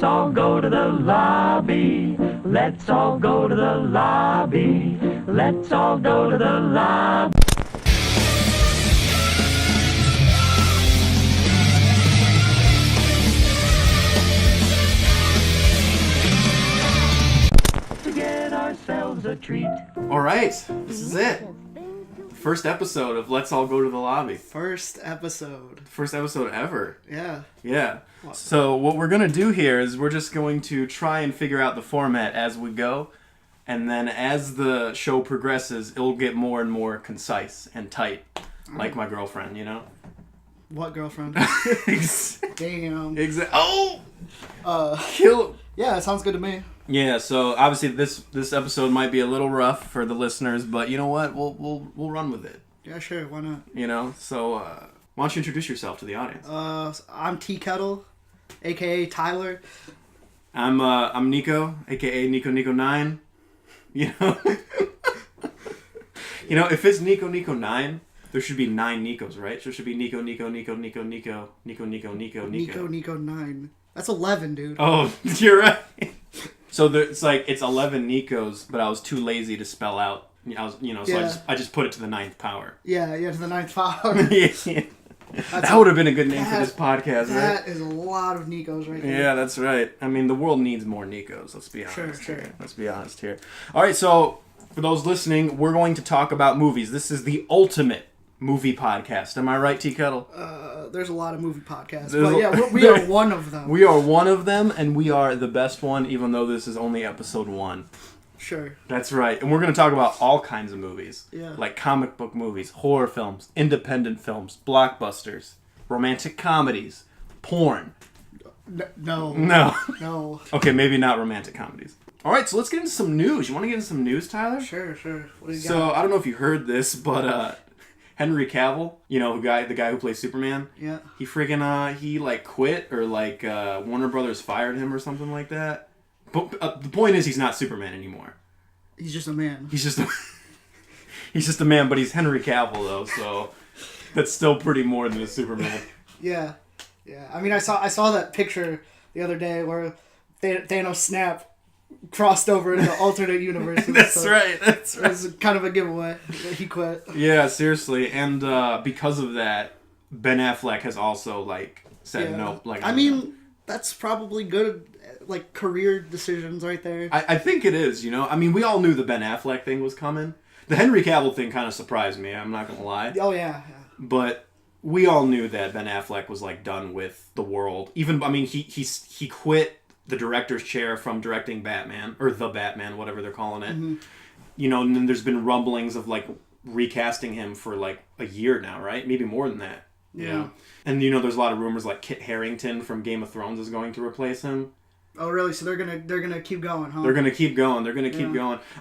Let's all go to the lobby. Let's all go to the lobby. Let's all go to the lobby. To get ourselves a treat. All right, this is it. First episode of Let's All Go to the Lobby. First episode ever. Yeah. Yeah. So what we're going to do here is we're just going to try and figure out the format as we go. And then as the show progresses, it'll get more and more concise and tight. Like my girlfriend, you know? What girlfriend? Damn. Exactly. Oh! Kill. Yeah, it sounds good to me. Yeah, so obviously this episode might be a little rough for the listeners, but you know what? We'll run with it. Yeah, sure. Why not? You know? So why don't you introduce yourself to the audience? I'm T-Kettle, a.k.a. Tyler. I'm Niko, a.k.a. Niko 9. You know? You know, if it's Niko 9, there should be 9 Nikos, right? So it should be Niko 9. That's 11, dude. Oh, you're right. So it's 11 Nikos, but I was too lazy to spell out. So I just put it to the 9th power. Yeah, to the 9th power. Yeah. That would have been a good name for this podcast, right? That is a lot of Nikos right there. Yeah, that's right. I mean, the world needs more Nikos, let's be honest. Sure. Here. Let's be honest here. All right, so for those listening, we're going to talk about movies. This is the ultimate movie podcast. Am I right, T-Kettle? There's a lot of movie podcasts. But yeah, we are one of them. We are one of them, and we are the best one, even though this is only episode 1. Sure. That's right. And we're going to talk about all kinds of movies. Yeah. Like comic book movies, horror films, independent films, blockbusters, romantic comedies, porn. No. Okay, maybe not romantic comedies. All right, so let's get into some news. You want to get into some news, Tyler? Sure. What do you got? So, I don't know if you heard this, but Henry Cavill, you know, the guy who plays Superman. Yeah. He freaking he quit, or Warner Brothers fired him or something like that. But the point is, he's not Superman anymore. He's just a man. He's just a man, but he's Henry Cavill though, so that's still pretty more than a Superman. Yeah. I mean, I saw that picture the other day where Thanos snap crossed over into the alternate universe. That's right. It was kind of a giveaway. He quit. Yeah, seriously, and because of that, Ben Affleck has also said no. I mean, that's probably good. Career decisions right there. I think it is, you know? I mean, we all knew the Ben Affleck thing was coming. The Henry Cavill thing kind of surprised me, I'm not going to lie. Oh, yeah. But we all knew that Ben Affleck was, done with the world. Even, I mean, he quit the director's chair from directing Batman, or The Batman, whatever they're calling it. Mm-hmm. You know, and then there's been rumblings of, recasting him for, a year now, right? Maybe more than that. Yeah. You know? And, you know, there's a lot of rumors, Kit Harington from Game of Thrones is going to replace him. Oh, really? So they're gonna keep going, huh? They're gonna keep going.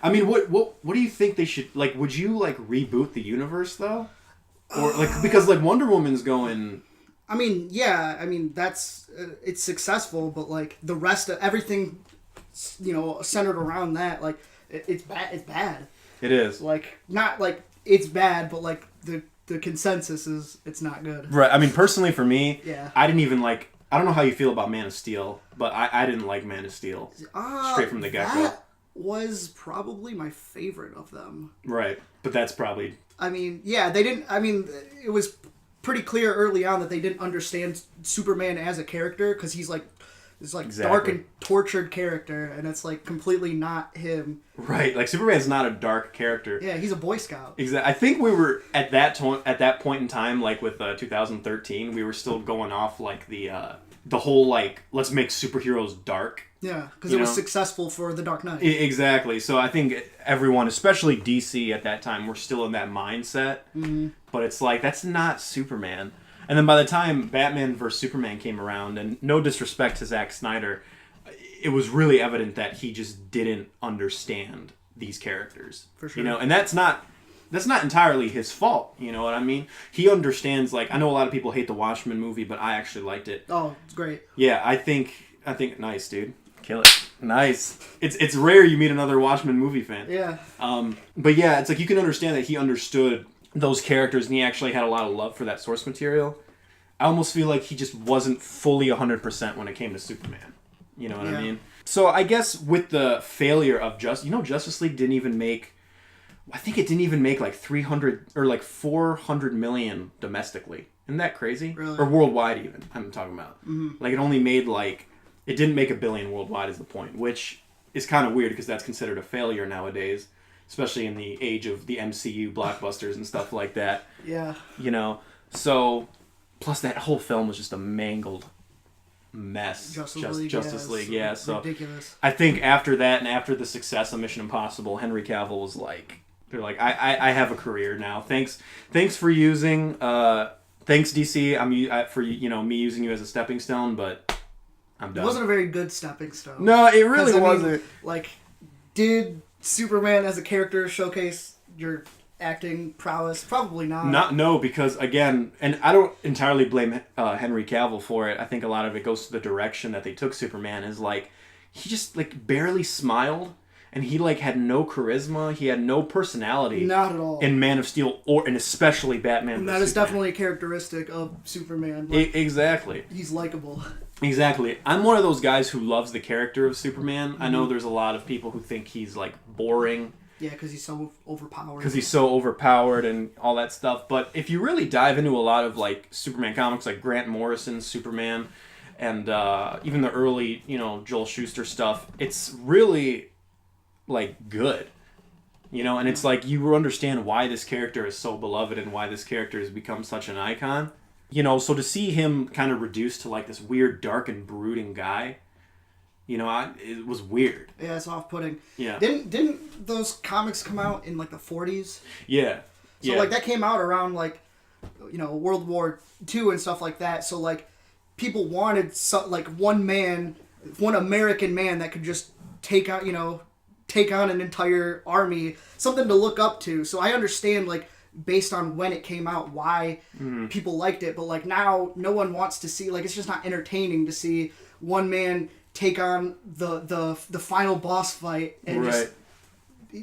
I mean, what do you think they should would you reboot the universe though, or because Wonder Woman's going? I mean, yeah. I mean that's it's successful, but the rest of everything, you know, centered around that, it's bad. It's bad. It is not it's bad, but the consensus is it's not good. Right. I mean, personally for me, yeah. I didn't even I don't know how you feel about Man of Steel, but I didn't like Man of Steel straight from the get-go. That was probably my favorite of them. Right, but that's probably... I mean, yeah, they didn't... I mean, it was pretty clear early on that they didn't understand Superman as a character, because he's this exactly. dark and tortured character, and it's completely not him. Right, Superman's not a dark character. Yeah, he's a Boy Scout. Exactly. I think we were at that point in time, with 2013, we were still going off the whole let's make superheroes dark. Yeah, because it was successful for The Dark Knight. Exactly. So I think everyone, especially DC at that time, were still in that mindset. Mm-hmm. But it's that's not Superman. And then by the time Batman vs. Superman came around, and no disrespect to Zack Snyder, it was really evident that he just didn't understand these characters. For sure. You know, and that's not entirely his fault, you know what I mean? He understands, I know a lot of people hate the Watchmen movie, but I actually liked it. Oh, it's great. Yeah, I think, nice, dude. Kill it. Nice. It's rare you meet another Watchmen movie fan. Yeah. But yeah, it's you can understand that he understood those characters, and he actually had a lot of love for that source material. I almost feel like he just wasn't fully 100% when it came to Superman. You know what I mean? So I guess with the failure of Justice League didn't even make, I think it didn't even make like 300 or like 400 million domestically. Isn't that crazy? Really? Or worldwide even, I'm talking about. Mm-hmm. Like it only made like, it didn't make $1 billion worldwide is the point, which is kind of weird because that's considered a failure nowadays, especially in the age of the MCU blockbusters and stuff like that. Yeah. You know, so plus that whole film was just a mangled mess. Justice League, yeah. So ridiculous. I think after that and after the success of Mission Impossible, Henry Cavill was like, they're like, I have a career now. Thanks for using, thanks DC. For me using you as a stepping stone, but I'm done. It wasn't a very good stepping stone. No, it really wasn't. Like, did Superman as a character showcase your acting prowess? Probably not. No, because again, and I don't entirely blame Henry Cavill for it. I think a lot of it goes to the direction that they took Superman. Is like he just like barely smiled, and he like had no charisma. He had no personality. Not at all. In Man of Steel, and especially Batman. And that is definitely a characteristic of Superman. Like, exactly. He's likable. Exactly. I'm one of those guys who loves the character of Superman. Mm-hmm. I know there's a lot of people who think he's like boring. Yeah, because he's so overpowered. Because he's so overpowered and all that stuff. But if you really dive into a lot of like Superman comics, like Grant Morrison's Superman, and even the early, Joel Shuster stuff, it's really like good. And it's like you understand why this character is so beloved and why this character has become such an icon. So to see him kind of reduced to like this weird, dark and brooding guy, it was weird. Yeah, it's off-putting. Yeah. Didn't those comics come out in like the 40s? Yeah. So like that came out around like, World War II and stuff like that. So like people wanted one American man that could just take on an entire army, something to look up to. So I understand like based on when it came out why people liked it, but like now no one wants to see, like it's just not entertaining to see one man take on the final boss fight and just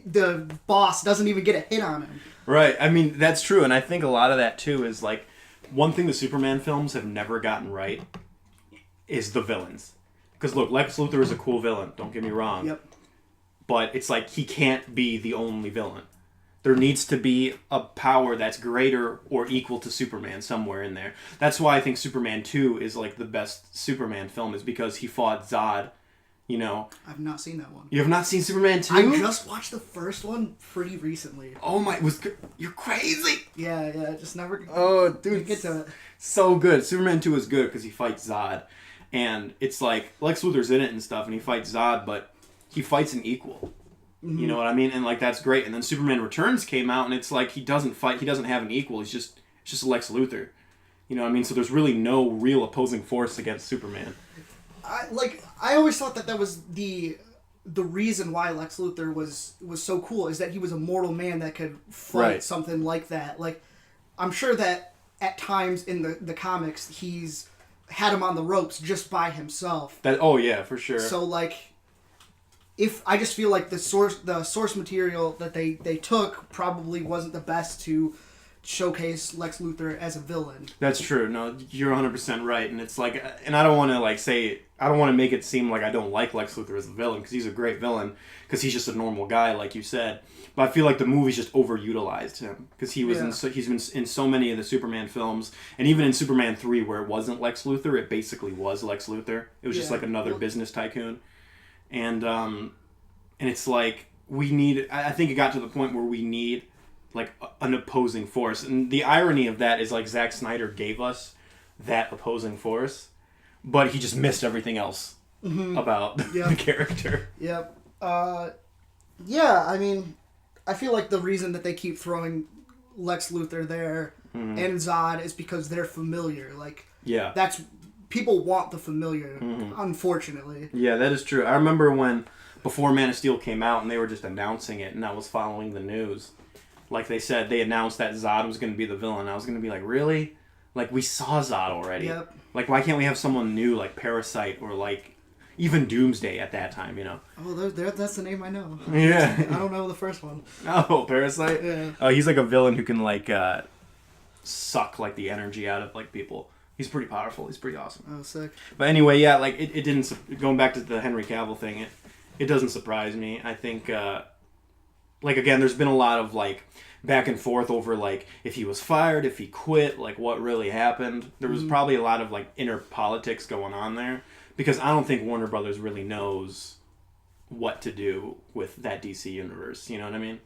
the boss doesn't even get a hit on him. Right. I mean, that's true, and I think a lot of that too is like one thing the Superman films have never gotten right is the villains. Because look, Lex Luthor is a cool villain, don't get me wrong. Yep. But it's like he can't be the only villain. There needs to be a power that's greater or equal to Superman somewhere in there. That's why I think Superman 2 is like the best Superman film, is because he fought Zod, I've not seen that one. You have not seen Superman 2? I just watched the first one pretty recently. Oh my, you're crazy! Yeah, just never... Oh, dude. Get to it. So good. Superman 2 is good because he fights Zod. And it's like, Lex Luthor's in it and stuff, and he fights Zod, but he fights an equal. Mm-hmm. You know what I mean? And like that's great. And then Superman Returns came out, and it's like he doesn't fight. He doesn't have an equal. It's just Lex Luthor. You know what I mean? So there's really no real opposing force against Superman. I always thought that was the reason why Lex Luthor was so cool, is that he was a mortal man that could fight something like that. Like I'm sure that at times in the comics he's had him on the ropes just by himself. Yeah, for sure. So like. If I just feel like the source material that they took probably wasn't the best to showcase Lex Luthor as a villain. That's true. No, you're 100% right. And it's like, and I don't want to make it seem like I don't like Lex Luthor as a villain, because he's a great villain, because he's just a normal guy, like you said. But I feel like the movie's just overutilized him, because he's been in so many of the Superman films, and even in Superman 3 where it wasn't Lex Luthor, it basically was Lex Luthor. It was just like another business tycoon. And it's like I think it got to the point where we need like an opposing force. And the irony of that is like Zack Snyder gave us that opposing force, but he just missed everything else about the character. Yep. Yeah, I mean, I feel like the reason that they keep throwing Lex Luthor there and Zod is because they're familiar. Like, that's... People want the familiar, unfortunately. Yeah, that is true. I remember before Man of Steel came out and they were just announcing it, and I was following the news. Like they said, they announced that Zod was going to be the villain. I was going to be like, really? Like, we saw Zod already. Yep. Like, why can't we have someone new, like Parasite or like even Doomsday at that time, Oh, that's the name I know. Yeah. I don't know the first one. Oh, Parasite? Yeah. Oh, he's like a villain who can like suck like the energy out of like people. He's pretty powerful. He's pretty awesome. Oh, sick. But anyway, yeah, like it didn't. Going back to the Henry Cavill thing, it doesn't surprise me. I think, like again, there's been a lot of like back and forth over like if he was fired, if he quit, like what really happened. There was probably a lot of like inner politics going on there because I don't think Warner Brothers really knows what to do with that DC universe. You know what I mean?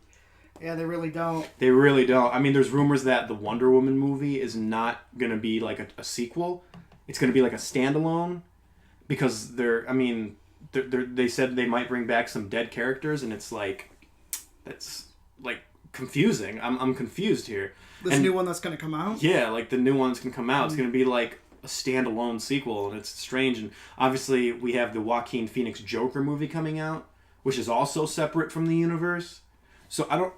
Yeah, they really don't. They really don't. I mean, there's rumors that the Wonder Woman movie is not going to be like a sequel. It's going to be like a standalone because they said they might bring back some dead characters and it's like, that's like confusing. I'm confused here. This new one that's going to come out? Yeah, like the new one's going to come out. It's going to be like a standalone sequel and it's strange. And obviously we have the Joaquin Phoenix Joker movie coming out, which is also separate from the universe. So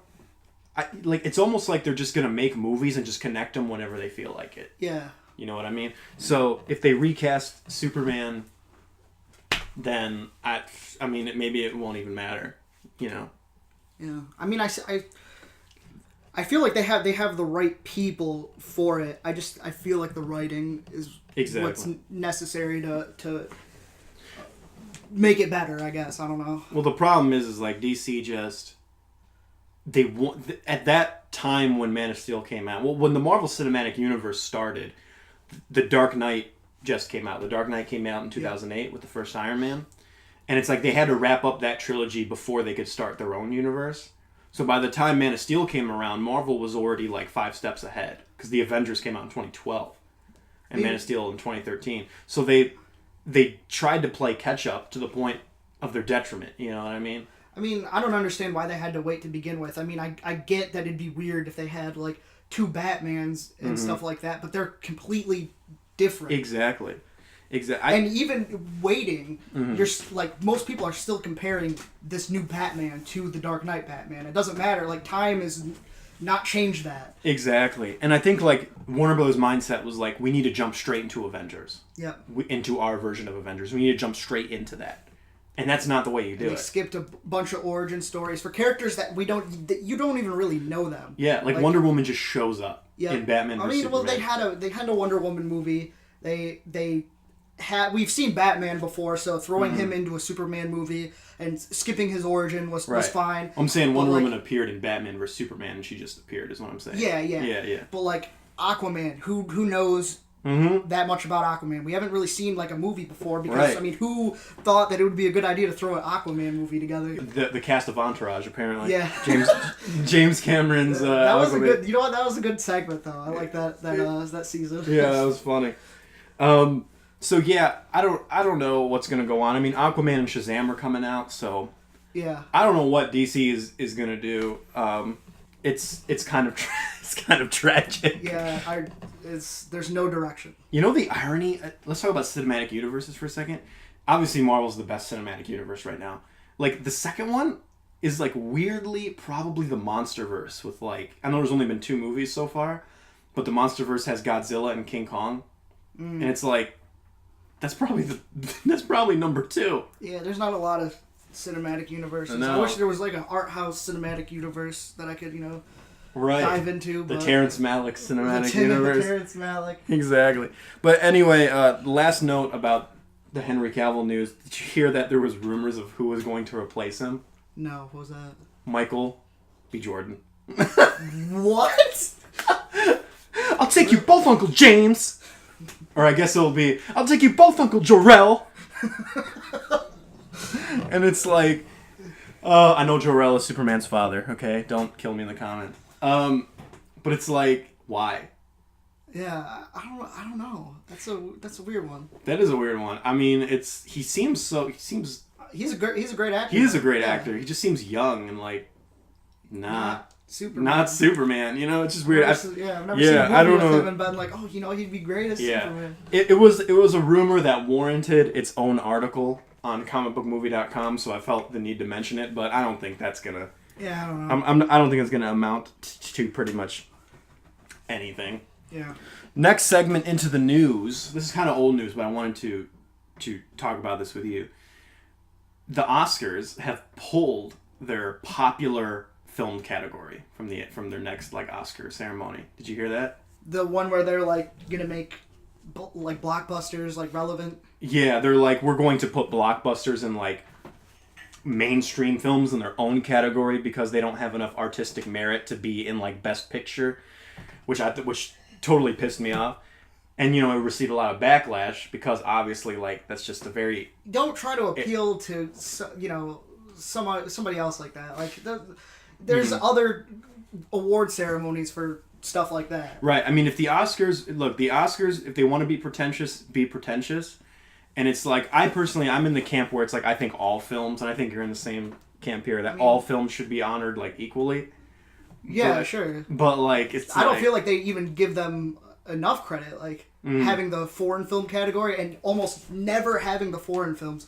it's almost like they're just going to make movies and just connect them whenever they feel like it. Yeah. You know what I mean? So if they recast Superman, then maybe it won't even matter, you know? Yeah. I mean, I feel like they have the right people for it. I feel like the writing is what's necessary to make it better, I guess. I don't know. Well, the problem is like DC just... They want at that time when Man of Steel came out. Well, when the Marvel Cinematic Universe started, The Dark Knight just came out. The Dark Knight came out in 2008 with the first Iron Man, and it's like they had to wrap up that trilogy before they could start their own universe. So by the time Man of Steel came around, Marvel was already like 5 steps ahead because the Avengers came out in 2012, and Man of Steel in 2013. So they tried to play catch up to the point of their detriment. You know what I mean? I mean, I don't understand why they had to wait to begin with. I mean, I get that it'd be weird if they had, like, 2 Batmans and stuff like that, but they're completely different. Exactly. And even waiting, you're like, most people are still comparing this new Batman to the Dark Knight Batman. It doesn't matter. Like, time has not changed that. Exactly. And I think, like, Warner Bros. Mindset was like, we need to jump straight into Avengers. Yeah. Into our version of Avengers. We need to jump straight into that. And that's not the way you do it. They skipped a bunch of origin stories for characters that you don't even really know them. Yeah, like Wonder Woman just shows up in Batman vs Superman. Well, they had a Wonder Woman movie. We've seen Batman before, so throwing him into a Superman movie and skipping his origin was fine. I'm saying Wonder Woman appeared in Batman vs Superman, and she just appeared. Is what I'm saying. Yeah. But like Aquaman, who knows that much about Aquaman? We haven't really seen like a movie before because I mean, who thought that it would be a good idea to throw an Aquaman movie together? The cast of Entourage, apparently. Yeah. James Cameron's. That was Aquaman. a good. You know what? That was a good segment though. I like that season. Yeah, that was funny. So yeah, I don't know what's gonna go on. I mean, Aquaman and Shazam are coming out, so yeah. I don't know what DC is gonna do. It's kind of tragic. Yeah, there's no direction. You know the irony? Let's talk about cinematic universes for a second. Obviously, Marvel's the best cinematic universe right now. Like, the second one is, like, weirdly probably the Monsterverse with, like... I know there's only been 2 movies so far, but the Monsterverse has Godzilla and King Kong. And it's like... That's probably number 2. Yeah, there's not a lot of cinematic universes. I wish there was, like, an art house cinematic universe that I could, dive into. The Terrence Malick cinematic universe. The Terrence Malick. Exactly. But anyway, last note about the Henry Cavill news. Did you hear that there was rumors of who was going to replace him? No, what was that? Michael B. Jordan. What? I'll take you both, Uncle James! Or I guess it'll be, I'll take you both, Uncle Jor-El! And it's like, I know Jor-El is Superman's father, okay? Don't kill me in the comment. But it's like, why? Yeah, I don't know. That's a weird one. That is a weird one. I mean, he seems he's a great actor. He is a great actor. He just seems young and like not Superman. Not Superman. It's just weird. I've never seen a movie with him and been like, oh, he'd be great as Superman. It was a rumor that warranted its own article on comicbookmovie.com, so I felt the need to mention it, but I don't think that's gonna. Yeah, I don't know. I don't think it's gonna amount to pretty much anything. Yeah. Next segment into the news. This is kind of old news, but I wanted to talk about this with you. The Oscars have pulled their popular film category from their next Oscar ceremony. Did you hear that? The one where they're like gonna make like blockbusters, like relevant. Yeah, they're like, we're going to put blockbusters in like mainstream films in their own category because they don't have enough artistic merit to be in like Best Picture, which totally pissed me off. And it received a lot of backlash because obviously like that's just a very don't try to appeal to somebody else like that. Like there's other award ceremonies for stuff like that. Right. I mean, if the Oscars, if they want to be pretentious, be pretentious. And it's like, I'm in the camp where it's like, I think all films, and I think you're in the same camp here, that all films should be honored, like, equally. Yeah, sure. But, like, it's I don't feel like they even give them enough credit, like, having the foreign film category and almost never having the foreign films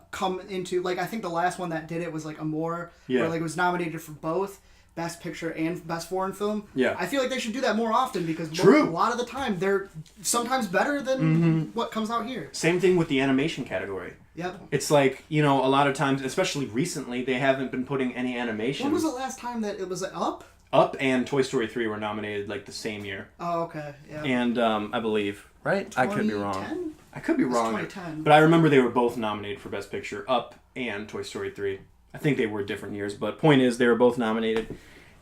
come into, like, I think the last one that did it was, like, Amor, where, like, it was nominated for both Best Picture and Best Foreign Film. Yeah. I feel like they should do that more often because a lot of the time they're sometimes better than what comes out here. Same thing with the animation category. Yep. It's like, a lot of times, especially recently, they haven't been putting any animation. When was the last time that it was Up? Up and Toy Story 3 were nominated like the same year. Oh, okay. Yeah. And I believe, right? I could be wrong. I could be wrong. 2010. But I remember they were both nominated for Best Picture, Up and Toy Story 3. I think they were different years, but point is they were both nominated.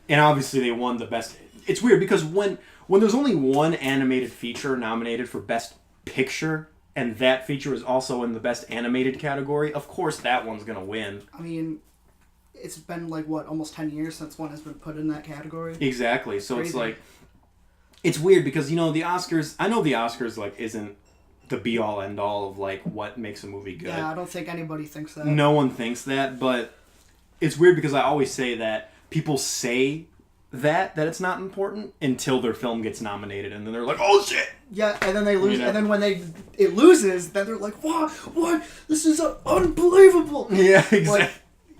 And obviously they won the best. It's weird because when there's only one animated feature nominated for Best Picture, and that feature is also in the Best Animated category, of course that one's going to win. I mean, it's been like, almost 10 years since one has been put in that category? Exactly. So Crazy. It's like, it's weird because, the Oscars, I know the Oscars, like, isn't the be-all, end-all of, like, what makes a movie good. Yeah, I don't think anybody thinks that. No one thinks that, but it's weird because I always say that people say that it's not important until their film gets nominated, and then they're like, oh shit! Yeah, and then they lose, and then when it loses, then they're like, what? This is unbelievable! Yeah, exactly.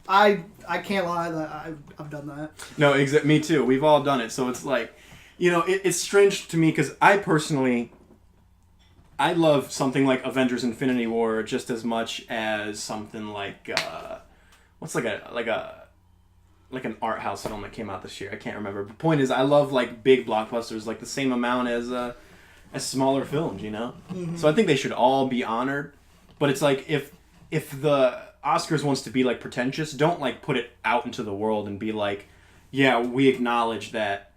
Like, I can't lie that I've done that. No, me too. We've all done it, so it's like, it's strange to me because I personally, I love something like Avengers Infinity War just as much as something like, what's like an art house film that came out this year. I can't remember. But the point is, I love like big blockbusters like the same amount as smaller films, Mm-hmm. So I think they should all be honored. But it's like if the Oscars wants to be like pretentious, don't like put it out into the world and be like, yeah, we acknowledge that,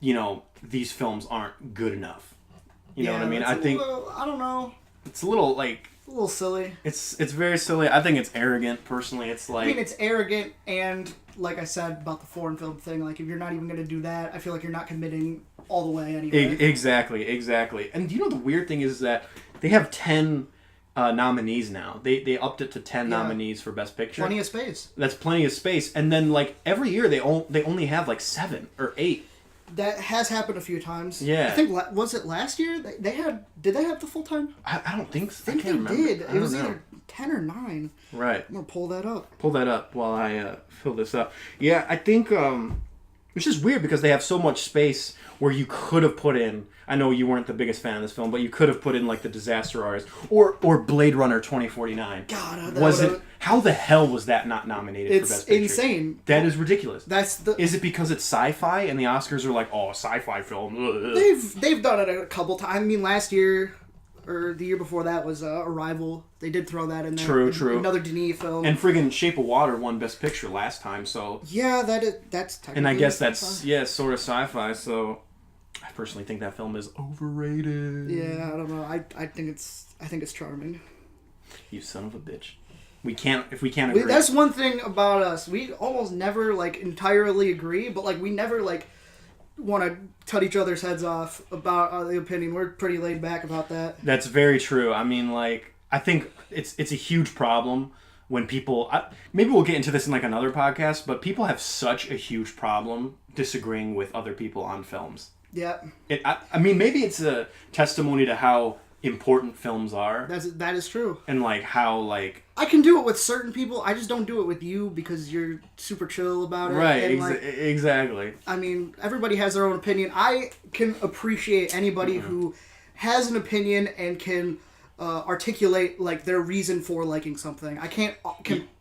these films aren't good enough. You know what I mean? I think I don't know. it's a little like. A little silly. It's very silly. I think it's arrogant, personally. It's like... I mean, it's arrogant, and like I said about the foreign film thing, like, if you're not even going to do that, I feel like you're not committing all the way anyway. Exactly. And the weird thing is that they have 10 nominees now. They upped it to 10 nominees for Best Picture. Plenty of space. That's plenty of space. And then, like, every year they only have, like, 7 or 8. That has happened a few times. Yeah. I think, was it last year? Did they have the full time? I don't think so. I think can't they remember. did. It was either 10 or 9. Right. I'm going to pull that up. Pull that up while I fill this up. Yeah, I think it's just weird because they have so much space where you could have put in, I know you weren't the biggest fan of this film, but you could have put in like The Disaster Artist or Blade Runner 2049. God, how the hell was that not nominated for Best Picture? It's insane. That is ridiculous. Is it because it's sci-fi and the Oscars are like, oh, sci-fi film? Ugh. They've done it a couple times. I mean, last year or the year before that was Arrival. They did throw that in there. True. Another Denis film. And friggin' Shape of Water won Best Picture last time, so... Yeah, that's technically... And I guess that's, sci-fi. Sort of sci-fi, so... I personally think that film is overrated. Yeah, I don't know. I think it's charming. You son of a bitch. If we can't agree. That's one thing about us. We almost never like entirely agree, but like we never like want to cut each other's heads off about the opinion. We're pretty laid back about that. That's very true. I mean, like, I think it's a huge problem when people... maybe we'll get into this in like another podcast, but people have such a huge problem disagreeing with other people on films. Yeah. I mean, maybe it's a testimony to how important films are. That is true. And like how like... I can do it with certain people. I just don't do it with you because you're super chill about it. Right, and exactly. I mean, everybody has their own opinion. I can appreciate anybody who has an opinion and can articulate like their reason for liking something. I can't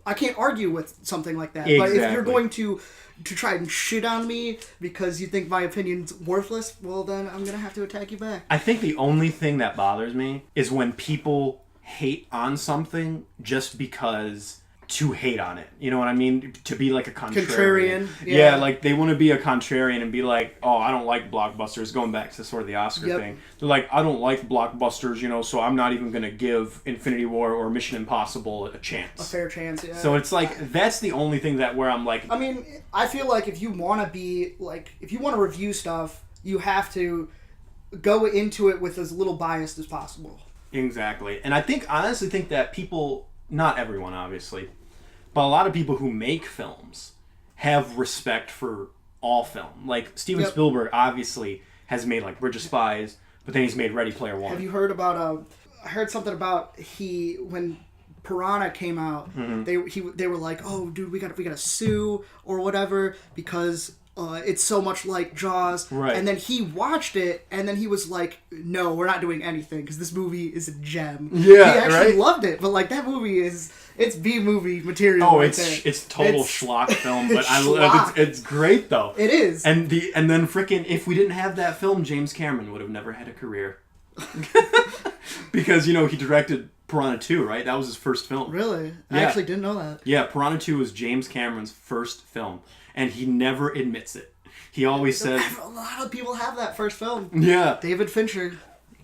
I can't argue with something like that. But if Exactly. you're going to try and shit on me because you think my opinion's worthless, well then I'm gonna have to attack you back. I think the only thing that bothers me is when people hate on something just because to hate on it. You know what I mean? To be like a contrarian. Yeah. Like they want to be a contrarian and be like, oh, I don't like blockbusters. Going back to sort of the Oscar thing. They're like, I don't like blockbusters, you know, so I'm not even going to give Infinity War or Mission Impossible a chance. A fair chance, yeah. So it's like, that's the only thing that where I'm like... I mean, I feel like if you want to be, like, if you want to review stuff, you have to go into it with as little bias as possible. Exactly. And I honestly think that people, not everyone obviously, but a lot of people who make films have respect for all film. Like Steven Spielberg obviously has made like Bridge of Spies, but then he's made Ready Player One. Have you heard about, I heard something about when Piranha came out, they were like, oh dude, we gotta sue or whatever because it's so much like Jaws. Right. And then he watched it, and then he was like, no, we're not doing anything, because this movie is a gem. Yeah, he actually right? loved it, but like that movie it's B-movie material. Oh, right it's total schlock film, but I schlock. love it. It's great though. It is. And then frickin' if we didn't have that film, James Cameron would have never had a career. Because, you know, he directed Piranha 2, right? That was his first film. Really? Yeah. I actually didn't know that. Yeah, Piranha 2 was James Cameron's first film. And he never admits it. He always says... A lot of people have that first film. Yeah. David Fincher.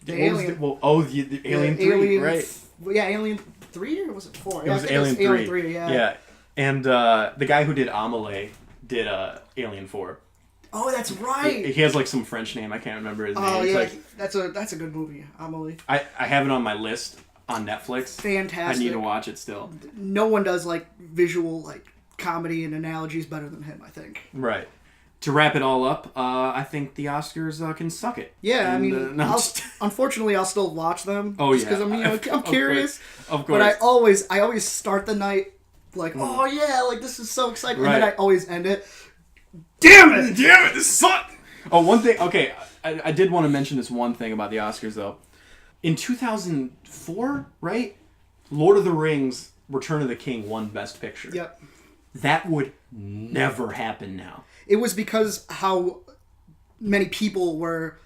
The Alien. The Alien 3, Alien, right. Yeah, Alien 3 or was it 4? It was Alien 3. Yeah. And the guy who did Amelie did Alien 4. Oh, that's right. He has like some French name. I can't remember his name. Oh, It's yeah. like, That's a good movie, Amelie. I have it on my list on Netflix. Fantastic. I need to watch it still. No one does like visual like comedy and analogies better than him, I think. Right. To wrap it all up, I think the Oscars can suck it. Yeah, And, I mean, unfortunately, I'll still watch them. Oh, just because I'm curious. Of course. But I always start the night like, oh yeah, like this is so exciting, and then I always end it. Damn it! This sucked! Oh, one thing, okay, I did want to mention this one thing about the Oscars, though. In 2004, right? Lord of the Rings, Return of the King won Best Picture. Yep. That would never happen now. It was because how many people were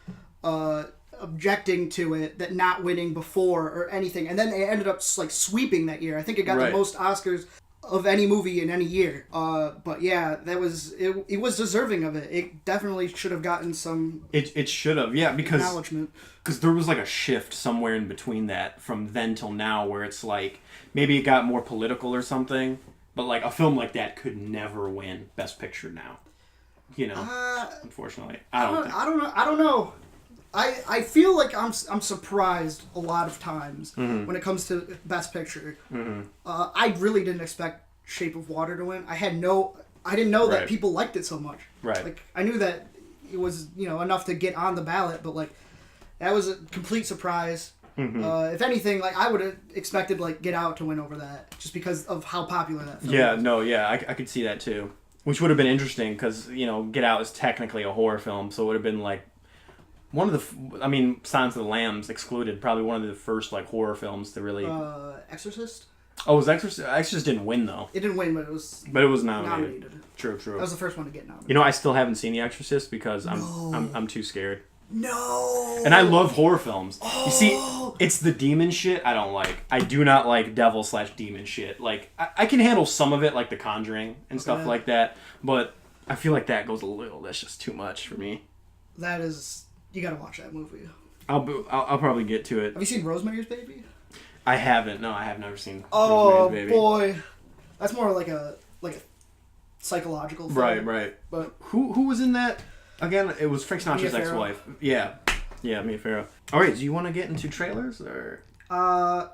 objecting to it, that not winning before or anything, and then they ended up like sweeping that year. I think it got the most Oscars of any movie in any year. But yeah, that was it was deserving of it. It definitely should have gotten some It should have, yeah, acknowledgement. Because there was like a shift somewhere in between that from then till now where it's like maybe it got more political or something, but like a film like that could never win Best Picture now. You know, unfortunately, I don't know. I feel like I'm surprised a lot of times when it comes to Best Picture. I really didn't expect Shape of Water to win. I didn't know that people liked it so much. Right. Like I knew that it was enough to get on the ballot, but like that was a complete surprise. If anything, like I would have expected like Get Out to win over that, just because of how popular that film was. I could see that too. Which would have been interesting because, Get Out is technically a horror film, so it would have been like one of the, Silence of the Lambs excluded, probably one of the first like horror films to really... Exorcist? Oh, it was Exorcist? Exorcist didn't win though. It didn't win, but it was... But it was nominated. True. That was the first one to get nominated. You know, I still haven't seen The Exorcist because I'm too scared. No! And I love horror films. You see, it's the demon shit I don't like. I do not like devil/demon shit. Like, I can handle some of it, like The Conjuring and stuff like that, but I feel like that's just too much for me. That is... You gotta watch that movie. I'll probably get to it. Have you seen Rosemary's Baby? I haven't. No, I have never seen Rosemary's Baby. Boy. That's more like a psychological thing. Right. But who was in that? Again, it was Frank Sinatra's ex-wife. Yeah, Mia Farrow. All right, do you want to get into trailers or? I'll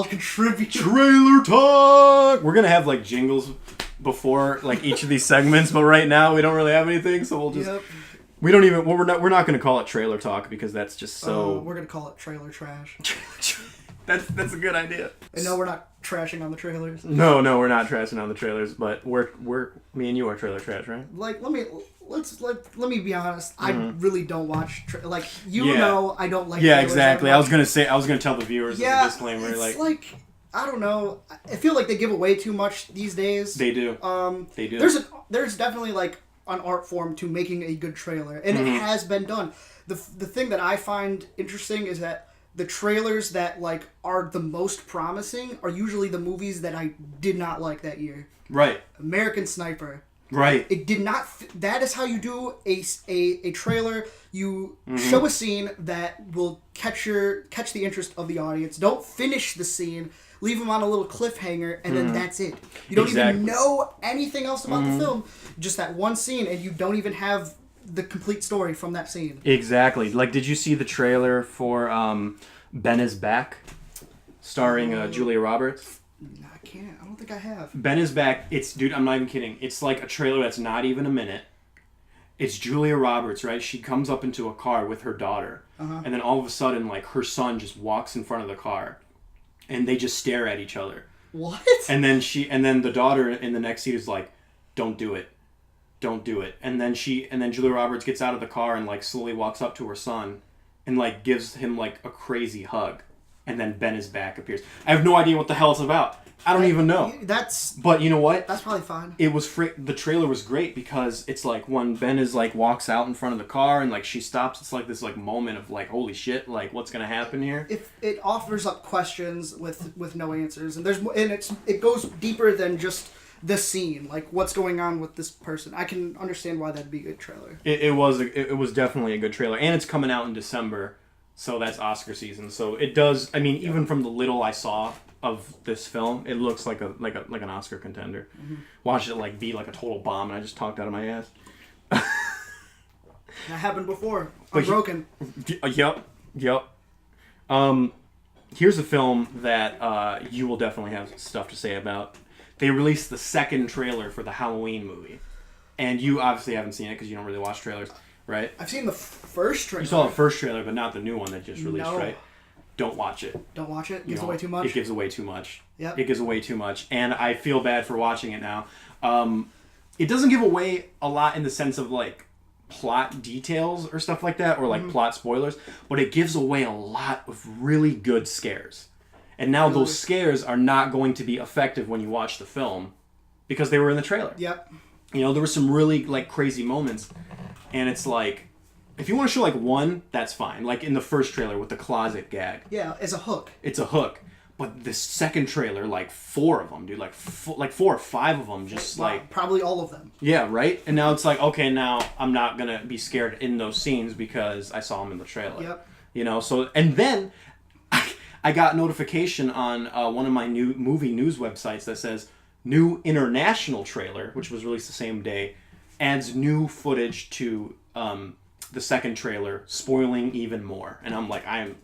contribute. Trailer talk. We're gonna have like jingles before like each of these segments, but right now we don't really have anything, so we'll just. Yep. We don't even. Well, we're not gonna call it trailer talk because that's just so. We're gonna call it trailer trash. That's a good idea. And no, we're not trashing on the trailers. No, we're not trashing on the trailers, but we're me and you are trailer trash, right? Like, let me be honest. I really don't watch I don't like. Yeah, trailers exactly. that much. I was gonna tell the viewers as a disclaimer. It's like I don't know. I feel like they give away too much these days. They do. They do. There's definitely like an art form to making a good trailer, and it has been done. The thing that I find interesting is that the trailers that like are the most promising are usually the movies that I did not like that year. Right. American Sniper. Right. It did not. That is how you do a trailer. You show a scene that will catch the interest of the audience. Don't finish the scene. Leave them on a little cliffhanger, and then that's it. You don't even know anything else about the film. Just that one scene, and you don't even have the complete story from that scene. Exactly. Like, did you see the trailer for Ben is Back, starring Julia Roberts? I can't. I don't think I have. Ben is Back. Dude, I'm not even kidding. It's like a trailer that's not even a minute. It's Julia Roberts, right? She comes up into a car with her daughter, and then all of a sudden, like, her son just walks in front of the car, and they just stare at each other. What? And then the daughter in the next seat is like, "Don't do it, don't do it." And then Julia Roberts gets out of the car and like slowly walks up to her son, and like gives him like a crazy hug, and then Ben is Back appears. I have no idea what the hell it's about. I don't even know. But you know what? That's probably fine. It was the trailer was great because it's like when Ben is like walks out in front of the car and like she stops. It's like this like moment of like, holy shit, like what's gonna happen here? If it offers up questions with no answers, and it goes deeper than just the scene, like what's going on with this person. I can understand why that'd be a good trailer. It was definitely a good trailer, and it's coming out in December, so that's Oscar season. So it does. I mean, even from the little I saw of this film, it looks like an Oscar contender. Watch it like be like a total bomb, and I just talked out of my ass. That happened before. I'm broken. Yep. Here's a film that you will definitely have stuff to say about. They released the second trailer for the Halloween movie, and you obviously haven't seen it because you don't really watch trailers, right? I've seen the first trailer. You saw the first trailer, but not the new one that just released, right? Don't watch it. Don't watch it? It gives away too much? It gives away too much. Yep. It gives away too much. And I feel bad for watching it now. It doesn't give away a lot in the sense of, like, plot details or stuff like that, or, like, plot spoilers, but it gives away a lot of really good scares. And now those scares are not going to be effective when you watch the film because they were in the trailer. Yep. You know, there were some really, like, crazy moments. And it's like, if you want to show like one, that's fine. Like in the first trailer with the closet gag. Yeah, it's a hook. It's a hook. But the second trailer, like 4 of them, dude, like 4 or 5 of them, just like probably all of them. Yeah, right. And now it's like, okay, now I'm not gonna be scared in those scenes because I saw them in the trailer. Yep. You know. So and then I got notification on one of my new movie news websites that says new international trailer, which was released the same day, adds new footage to the second trailer, spoiling even more. And I'm like, I'm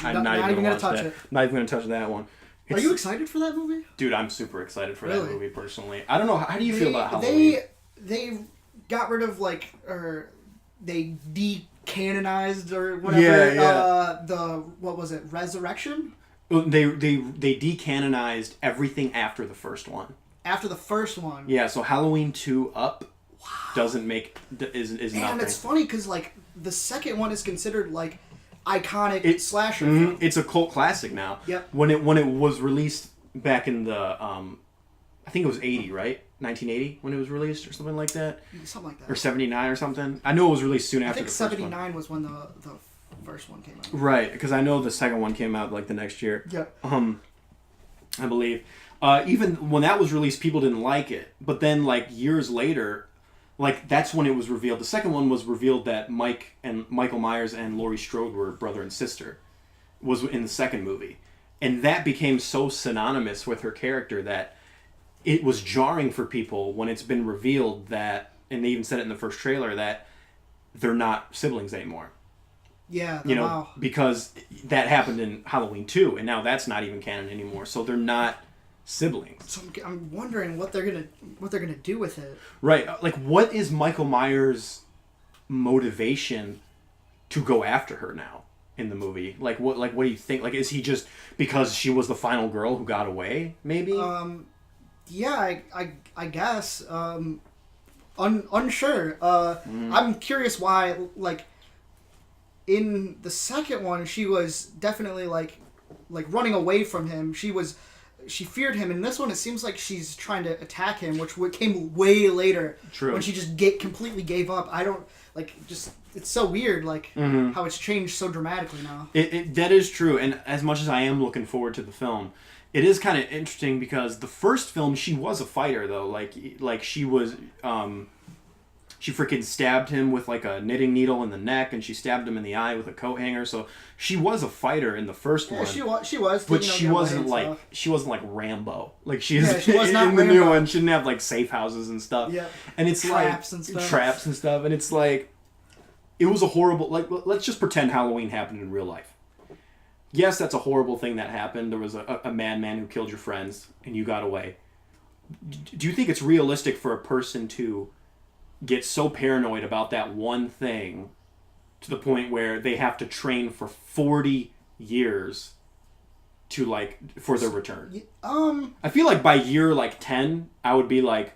not even gonna touch it. Not even gonna touch that one. Are you excited for that movie? Dude, I'm super excited for that movie personally. I don't know, how do you feel about Halloween? They got rid of or they decanonized or whatever. The what was it? Resurrection? They decanonized everything after the first one. After the first one. Yeah, so Halloween 2 up. Doesn't make is nothing. And it's funny because like the second one is considered like iconic slasher film. It's a cult classic now. Yep. When it was released back in the I think it was 80, right? 1980 when it was released or something like that. Something like that. Or 79 or something. I know it was released soon after. I think 79 was when the first one came out. Right, because I know the second one came out like the next year. Yeah. I believe. Even when that was released, people didn't like it. But then like years later. Like, that's when it was revealed. The second one was revealed that Michael Myers and Laurie Strode were brother and sister, was in the second movie. And that became so synonymous with her character that it was jarring for people when it's been revealed that, and they even said it in the first trailer, that they're not siblings anymore. Yeah, you know, wow. Because that happened in Halloween 2, and now that's not even canon anymore. So they're not siblings. So I'm wondering what they're gonna do with it. Right, like what is Michael Myers' motivation to go after her now in the movie? Like what do you think? Like is he just because she was the final girl who got away? Maybe. Yeah, I guess. Unsure. I'm curious why. Like in the second one, she was definitely like like running away from him. She feared him. In this one, it seems like she's trying to attack him, which came way later. True. When she just completely gave up. I don't it's so weird, like how it's changed so dramatically now. That is true, and as much as I am looking forward to the film, it is kind of interesting because the first film she was a fighter though, like she was. She freaking stabbed him with like a knitting needle in the neck, and she stabbed him in the eye with a coat hanger. So she was a fighter in the first one. She was. But she wasn't like Rambo. Like she was she was not in the Rambo. new one. She didn't have like safe houses and stuff. Yeah. And it's Traps and stuff. Traps and stuff. And it's like, it was a horrible. Like, let's just pretend Halloween happened in real life. Yes, that's a horrible thing that happened. There was a madman who killed your friends, and you got away. Do you think it's realistic for a person to get so paranoid about that one thing to the point where they have to train for 40 years to for their return? I feel like by year 10 I would be like,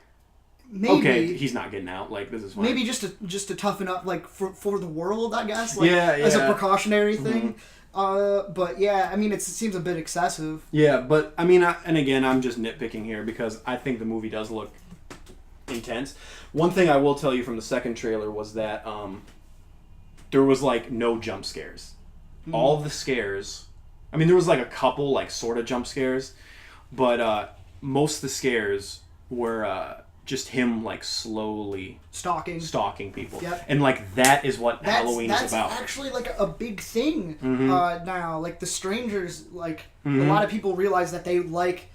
maybe, okay, he's not getting out, this is fine. Maybe just to toughen up for the world, I guess, as a precautionary thing. But yeah, I mean, it seems a bit excessive. Yeah, but I mean, and again, I'm just nitpicking here because I think the movie does look intense. One thing I will tell you from the second trailer was that there was no jump scares. All the scares, I mean, there was a couple sort of jump scares, but most of the scares were just him slowly stalking people. Yep. And that is what Halloween is about. That's actually a big thing now. The strangers, a lot of people realize that they like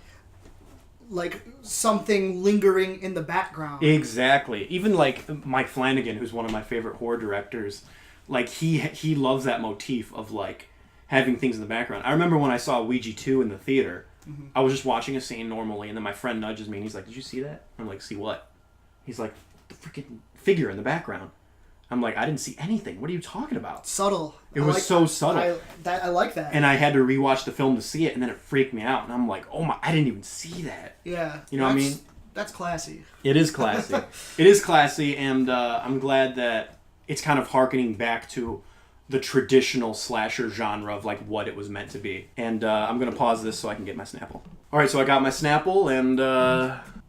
something lingering in the background. Exactly. Even Mike Flanagan, who's one of my favorite horror directors, he loves that motif of having things in the background. I remember when I saw Ouija 2 in the theater, I was just watching a scene normally, and then my friend nudges me and he's like, "Did you see that?" I'm like, "See what?" He's like, "The freaking figure in the background." I'm like, "I didn't see anything. What are you talking about?" Subtle. It was so subtle. I like that. And I had to rewatch the film to see it, and then it freaked me out. And I'm like, "Oh my! I didn't even see that." Yeah. You know what I mean? That's classy. It is classy. It is classy, and I'm glad that it's kind of harkening back to the traditional slasher genre of what it was meant to be. And I'm going to pause this so I can get my Snapple. Alright, so I got my Snapple, and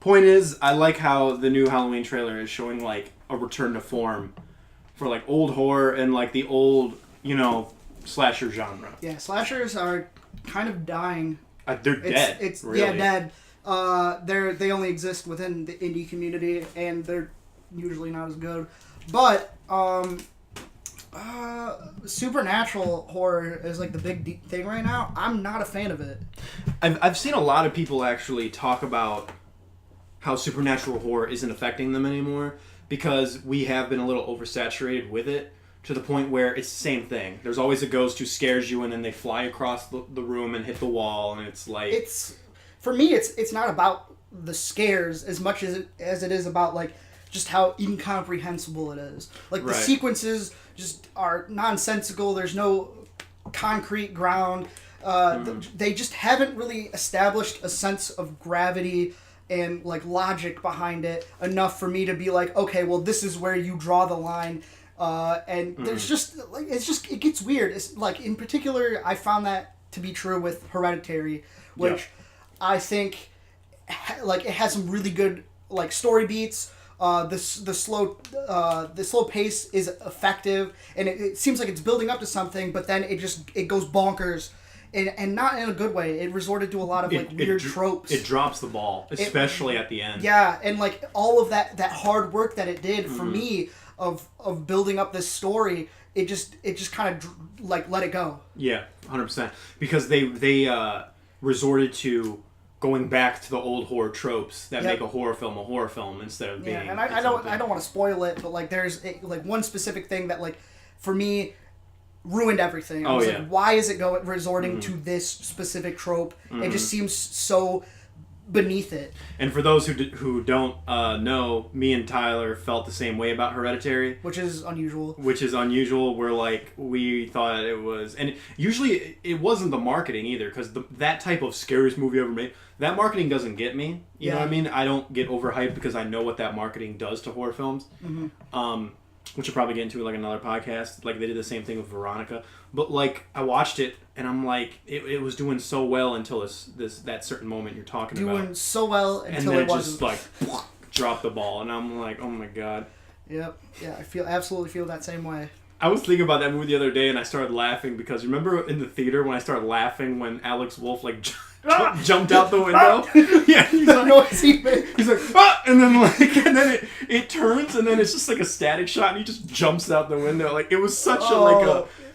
point is, I like how the new Halloween trailer is showing a return to form for old horror and the old, slasher genre. Yeah, slashers are kind of dying. They're dead. It's really. Yeah, dead. They only exist within the indie community, and they're usually not as good. But supernatural horror is the big thing right now. I'm not a fan of it. I've seen a lot of people actually talk about how supernatural horror isn't affecting them anymore because we have been a little oversaturated with it to the point where it's the same thing. There's always a ghost who scares you and then they fly across the room and hit the wall, and it's for me it's not about the scares as much as it is about just how incomprehensible it is. The sequences just are nonsensical. There's no concrete ground. They just haven't really established a sense of gravity and logic behind it enough for me to be okay, well, this is where you draw the line. And there's just it gets weird. It's in particular, I found that to be true with Hereditary, which I think it has some really good story beats. The slow pace is effective, and it seems like it's building up to something, but then it goes bonkers, and not in a good way. It resorted to a lot of weird tropes. It drops the ball, especially at the end. Yeah, and all of that hard work that it did for me of building up this story, it just kind of let it go. Yeah, 100%. Because they resorted to going back to the old horror tropes that make a horror film instead of being. And I don't want to spoil it, but there's one specific thing that for me ruined everything. I was why is it resorting to this specific trope? It just seems so beneath it. And for those who don't know, me and Tyler felt the same way about Hereditary, which is unusual. We're we thought it was, and usually it wasn't the marketing either, because that type of scariest movie ever made, that marketing doesn't get me. You know what I mean? I don't get overhyped because I know what that marketing does to horror films. which we'll probably get into like another podcast. Like they did the same thing with Veronica, but like I watched it and I'm like, it was doing so well until that certain moment you're talking about. Doing so well until and then it just wasn't. like dropped the ball, and I'm like, oh my god. Yep. Yeah, I absolutely feel that same way. I was thinking about that movie the other day, and I started laughing because remember in the theater when I started laughing when Alex Wolff like jumped out the window? Yeah, he's like, noisy. he's like, ah! And then it turns, and then it's just like a static shot, and he just jumps out the window. Like it was such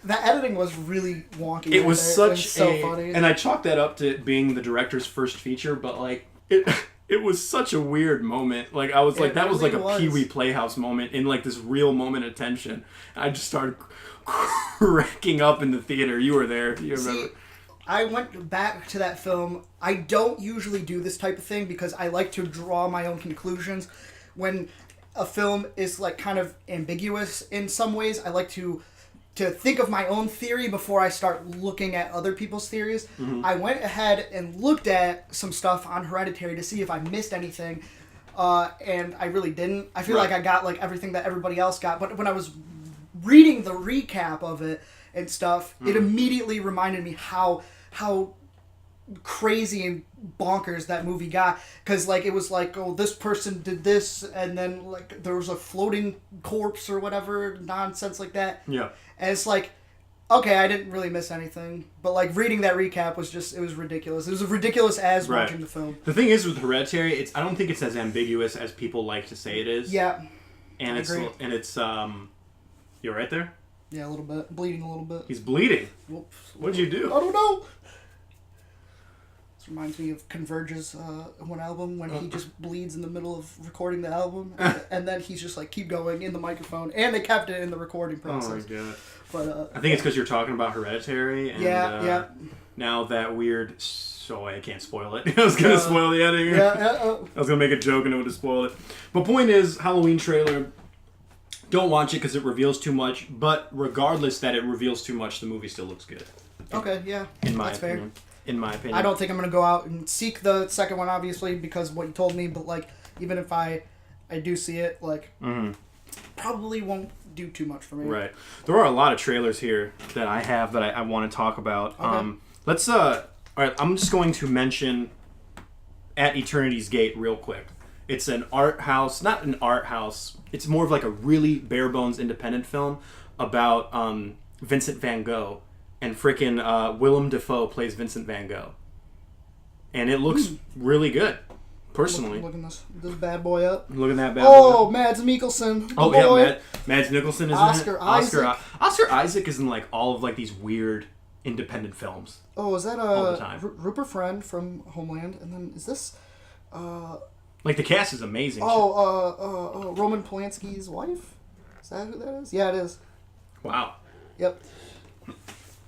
that editing was really wonky. It was such it was so funny. And I chalked that up to it being the director's first feature, but like it was such a weird moment. Like I was like, that was like a Pee-wee Playhouse moment in like this real moment of tension. I just started cracking up in the theater. You were there. You remember? See, I went back to that film. I don't usually do this type of thing because I like to draw my own conclusions. When a film is like kind of ambiguous in some ways, I like to think of my own theory before I start looking at other people's theories. Mm-hmm. I went ahead and looked at some stuff on Hereditary to see if I missed anything, and I really didn't. I feel like I got like everything that everybody else got, but when I was reading the recap of it and stuff, it immediately reminded me how crazy and bonkers that movie got, because like it was like, oh, this person did this, and then like there was a floating corpse or whatever nonsense like that. Yeah. And it's like, okay, I didn't really miss anything, but like reading that recap was just, it was ridiculous. It was as ridiculous as watching the film. The thing is with Hereditary, I don't think it's as ambiguous as people like to say it is. Yeah. And I agree. You're right there? Yeah, a little bit. Bleeding a little bit. He's bleeding. Whoops. What'd you do? I don't know. This reminds me of Converge's one album when he just bleeds in the middle of recording the album, and then he's just like, keep going in the microphone, and they kept it in the recording process. Oh my god. But I think it's because you're talking about Hereditary, and yeah. Now that weird... So I can't spoil it. I was going to spoil the ending. Yeah. I was going to make a joke and it would have spoiled it. But point is, Halloween trailer... Don't watch it because it reveals too much, but regardless that it reveals too much, the movie still looks good. Okay, yeah. In my That's opinion. fair. In my opinion. I don't think I'm going to go out and seek the second one, obviously, because of what you told me, but, like, even if I do see it, like, probably won't do too much for me. Right. There are a lot of trailers here that I have that I want to talk about. Okay. Alright, I'm just going to mention At Eternity's Gate real quick. It's an art house, not an art house, it's more of like a really bare bones independent film about Vincent van Gogh. And frickin' Willem Dafoe plays Vincent van Gogh. And it looks really good, personally. Looking this bad boy up. Looking that bad boy up. Oh, Mads Mikkelsen. Oh, boy. Yeah, Mads Mikkelsen is Oscar in it. Isaac. Oscar Isaac is in like all of like these weird independent films. Oh, is that all the time. Rupert Friend from Homeland? And then is this... like the cast is amazing. Roman Polanski's wife? Is that who that is? Yeah, it is. Wow. Yep.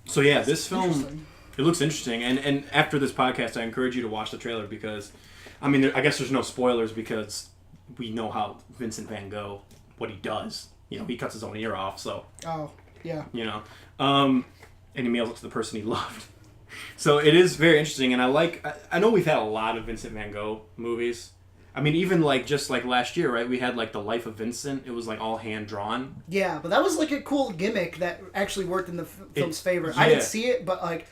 So yeah, this film, it looks interesting. And after this podcast, I encourage you to watch the trailer because, I mean, I guess there's no spoilers because we know how Vincent van Gogh, what he does. You know, he cuts his own ear off, so. Oh, yeah. You know. And he mails it to the person he loved. So it is very interesting, and I know we've had a lot of Vincent van Gogh movies. I mean, even like just like last year, right? We had like The Life of Vincent. It was like all hand drawn. Yeah, but that was like a cool gimmick that actually worked in the film's favor. Yeah. I didn't see it, but like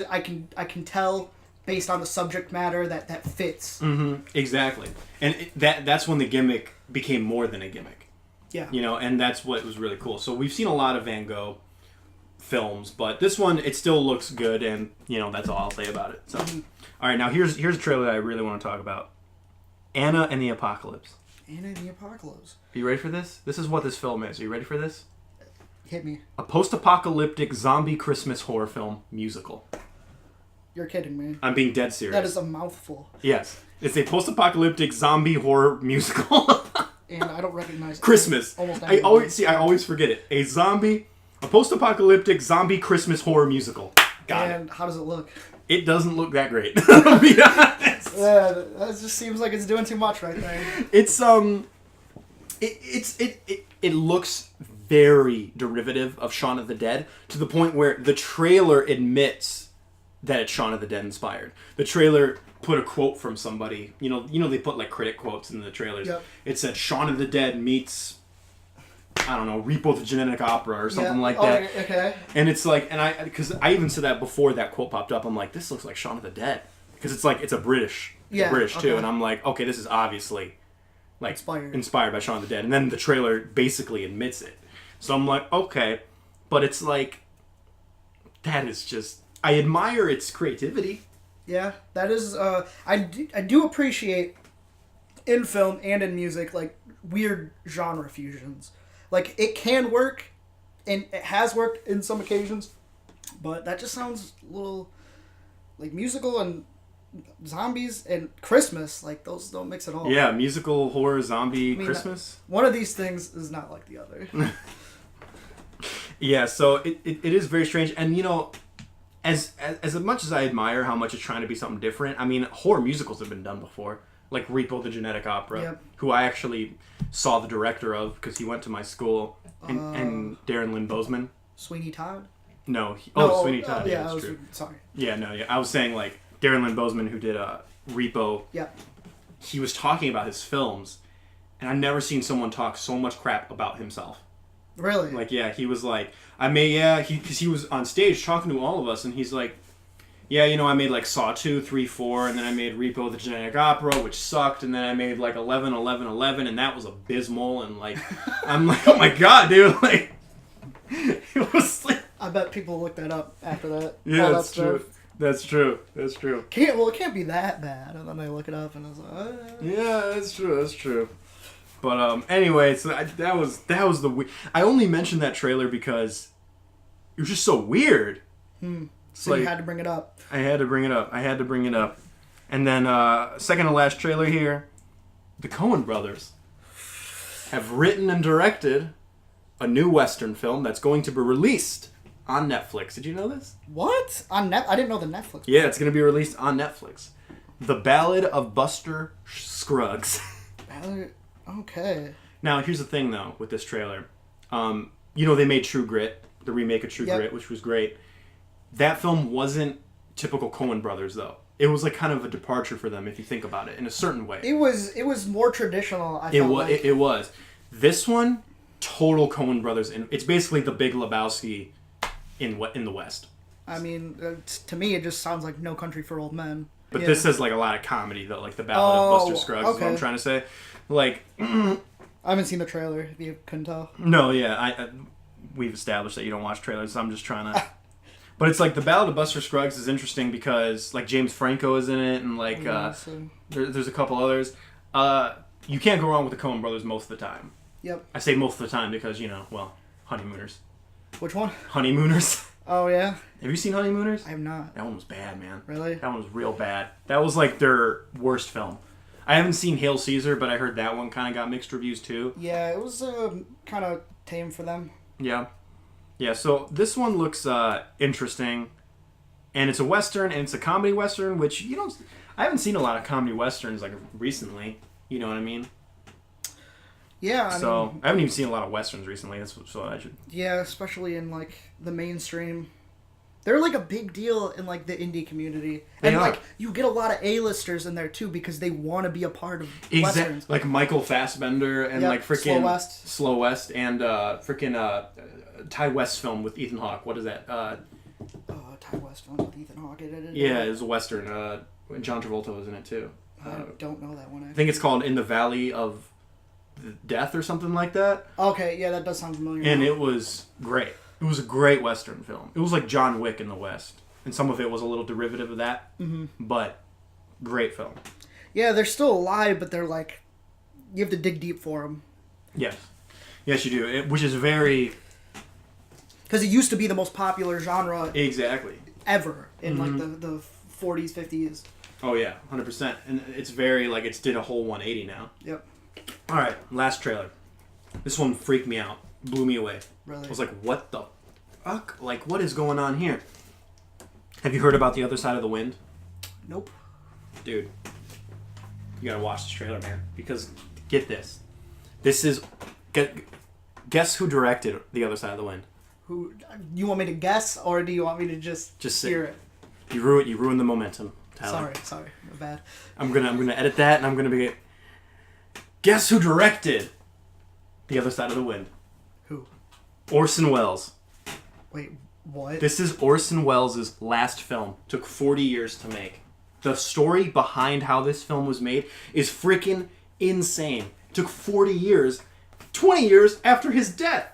I can tell based on the subject matter that fits. Mm-hmm. Exactly, and that's when the gimmick became more than a gimmick. Yeah, you know, and that's what was really cool. So we've seen a lot of Van Gogh films, but this one it still looks good, and you know that's all I'll say about it. So, all right, now here's a trailer that I really want to talk about. Anna and the Apocalypse. Anna and the Apocalypse. Are you ready for this? This is what this film is. Are you ready for this? Hit me. A post-apocalyptic zombie Christmas horror film musical. You're kidding me. I'm being dead serious. That is a mouthful. Yes. It's a post-apocalyptic zombie horror musical. And I don't recognize Christmas. Almost I always forget it. A post-apocalyptic zombie Christmas horror musical. Got it. And how does it look? It doesn't look that great. I'll be honest. Yeah, that just seems like it's doing too much right there. It looks very derivative of Shaun of the Dead to the point where the trailer admits that it's Shaun of the Dead inspired. The trailer put a quote from somebody. You know they put like critic quotes in the trailers. Yep. It said Shaun of the Dead meets I don't know, Repo the Genetic Opera or something like Oh, that. okay. And it's like, because I even said that before that quote popped up. I'm like, this looks like Shaun of the Dead, because it's like it's a British, too, and I'm like, okay, this is obviously like inspired by Shaun of the Dead. And then the trailer basically admits it. So I'm like, okay, but it's like that is just, I admire its creativity. Yeah, that is. I do appreciate in film and in music like weird genre fusions. Like it can work, and it has worked in some occasions, but that just sounds a little like musical and zombies and Christmas. Like those don't mix at all. Yeah, musical, horror, zombie, Christmas. One of these things is not like the other. Yeah, so it is very strange, and you know, as much as I admire how much it's trying to be something different, I mean, horror musicals have been done before, like Repo the Genetic Opera, who I actually saw the director of because he went to my school, and Darren Lynn Bozeman. Sweeney Todd? No, Sweeney Todd. Yeah, that's true. Sorry. Yeah, no, yeah, I was saying like Darren Lynn Bozeman, who did Repo. Yeah. He was talking about his films, and I've never seen someone talk so much crap about himself. Really? Like, yeah, he was like, because he was on stage talking to all of us, and he's like, yeah, you know, I made like Saw 2, 3, 4, and then I made Repo the Genetic Opera, which sucked, and then I made like 11, 11, 11, and that was abysmal, and like, I'm like, oh my god, dude, like, it was like... I bet people look that up after that. Yeah, that's true. That's true. That's true. It can't be that bad, and then they look it up, and it's like, yeah, that's true. That's true. But anyway, so that was the I only mentioned that trailer because it was just so weird. So like, you had to bring it up. I had to bring it up. And then second to last trailer here, the Coen brothers have written and directed a new Western film that's going to be released on Netflix. Did you know this? What? I didn't know the Netflix. Yeah, it's going to be released on Netflix. The Ballad of Buster Scruggs. Ballad. Okay. Now, here's the thing, though, with this trailer. You know, they made True Grit, the remake of True Grit, which was great. That film wasn't typical Coen brothers, though. It was like kind of a departure for them, if you think about it, in a certain way. It was more traditional, I felt like. It was. This one, total Coen brothers. And it's basically the Big Lebowski in the West. I mean, to me, it just sounds like No Country for Old Men. But this has like a lot of comedy, though, like the Ballad of Buster Scruggs is what I'm trying to say. Like, I haven't seen the trailer, if you couldn't tell. No, yeah, we've established that you don't watch trailers, so I'm just trying to... But it's like, the Ballad of Buster Scruggs is interesting because, like, James Franco is in it, and, like, there's a couple others. You can't go wrong with the Coen brothers most of the time. Yep. I say most of the time because, you know, well, Honeymooners. Which one? Honeymooners. Oh, yeah? Have you seen Honeymooners? I have not. That one was bad, man. Really? That one was real bad. That was, like, their worst film. I haven't seen Hail Caesar, but I heard that one kind of got mixed reviews too. Yeah, it was kind of tame for them. Yeah. Yeah, so this one looks interesting. And it's a Western, and it's a comedy Western, which, you know, I haven't seen a lot of comedy Westerns, like, recently. You know what I mean? Yeah, I haven't even seen a lot of Westerns recently, so I should... Yeah, especially in, like, the mainstream... They're, like, a big deal in, like, the indie community. And, like, you get a lot of A-listers in there, too, because they want to be a part of Westerns. Like Michael Fassbender and, like, freaking... Slow West. And, freaking, Ty West film with Ethan Hawke. What is that? Ty West film with Ethan Hawke. Yeah, it was a Western. John Travolta was in it, too. I don't know that one, actually. I think it's called In the Valley of Death or something like that. Okay, yeah, that does sound familiar. And it was great. It was a great Western film. It was like John Wick in the West. And some of it was a little derivative of that. Mm-hmm. But great film. Yeah, they're still alive, but they're like... You have to dig deep for them. Yes. Yes, you do. Which is very... Because it used to be the most popular genre... Exactly. Ever. In like the 40s, 50s. Oh, yeah. 100%. And it's very... Like, it's did a whole 180 now. Yep. Alright, last trailer. This one freaked me out. Blew me away. Really? I was like, what the fuck? Like, what is going on here? Have you heard about The Other Side of the Wind? Nope. Dude, you gotta watch this trailer, man. Because, get this. This is... Guess who directed The Other Side of the Wind? Who? You want me to guess, or do you want me to just hear it? You ruined the momentum, Tyler. Sorry. My bad. I'm gonna edit that, and I'm gonna be... Guess who directed The Other Side of the Wind? Orson Welles. Wait, what? This is Orson Welles' last film. Took 40 years to make. The story behind how this film was made is freaking insane. Took 40 years, 20 years after his death.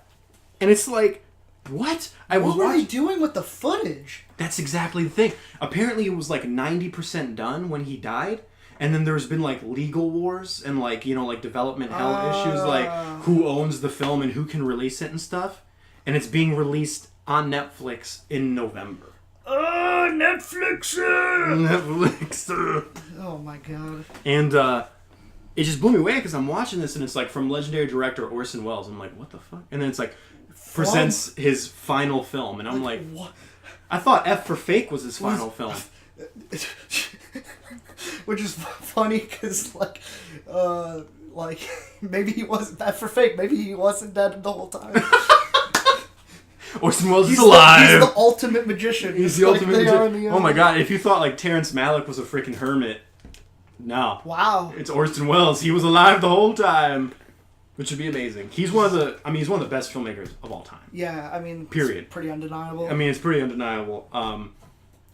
And it's like, what? What were they doing with the footage? That's exactly the thing. Apparently it was like 90% done when he died. And then there's been like legal wars and like, you know, like development hell issues, like who owns the film and who can release it and stuff. And it's being released on Netflix in November. Oh, Netflix! Netflix! Oh my god. And it just blew me away because I'm watching this and it's like from legendary director Orson Welles. I'm like, what the fuck? And then it's like, presents his final film. And I'm like what? I thought F for Fake was his final film. Which is funny because, like maybe he wasn't F for Fake. Maybe he wasn't dead the whole time. Orson Welles is alive. He's the ultimate magician. He's the ultimate magician. Oh my god! If you thought like Terrence Malick was a freaking hermit, no. Wow. It's Orson Welles. He was alive the whole time, which would be amazing. He's one of the. I mean, he's one of the best filmmakers of all time. Yeah, I mean, period. It's pretty undeniable. I mean, it's pretty undeniable.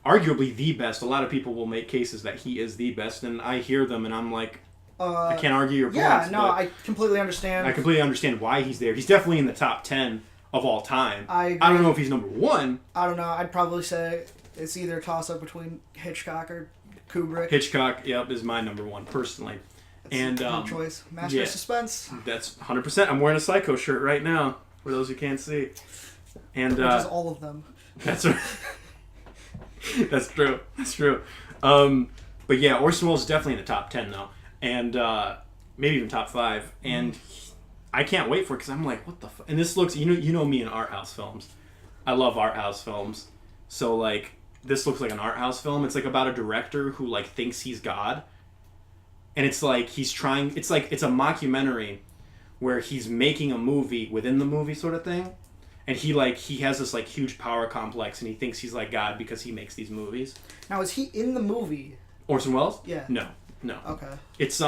Arguably the best. A lot of people will make cases that he is the best, and I hear them, and I'm like, I can't argue your points. Yeah, no, I completely understand. I completely understand why he's there. He's definitely in the top 10 of all time. I agree. I don't know if he's number 1. I don't know. I'd probably say it's either a toss-up between Hitchcock or Kubrick. Hitchcock, yep, is my number 1, personally. That's a good choice. Master of Suspense. That's 100%. I'm wearing a Psycho shirt right now, for those who can't see. And which is all of them. That's right. That's true. That's true. But yeah, Orson Welles is definitely in the top 10 though, and maybe even top 5. And I can't wait for it because I'm like, what the fuck? And this looks, you know me in art house films. I love art house films. So like, this looks like an art house film. It's like about a director who like thinks he's God, and it's like he's trying. It's like it's a mockumentary where he's making a movie within the movie sort of thing. And he has this like huge power complex, and he thinks he's like God because he makes these movies. Now, is he in the movie? Orson Welles? Yeah. No. Okay. It's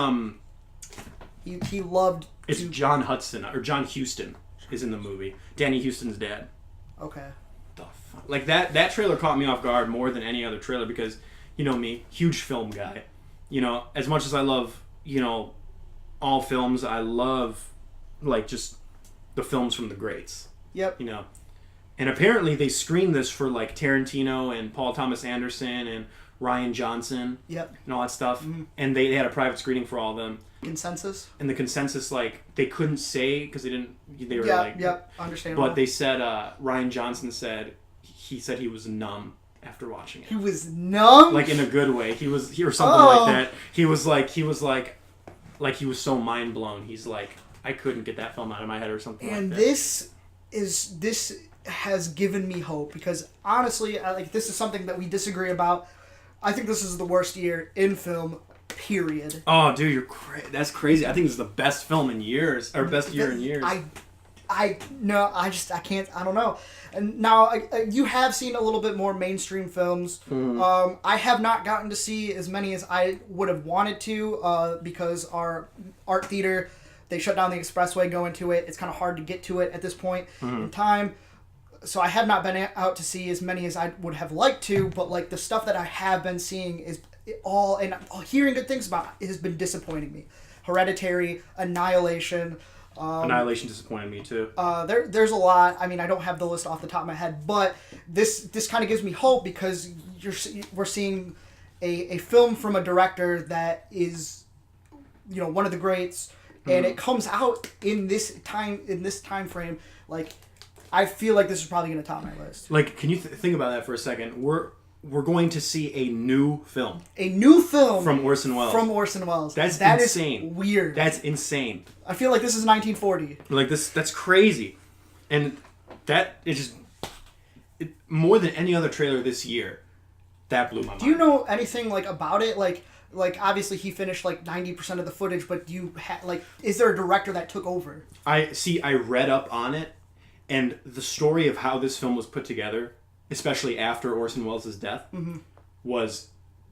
He loved. It's John Hudson or John Huston is in the movie. Danny Houston's dad. Okay. The fuck? Like that trailer caught me off guard more than any other trailer because you know me, huge film guy. You know, as much as I love all films, I love like just the films from the greats. Yep. You know, and apparently they screened this for like Tarantino and Paul Thomas Anderson and Ryan Johnson. Yep. And all that stuff. Mm-hmm. And they had a private screening for all of them. Consensus. And the consensus, like they couldn't say because they were like. Yep. Understandable. But they said Ryan Johnson said he was numb after watching it. He was numb. Like in a good way. He or something like that. He was so mind blown. He's like, I couldn't get that film out of my head or something like that. And this has given me hope because honestly, this is something that we disagree about. I think this is the worst year in film, period. Oh, dude, that's crazy. I think this is the best film in years, or best year in years. I can't. I don't know. And now you have seen a little bit more mainstream films. Mm. I have not gotten to see as many as I would have wanted to because our art theater. They shut down the expressway going to it. It's kind of hard to get to it at this point in time. So I have not been out to see as many as I would have liked to, but like the stuff that I have been seeing is all, and hearing good things about it has been disappointing me. Hereditary, Annihilation. Annihilation disappointed me too. There's a lot. I mean, I don't have the list off the top of my head, but this kind of gives me hope because we're seeing a film from a director that is, one of the greats. And it comes out in this time frame. Like, I feel like this is probably going to top my list. Like, can you think about that for a second? We're going to see a new film. A new film from Orson Welles. That's insane. Is weird. That's insane. I feel like this is 1940. Like that's crazy, and that is just more than any other trailer this year. That blew my mind. Do you know anything like about it? Like obviously he finished like 90% of the footage, but is there a director that took over? I read up on it, and the story of how this film was put together, especially after Orson Welles' death, was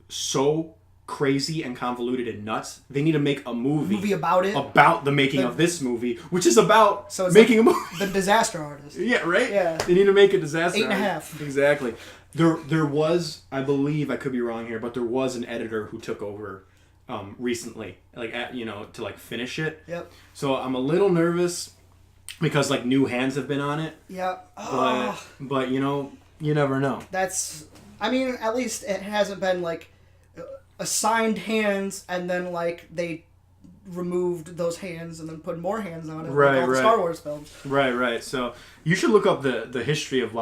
so crazy and convoluted and nuts. They need to make a movie about it, about the making of this movie, which is about so it's making like a movie. The Disaster Artist. Yeah, right. Yeah, they need to make a disaster. 8.5. Exactly. There was, I believe, I could be wrong here, but there was an editor who took over recently, like to like finish it. Yep. So I'm a little nervous because like new hands have been on it. Yep. But you never know. I mean, at least it hasn't been like assigned hands and then like they removed those hands and then put more hands on it, right, like all the Star Wars films. Right. So you should look up the history of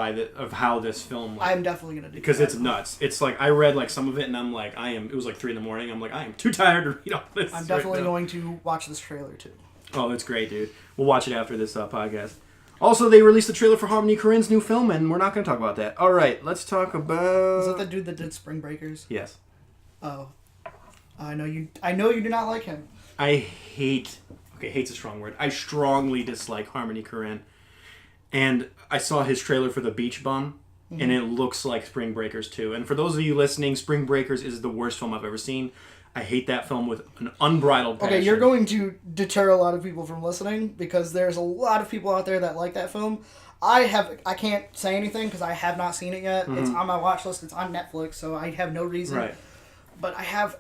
how this film. Like, I'm definitely gonna do because that. it's nuts. It's like I read like some of it and I'm like it was like 3 a.m. I'm like I am too tired to read all this. I'm definitely going to watch this trailer too. Oh, that's great, dude. We'll watch it after this podcast. Also, they released the trailer for Harmony Korine's new film, and we're not going to talk about that. All right, let's talk about. Is that the dude that did Spring Breakers? Yes. Oh, I know you do not like him. hate's a strong word. I strongly dislike Harmony Korine. And I saw his trailer for The Beach Bum, and it looks like Spring Breakers too. And for those of you listening, Spring Breakers is the worst film I've ever seen. I hate that film with an unbridled passion. Okay, you're going to deter a lot of people from listening because there's a lot of people out there that like that film. I can't say anything because I have not seen it yet. Mm-hmm. It's on my watch list. It's on Netflix, so I have no reason. Right. But I have,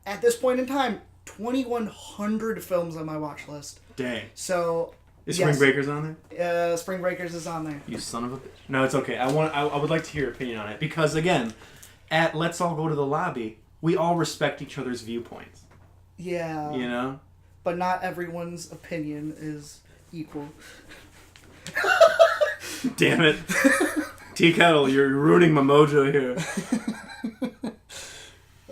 at this point in time, 2,100 films on my watch list. Dang. So. Is Spring Breakers on there? Spring Breakers is on there. You son of a bitch. No, it's okay. I would like to hear your opinion on it because again, at Let's All Go to the Lobby, we all respect each other's viewpoints. Yeah. You know? But not everyone's opinion is equal. Damn it. T-Kettle, you're ruining my mojo here.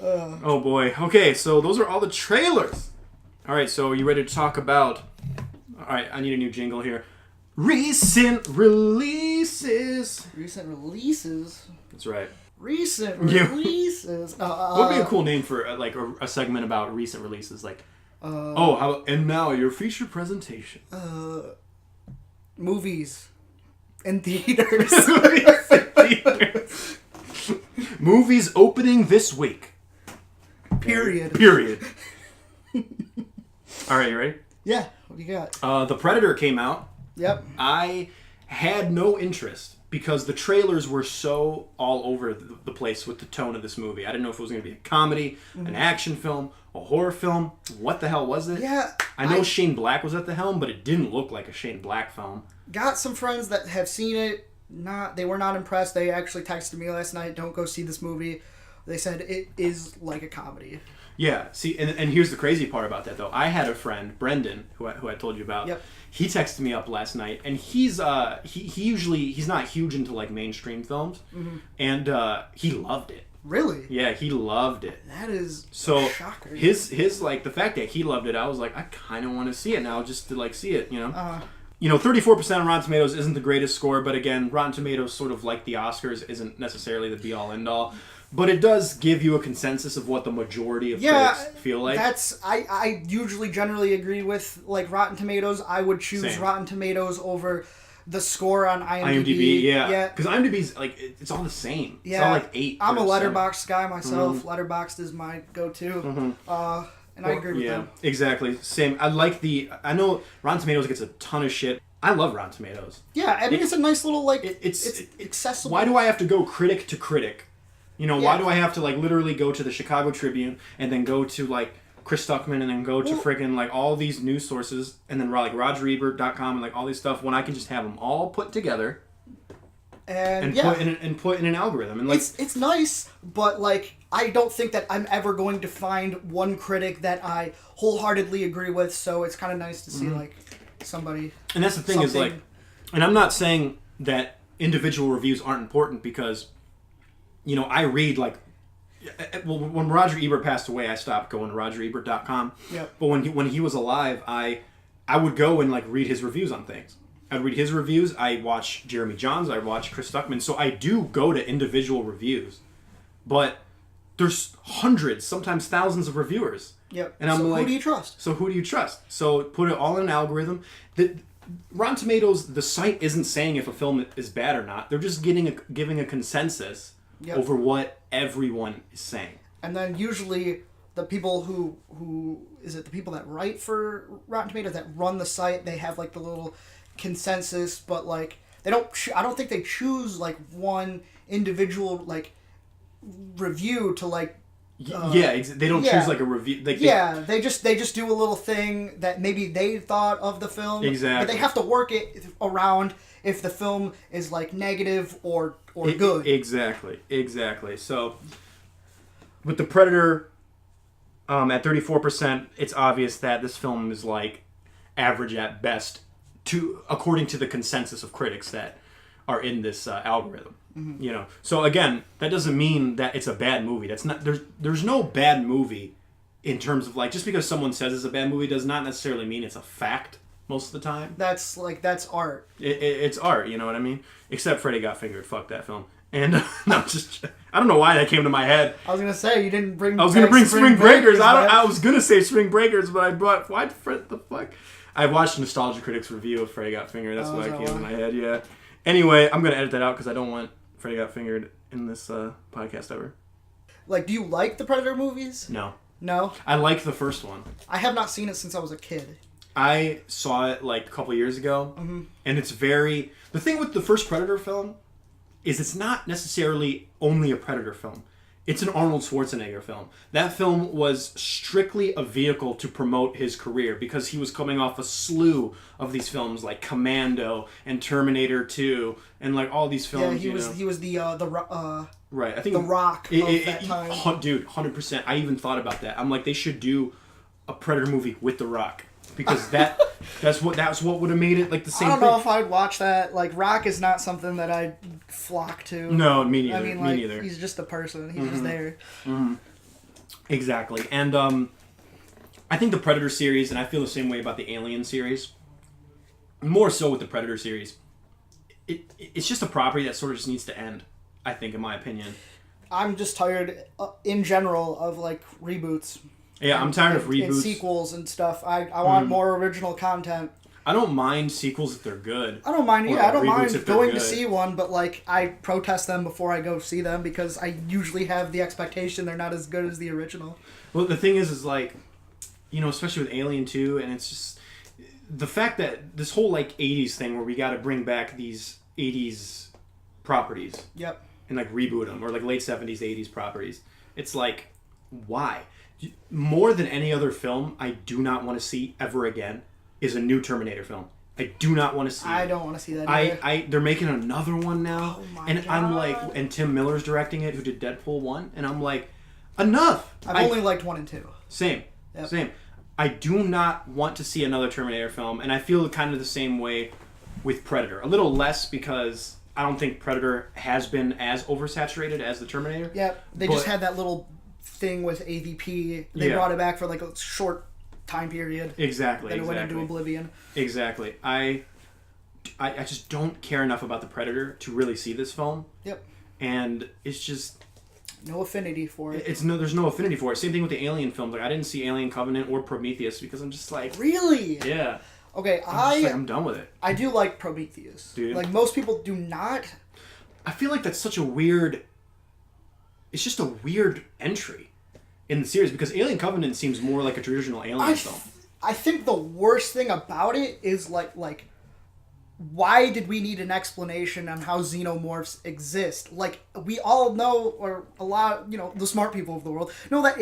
Oh boy. Okay, so those are all the trailers. Alright, so are you ready to talk about... Alright, I need a new jingle here. Recent releases. Recent releases? That's right. Recent releases. What would be a cool name for a segment about recent releases? Like, and now your feature presentation. Movies in theaters. Movies opening this week. Period. All right, you ready? Yeah. What do you got? The Predator came out. Yep. I had no interest because the trailers were so all over the place with the tone of this movie. I didn't know if it was going to be a comedy, an action film, a horror film. What the hell was it? Yeah. I know Shane Black was at the helm, but it didn't look like a Shane Black film. Got some friends that have seen it. They were not impressed. They actually texted me last night, don't go see this movie. They said it is like a comedy. Yeah, see, and here's the crazy part about that, though. I had a friend, Brendan, who I told you about. Yep. He texted me up last night, and he's not huge into like mainstream films, and he loved it. Really? Yeah, he loved it. That is so shocker. His like the fact that he loved it, I was like, I kind of want to see it now just to like see it, you know. 34% on Rotten Tomatoes isn't the greatest score, but again, Rotten Tomatoes, sort of like the Oscars, isn't necessarily the be-all, end-all. But it does give you a consensus of what the majority of critics feel like. I usually generally agree with like Rotten Tomatoes. I would choose Same. Rotten Tomatoes over the score on IMDb. Yeah. Because IMDb's like it's all the same. Yeah. It's all like 8. I'm a Letterboxd guy myself. Letterboxd is my go-to. And I agree with them. Exactly. Same. I know Rotten Tomatoes gets a ton of shit. I love Rotten Tomatoes. Yeah, I mean it's a nice little like it's accessible. Why do I have to go critic to critic? You know, why do I have to, like, literally go to the Chicago Tribune and then go to, like, Chris Stuckman and then go to friggin', like, all these news sources and then, like, RogerEbert.com and, like, all these stuff when I can just have them all put together and put in an algorithm. And, like, it's nice, but, like, I don't think that I'm ever going to find one critic that I wholeheartedly agree with, so it's kind of nice to see, like, somebody... And that's the thing is, like... And I'm not saying that individual reviews aren't important because... You know, I read, like... Well, when Roger Ebert passed away, I stopped going to RogerEbert.com. Yep. But when he was alive, I would go and, like, read his reviews on things. I'd read his reviews. I watch Jeremy Johns. I watch Chris Stuckman. So I do go to individual reviews. But there's hundreds, sometimes thousands of reviewers. Yep. And I'm so like... who do you trust? So who do you trust? So put it all in an algorithm. Rotten Tomatoes, the site isn't saying if a film is bad or not. They're just giving a consensus... Yep. Over what everyone is saying. And then usually the people who is it the people that write for Rotten Tomatoes that run the site, they have like the little consensus, but like they don't. I don't think they choose like one individual like review to like. They don't choose like a review. Like, they just do a little thing that maybe they thought of the film. Exactly. But they have to work it around if the film is like negative or good. Exactly. So with The Predator at 34%, it's obvious that this film is like average at best, according to the consensus of critics that are in this algorithm. Mm-hmm. You know, so again, that doesn't mean that it's a bad movie. That's not there's no bad movie in terms of like just because someone says it's a bad movie does not necessarily mean it's a fact most of the time. That's art. It's art, you know what I mean? Except Freddy Got Fingered. Fuck that film. And no, just I don't know why that came to my head. I was gonna say you didn't bring. I was gonna bring Spring Breakers. I was gonna say Spring Breakers, but I brought why the fuck? I watched Nostalgia Critic's review of Freddy Got Fingered. That's why it came to my head. Yeah. Anyway, I'm gonna edit that out because I don't want Freddy Got Fingered in this podcast ever. Like, do you like the Predator movies? No. No? I like the first one. I have not seen it since I was a kid. I saw it like a couple years ago, and it's very... The thing with the first Predator film is it's not necessarily only a Predator film. It's an Arnold Schwarzenegger film. That film was strictly a vehicle to promote his career because he was coming off a slew of these films like Commando and Terminator 2 and like all these films. Yeah, he was the right. I think the Rock of that time. Dude, 100%. I even thought about that. I'm like, they should do a Predator movie with the Rock. Because that's what would have made it like the same thing. I don't know if I'd watch that. Like, Rock is not something that I'd flock to. No, me neither. I mean, me neither. He's just a person. He's just there. Mm-hmm. Exactly. And I think the Predator series, and I feel the same way about the Alien series, more so with the Predator series, it's just a property that sort of just needs to end, I think, in my opinion. I'm just tired, in general, of, like, reboots. Yeah, I'm tired of reboots. And sequels and stuff. I want more original content. I don't mind sequels if they're good. I don't mind going to see one, but like I protest them before I go see them because I usually have the expectation they're not as good as the original. Well, the thing is like, you know, especially with Alien 2, and it's just the fact that this whole like 80s thing where we got to bring back these 80s properties. Yep. And like reboot them, or like late 70s, 80s properties. It's like, why? More than any other film I do not want to see ever again is a new Terminator film. I do not want to see I don't want to see that either. They're making another one now. Oh my and God. I'm like, and Tim Miller's directing it, who did Deadpool 1, and I'm like, enough. I've only liked 1 and 2. Same. I do not want to see another Terminator film, and I feel kind of the same way with Predator. A little less because I don't think Predator has been as oversaturated as the Terminator. Yeah, they just had that little thing with AVP. They brought it back for like a short time period. Exactly. Then it went into oblivion. Exactly. I just don't care enough about the Predator to really see this film. Yep. And it's just no affinity for it. There's no affinity for it. Same thing with the Alien films. Like I didn't see Alien Covenant or Prometheus because I'm just like, really? Yeah. Okay, I'm done with it. I do like Prometheus. Dude. Like most people do not. I feel like that's such a weird. It's just a weird entry in the series because Alien Covenant seems more like a traditional Alien film. I think the worst thing about it is like why did we need an explanation on how xenomorphs exist? Like we all know, or a lot, the smart people of the world know that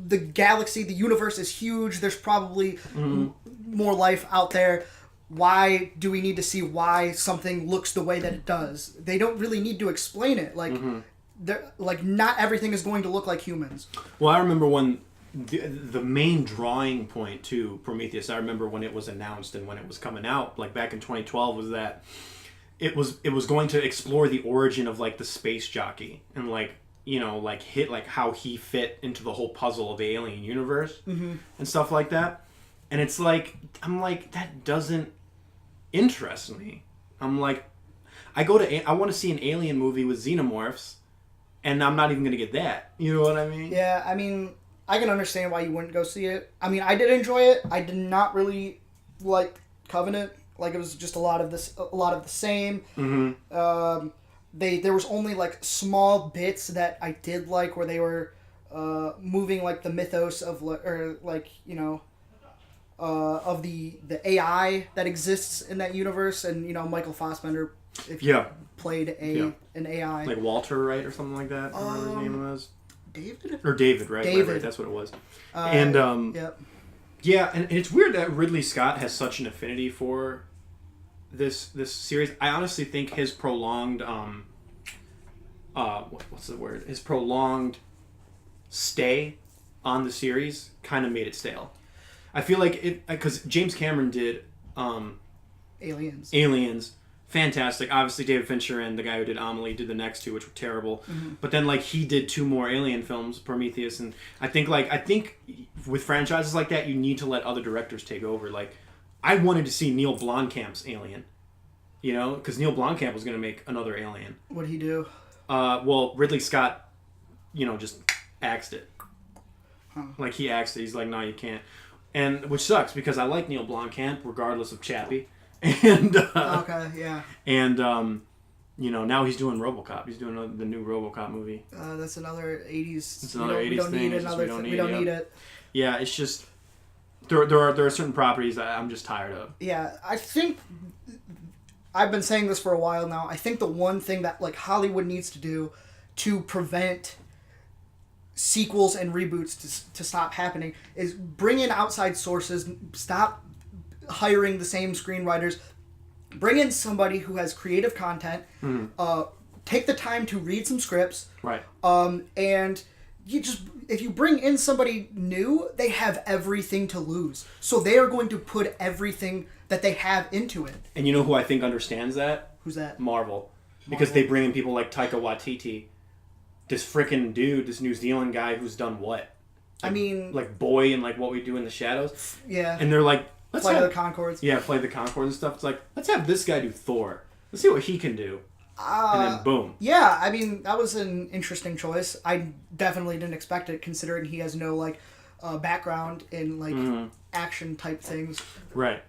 the galaxy, the universe is huge. There's probably more life out there. Why do we need to see why something looks the way that it does? They don't really need to explain it. Like not everything is going to look like humans. Well, I remember when the main drawing point to Prometheus, I remember when it was announced and when it was coming out, like back in 2012, was that it was going to explore the origin of like the space jockey and hit like how he fit into the whole puzzle of the alien universe and stuff like that. And it's like, I'm like, that doesn't interest me. I'm like, I want to see an alien movie with xenomorphs, and I'm not even going to get that. You know what I mean? Yeah, I mean, I can understand why you wouldn't go see it. I mean, I did enjoy it. I did not really like Covenant. Like, it was just a lot of the same. There was only like small bits that I did like, where they were moving like the mythos of of the AI that exists in that universe, and Michael Fassbender, if you played an AI like Walter, right, or something like that. I remember his name was David right? David. Right, that's what it was. Yep. Yeah, and it's weird that Ridley Scott has such an affinity for this series. I honestly think his prolonged what's the word? His prolonged stay on the series kind of made it stale. I feel like it because James Cameron did Aliens, fantastic. Obviously, David Fincher and the guy who did Amelie did the next two, which were terrible. Mm-hmm. But then he did 2 more Alien films, Prometheus, and I think with franchises like that, you need to let other directors take over. Like, I wanted to see Neil Blomkamp's Alien, because Neil Blomkamp was going to make another Alien. What'd he do? Well, Ridley Scott, just axed it. Huh. Like, he axed it. He's like, no, you can't. And which sucks because I like Neil Blomkamp regardless of Chappie, and okay, yeah, and now he's doing RoboCop. He's doing the new RoboCop movie. That's another '80s. It's another '80s thing. We don't need it. Yeah, it's just there are certain properties that I'm just tired of. Yeah, I think I've been saying this for a while now. I think the one thing that Hollywood needs to do to prevent sequels and reboots to stop happening is bring in outside sources, stop hiring the same screenwriters, bring in somebody who has creative content, take the time to read some scripts, right? And if you bring in somebody new, they have everything to lose, so they are going to put everything that they have into it. And you know who I think understands that? Who's that? Marvel. Because they bring in people like Taika Waititi, this freaking dude, this New Zealand guy who's done what? Boy and What We Do in the Shadows. Yeah. And they're like, Flight of the Conchords. Yeah, Flight of the Conchords and stuff. It's like, let's have this guy do Thor. Let's see what he can do. And then boom. Yeah, that was an interesting choice. I definitely didn't expect it, considering he has no background in action type things. Right.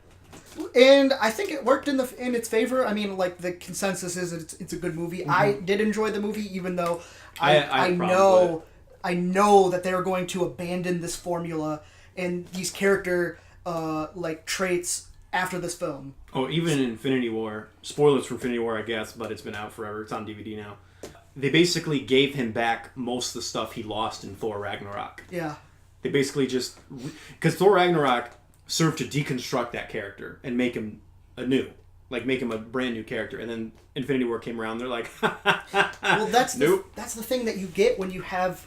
And I think it worked in its favor. The consensus is it's a good movie. Mm-hmm. I did enjoy the movie, even though I know that they're going to abandon this formula and these character traits after this film. Oh, even Infinity War. Spoilers for Infinity War, I guess, but it's been out forever. It's on DVD now. They basically gave him back most of the stuff he lost in Thor Ragnarok. Yeah. They basically just... Because Thor Ragnarok served to deconstruct that character and make him anew. Make him a brand new character. And then Infinity War came around, they're like, well, that's nope. That's the thing that you get when you have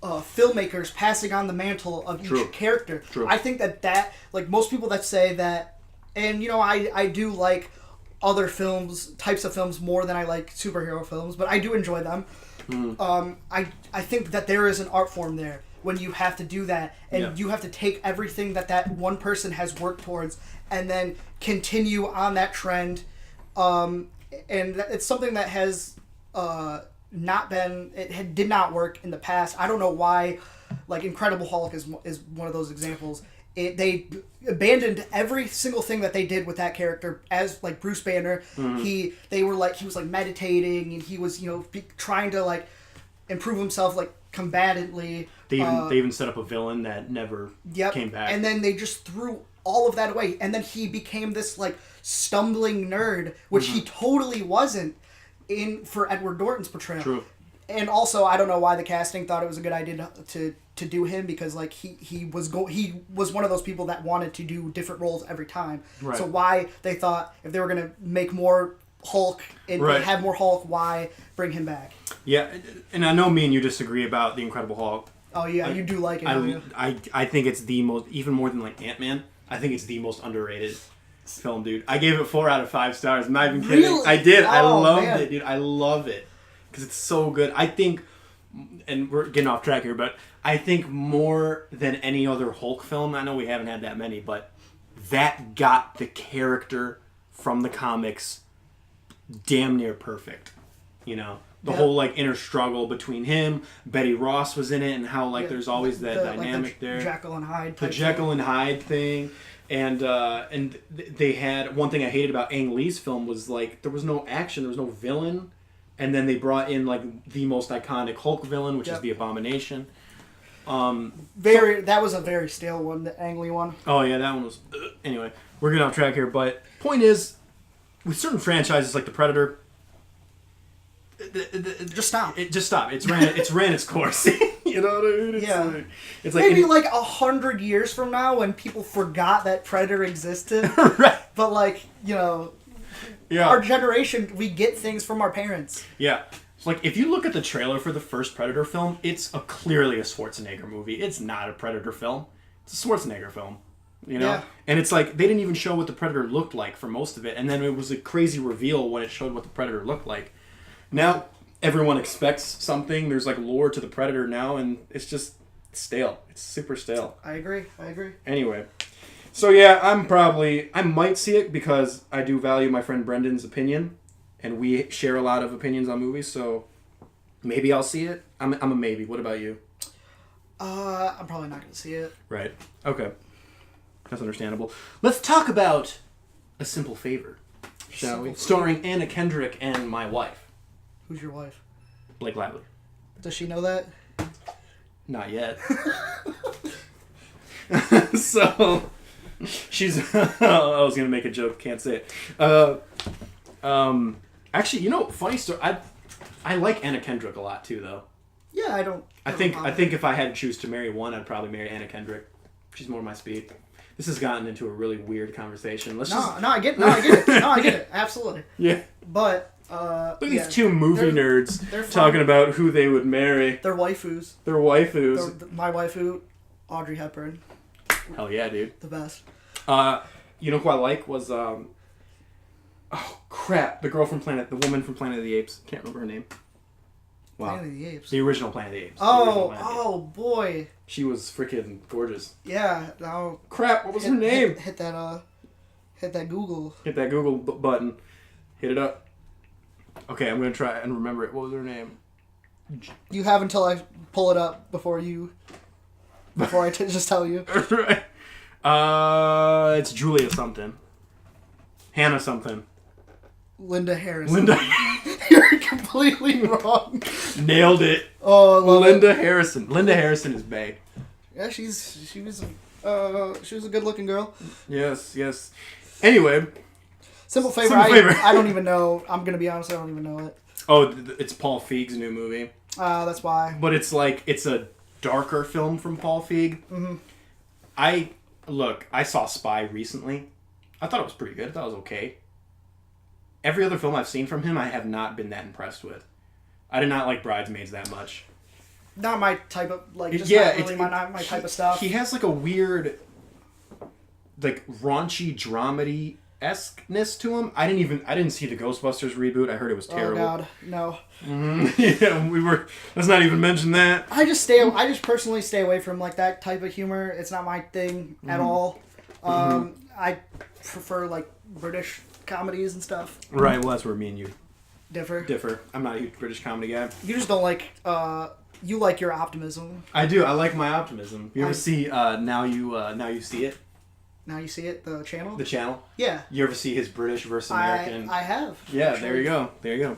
filmmakers passing on the mantle of each character. True. I think that most people that say that, and I do like other types of films more than I like superhero films, but I do enjoy them. I think that there is an art form there when you have to do that, and you have to take everything that one person has worked towards and then continue on that trend. And it's something that has did not work in the past. I don't know why. Incredible Hulk is one of those examples. They abandoned every single thing that they did with that character as Bruce Banner. Mm-hmm. He was meditating, and he was trying to improve himself combatantly. They even set up a villain that never came back. And then they just threw all of that away, and then he became this stumbling nerd, which he totally wasn't for Edward Norton's portrayal. True. And also, I don't know why the casting thought it was a good idea to do him, because he was one of those people that wanted to do different roles every time. Right. So why they thought if they were going to make more Hulk and have more Hulk, why bring him back? Yeah, and I know me and you disagree about the Incredible Hulk. Oh yeah, you do like it. I think it's the most, even more than Ant-Man, I think it's the most underrated film, dude. I gave it 4 out of 5 stars. I'm not even kidding. Really? I did. I loved man. it, dude. I love it because it's so good. I think, and we're getting off track here, but I think more than any other Hulk film, I know we haven't had that many, but that got the character from the comics damn near perfect. The whole inner struggle between him, Betty Ross was in it, and how there's always that dynamic there. Jekyll and Hyde. The Jekyll and Hyde thing. And they had, one thing I hated about Ang Lee's film was there was no action, there was no villain, and then they brought in the most iconic Hulk villain, which is the Abomination. That was a very stale one, the angly one. Oh yeah, that one was. Anyway, we're getting off track here, but point is, with certain franchises like the Predator, just stop. Just stop. It's ran its course. You know what I mean? It's like maybe like 100 years from now when people forgot that Predator existed. Right. But like, you know, our generation, we get things from our parents. Yeah. Like, if you look at the trailer for the first Predator film, it's clearly a Schwarzenegger movie. It's not a Predator film. It's a Schwarzenegger film. You know? Yeah. And it's like, they didn't even show what the Predator looked like for most of it. And then it was a crazy reveal when it showed what the Predator looked like. Now, everyone expects something. There's, like, lore to the Predator now, and it's just stale. It's super stale. I agree. Anyway. So, yeah, I might see it because I do value my friend Brendan's opinion. And we share a lot of opinions on movies, so maybe I'll see it. I'm a maybe. What about you? I'm probably not going to see it. Right. Okay. That's understandable. Let's talk about A Simple Favor, shall we? Starring Anna Kendrick and my wife. Who's your wife? Blake Lively. Does she know that? Not yet. So, she's... I was going to make a joke. Can't say it. Actually, you know, funny story. I like Anna Kendrick a lot too, though. Yeah, I think if I had to choose to marry one, I'd probably marry Anna Kendrick. She's more my speed. This has gotten into a really weird conversation. I get it. Absolutely. Yeah. But look at these two movie nerds talking about who they would marry. They're waifus. My waifu, Audrey Hepburn. Hell yeah, dude. The best. You know who I like was oh crap! The woman from Planet of the Apes. Can't remember her name. Wow. Planet of the Apes. The original Planet of the Apes. Oh boy. She was freaking gorgeous. Yeah. No. Crap! What was her name? Hit that Google. Hit that Google button. Hit it up. Okay, I'm gonna try and remember it. What was her name? You have until I pull it up before I just tell you. Right. It's Julia something. Hannah something. Linda Harrison. You're completely wrong. Nailed it. Oh, I love Linda Harrison. Linda Harrison is bae. Yeah, she was a good looking girl. Yes. Anyway. Simple Favor. I don't even know. I'm gonna be honest. I don't even know it. Oh, it's Paul Feig's new movie. That's why. But it's a darker film from Paul Feig. Mm-hmm. I saw Spy recently. I thought it was pretty good. I thought it was okay. Every other film I've seen from him, I have not been that impressed with. I did not like Bridesmaids that much. Not my type of not really my type of stuff. He has like a weird, like raunchy dramedy-esqueness to him. I didn't see the Ghostbusters reboot. I heard it was terrible. Oh God, no. Mm-hmm. Yeah, let's not even mention that. I just personally stay away from like that type of humor. It's not my thing at all. I prefer like British comedies and stuff. Right, well that's where me and you differ. I'm not a huge British comedy guy. You just don't like you like your optimism. I do. I like my optimism. You ever see Now You See It? Now You See It, the channel? The channel? Yeah. You ever see his British versus American? I have. Yeah, actually. There you go.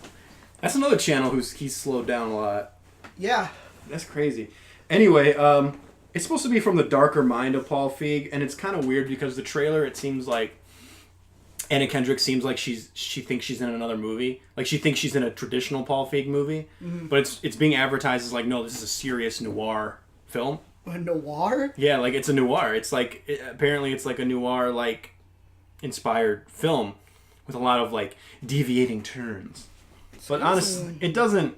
That's another channel he's slowed down a lot. Yeah. That's crazy. Anyway, it's supposed to be from the darker mind of Paul Feig, and it's kind of weird because the trailer, it seems like Anna Kendrick seems like she thinks she's in another movie. Like she thinks she's in a traditional Paul Feig movie, but it's being advertised as like, no, this is a serious noir film. A noir? Yeah, like it's a noir. It's like apparently it's like a noir like inspired film with a lot of like deviating turns. But honestly, it doesn't.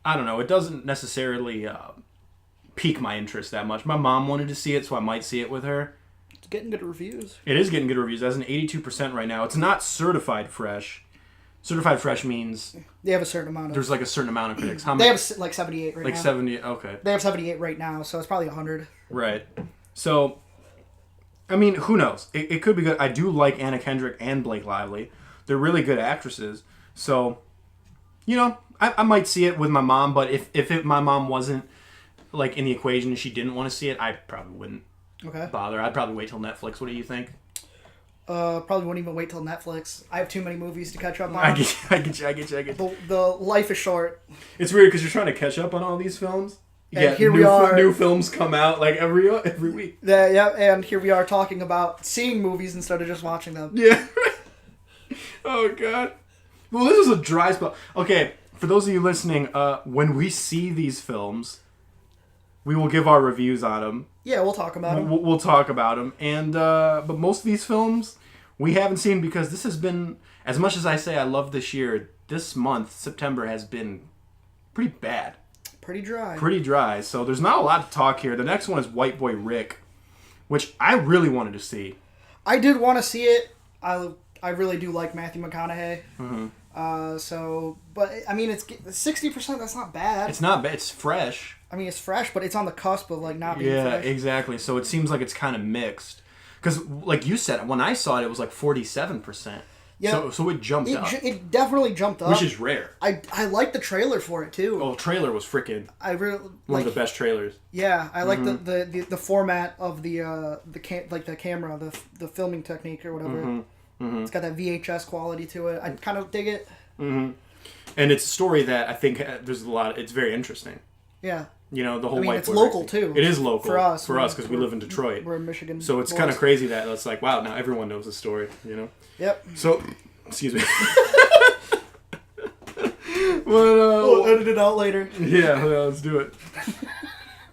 I don't know. It doesn't necessarily pique my interest that much. My mom wanted to see it, so I might see it with her. It's getting good reviews. It is getting good reviews. It has an 82% right now. It's not certified fresh. Certified fresh means they have a certain amount of. There's like a certain amount of critics. How many? They have like 78 right now. Like 70. Okay. They have 78 right now, so it's probably 100. Right. So, I mean, who knows? It could be good. I do like Anna Kendrick and Blake Lively. They're really good actresses. So, you know, I might see it with my mom, but if my mom wasn't like in the equation and she didn't want to see it, I probably wouldn't bother. I'd probably wait till Netflix. What do you think? Probably wouldn't even wait till Netflix. I have too many movies to catch up on. I get you. The life is short. It's weird because you're trying to catch up on all these films, And here we are. New films come out like every week. Yeah, and here we are talking about seeing movies instead of just watching them. Yeah. Oh, God. Well, this is a dry spell. Okay, for those of you listening, when we see these films, we will give our reviews on them. Yeah, we'll talk about them. We'll talk about them. And, but most of these films we haven't seen because this has been, as much as I say I love this year, this month, September, has been pretty bad. Pretty dry. Pretty dry. So there's not a lot to talk here. The next one is White Boy Rick, which I really wanted to see. I did want to see it. I really do like Matthew McConaughey. Mm-hmm. But I mean, it's 60%. That's not bad. It's not bad. It's fresh. I mean, it's fresh, but it's on the cusp of like not being fresh. Yeah, exactly. So it seems like it's kind of mixed. Because, like you said, when I saw it, it was like 47%. Yeah. So it jumped up. It definitely jumped up. Which is rare. I like the trailer for it, too. Oh, the trailer was freaking... one of the best trailers. Yeah, I like the format of the camera, the filming technique or whatever. Mm-hmm. Mm-hmm. It's got that VHS quality to it. I kind of dig it. Mm-hmm. And it's a story that I think there's a lot... It's very interesting. Yeah. You know, the whole white it's local, too. It is local. For us. Because we live in Detroit. We're in Michigan. So it's kind of crazy that it's like, wow, now everyone knows the story, you know? Yep. So, excuse me. We'll edit it out later. Yeah, let's do it.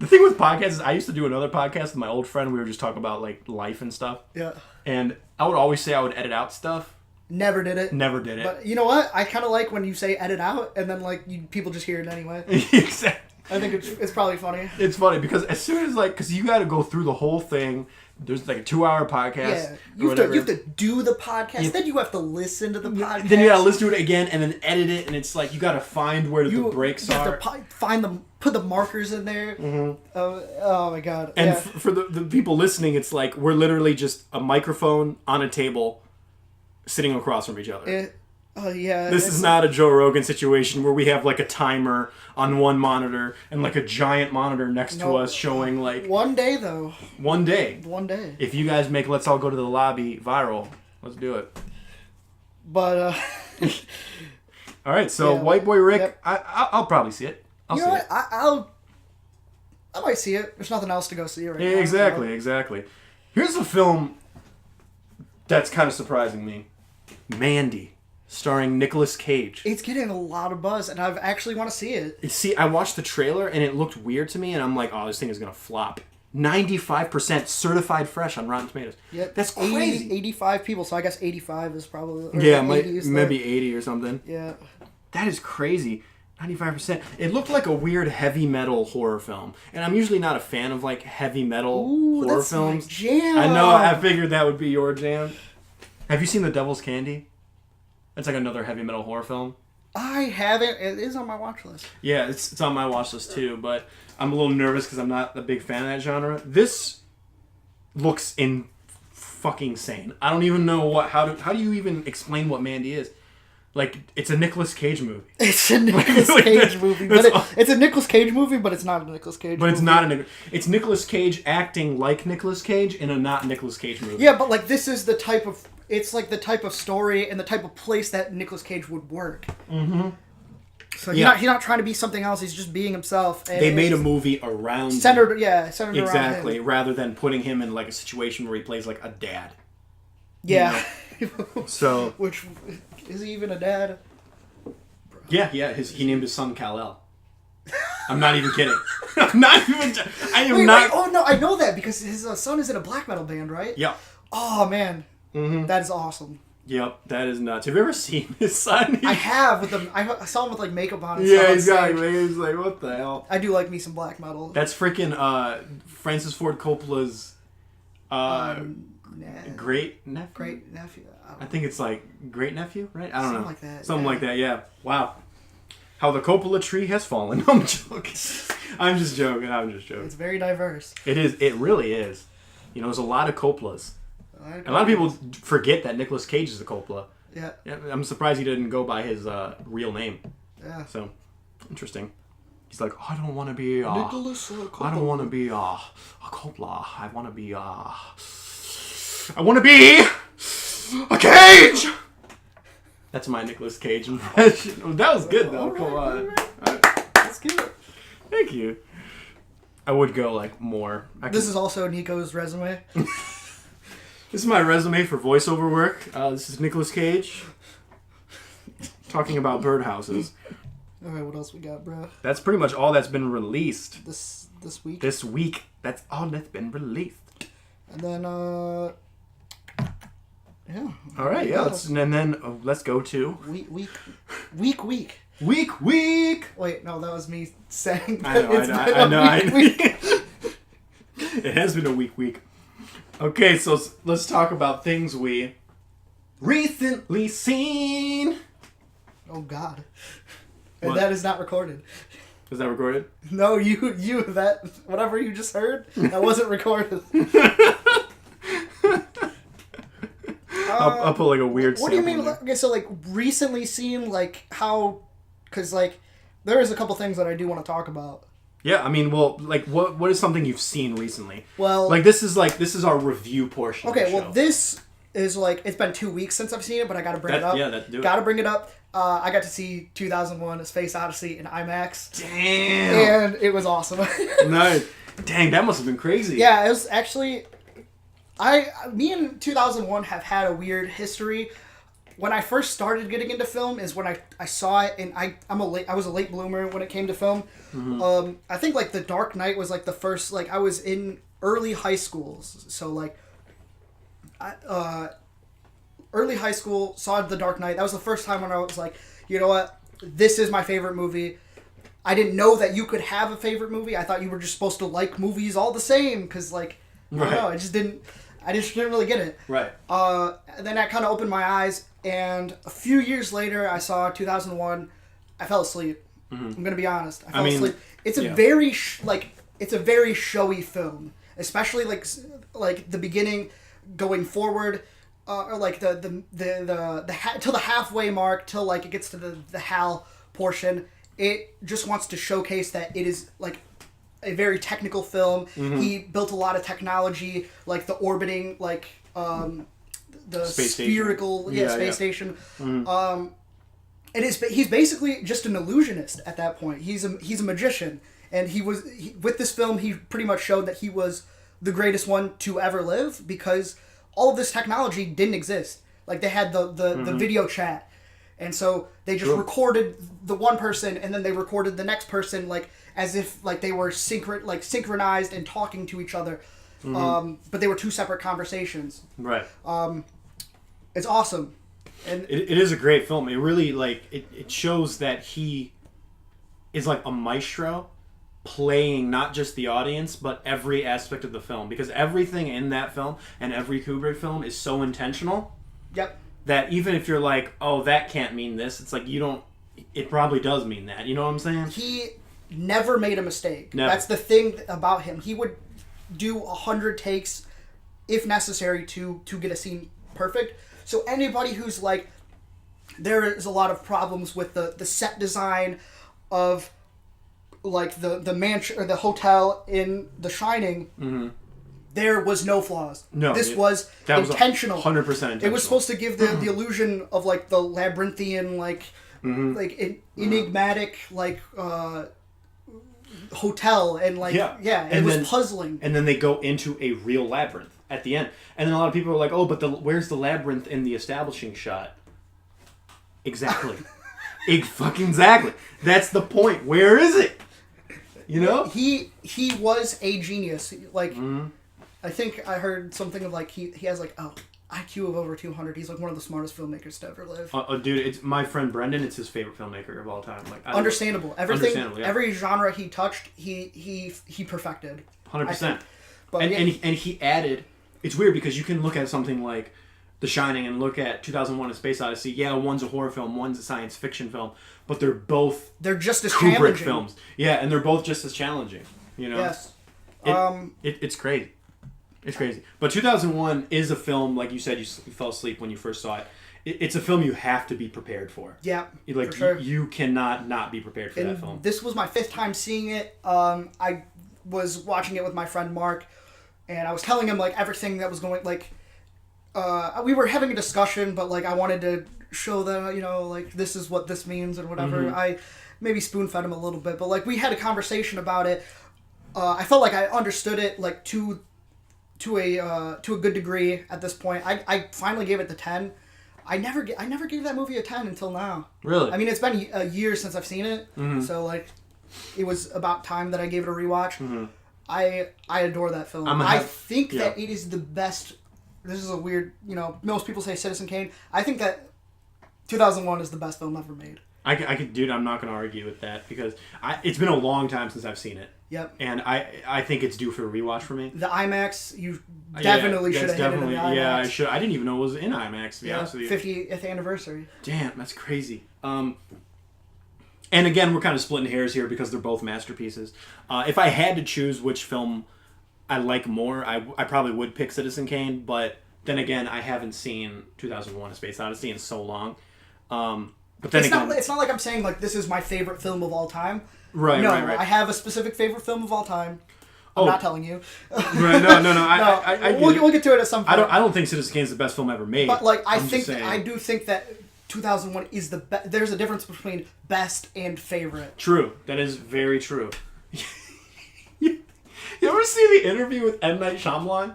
The thing with podcasts is I used to do another podcast with my old friend. We were just talking about, like, life and stuff. Yeah. And I would always say I would edit out stuff. Never did it. Never did it. But you know what? I kind of like when you say edit out, and then, like, people just hear it anyway. Exactly. I think it's probably funny. It's funny because as soon as because you got to go through the whole thing. There's like a 2-hour podcast. Yeah, you have to do the podcast. Then you have to listen to the podcast. Then you got to listen to it again and then edit it, and it's like you got to find where the breaks are. You have to find them, put the markers in there. Mm-hmm. Oh my god! And for the people listening, it's like we're literally just a microphone on a table, sitting across from each other. This is not a Joe Rogan situation where we have like a timer on one monitor and like a giant monitor next to us showing like... One day, though. One day. If you guys make Let's All Go to the Lobby viral, let's do it. But, all right, so White Boy Rick, yep. I'll probably see it. I'll see it. I might see it. There's nothing else to go see right now. Exactly. Here's a film that's kind of surprising me. Mandy. Starring Nicolas Cage. It's getting a lot of buzz, and I actually want to see it. See, I watched the trailer, and it looked weird to me, and I'm like, oh, this thing is going to flop. 95% certified fresh on Rotten Tomatoes. Yep. That's crazy. 85 people, so I guess 85 is probably... maybe 80 or something. Yeah. That is crazy. 95%. It looked like a weird heavy metal horror film. And I'm usually not a fan of, like, heavy metal horror films. My jam. I know, I figured that would be your jam. Have you seen The Devil's Candy? It's like another heavy metal horror film. I haven't. It is on my watch list. Yeah, it's on my watch list too, but I'm a little nervous because I'm not a big fan of that genre. This looks fucking sane. I don't even know how do you even explain what Mandy is? Like, it's a Nicolas Cage movie. It's a Nicolas Cage movie. It's a Nicolas Cage movie, but it's not a Nicolas Cage movie. But it's not it's Nicolas Cage acting like Nicolas Cage in a not Nicolas Cage movie. Yeah, but like this is the type of... It's like the type of story and the type of place that Nicolas Cage would work. Mm-hmm. So he's not trying to be something else. He's just being himself. And they made a movie around centered around him. Rather than putting him in like a situation where he plays like a dad. Yeah. You know? So which is he even a dad? Yeah. He named his son Kal-El. I'm not even kidding. I'm not even. I am not. Wait, oh no, I know that because his son is in a black metal band, right? Yeah. Oh man. Mm-hmm. That is awesome. Yep, that is nuts. Have you ever seen his son? I have. I saw him with like makeup on. Yeah, exactly. He's like, what the hell? I do like me some black metal. That's freaking Francis Ford Coppola's great nephew. Great nephew. I think it's like great nephew, right? I don't know. Something like that. Something like that. Yeah. Wow. How the Coppola tree has fallen. I'm joking. I'm just joking. It's very diverse. It is. It really is. You know, there's a lot of Coppolas. A lot of people forget that Nicolas Cage is a Coppola. Yeah. I'm surprised he didn't go by his real name. Yeah. So, interesting. He's like, I don't want to be Nicolas Coppola. I don't want to be a Coppola. I want to be a Cage! That's my Nicolas Cage impression. That was good, though. Come on. That's good. Thank you. I would go like more. This is also Nico's resume. This is my resume for voiceover work. This is Nicolas Cage talking about birdhouses. All right, what else we got, bro? That's pretty much all that's been released This week. this week. That's all that's been released. And then yeah. All right, yeah. Let's go to Week. week. Wait, no, that was me saying. I know. Week. It has been a week. Okay, so let's talk about things we recently seen. Oh God. And What? that is not recorded. Is that recorded? No, you that whatever you just heard, that wasn't recorded. I'll put like a weird. What do you mean? sample in Okay, so like recently seen, like how? Because like there is a couple things that I do want to talk about. there. Yeah, I mean, well, like what is something you've seen recently? Well, Like this is our review portion. okay, of the well show. this is like it's been 2 weeks since I've seen it, but I got to bring it up. Do it. Gotta bring it up. I got to see 2001: A Space Odyssey in IMAX. Damn. And it was awesome. Nice. Dang, that must have been crazy. Yeah, it was actually. Me and 2001 have had a weird history. When I first started getting into film is when I saw it, and I was a late bloomer when it came to film. Mm-hmm. I think like The Dark Knight was like the first, like I was in early high school, so like, early high school, saw The Dark Knight. That was the first time when I was like, you know what, this is my favorite movie. I didn't know that you could have a favorite movie. I thought you were just supposed to like movies all the same, because like, I don't know, I just didn't really get it. Right. And then that kind of opened my eyes, and a few years later, I saw 2001. I fell asleep. Mm-hmm. I'm gonna be honest. I fell asleep. It's a yeah. very it's a very showy film, especially like the beginning, going forward, or like till the halfway mark, till like it gets to the Hal portion. It just wants to showcase that it is like a very technical film. Mm-hmm. He built a lot of technology, like the orbiting, like the Space spherical station. space station. Mm-hmm. And he's basically just an illusionist at that point. He's a magician, and with this film he pretty much showed that he was the greatest one to ever live, because all of this technology didn't exist. Like they had the video chat. And so they just recorded the one person, and then they recorded the next person, like as if like they were synchronized and talking to each other. But they were two separate conversations. Right. It's awesome, and It is a great film. It really like it shows that he is like a maestro, playing not just the audience but every aspect of the film, because everything in that film and every Kubrick film is so intentional. Yep. That even if you're like, oh, that can't mean this, it's like it probably does mean that. You know what I'm saying? He never made a mistake. Never. That's the thing about him. He would do 100 takes if necessary to get a scene perfect. So anybody who's like, there is a lot of problems with the set design of like the mansion or the hotel in The Shining. Mm-hmm. There was no flaws. No, this was intentional. 100% intentional. It was supposed to give the illusion of like the labyrinthian, like enigmatic, like hotel, and like it was puzzling. And then they go into a real labyrinth at the end, and then a lot of people are like, "Oh, but where's the labyrinth in the establishing shot?" Exactly, exactly. That's the point. Where is it? You know, he was a genius. Like. I think I heard something of like he has like IQ of over 200. He's like one of the smartest filmmakers to ever live. Dude, it's my friend Brendan. It's his favorite filmmaker of all time. Like understandable. Every genre he touched, he perfected. 100%. But and he added. It's weird because you can look at something like The Shining and look at 2001: A Space Odyssey. Yeah, one's a horror film, one's a science fiction film, but they're just as Kubrick challenging films. Yeah, and they're both just as challenging. You know. Yes. It's crazy. It's crazy. But 2001 is a film, like you said, you fell asleep when you first saw it. It's a film you have to be prepared for. Yeah, like for sure. You cannot not be prepared for that film. This was my 5th time seeing it. I was watching it with my friend Mark, and I was telling him like everything that was going like. We were having a discussion, but like I wanted to show them, you know, like this is what this means and whatever. I maybe spoon fed him a little bit, but like we had a conversation about it. I felt like I understood it like to a good degree at this point. I finally gave it the 10. I never gave that movie a 10 until now. Really? I mean, it's been a year since I've seen it, so like, it was about time that I gave it a rewatch. Mm-hmm. I adore that film. I think that it is the best. This is a weird, most people say Citizen Kane. I think that 2001 is the best film ever made. Dude, I'm not going to argue with that because it's been a long time since I've seen it. Yep. And I think it's due for a rewatch for me. The IMAX, you definitely should have hit it in the IMAX. Yeah, I should. I didn't even know it was in IMAX, to be honest with you. 50th anniversary. Damn, that's crazy. And again, we're kind of splitting hairs here because they're both masterpieces. If I had to choose which film I like more, I probably would pick Citizen Kane, but then again, I haven't seen 2001: A Space Odyssey in so long. But then it's not like I'm saying like this is my favorite film of all time. Right, no, right. I have a specific favorite film of all time. I'm not telling you. Right, no. We'll get to it at some point. I don't think Citizen Kane is the best film ever made. But like, I do think that 2001 is the best. There's a difference between best and favorite. True, that is very true. You ever see the interview with M. Night Shyamalan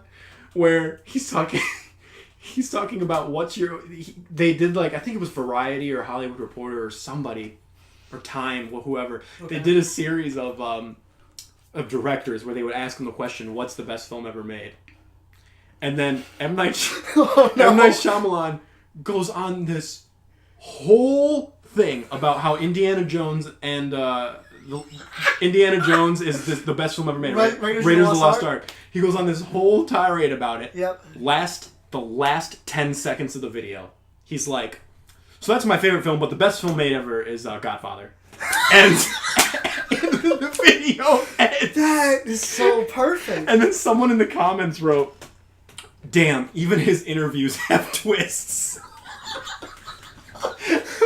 where he's talking? He's talking about they did like, I think it was Variety or Hollywood Reporter or somebody, or Time, or whoever. Okay. They did a series of directors where they would ask them the question, what's the best film ever made? And then M. Night Shyamalan goes on this whole thing about how Indiana Jones and Indiana Jones is the best film ever made. Right? Raiders of the Lost Ark. He goes on this whole tirade about it. Yep. The last 10 seconds of the video, he's like, so that's my favorite film, but the best film made ever is Godfather. And the video ends. That is so perfect. And then someone in the comments wrote, damn, even his interviews have twists.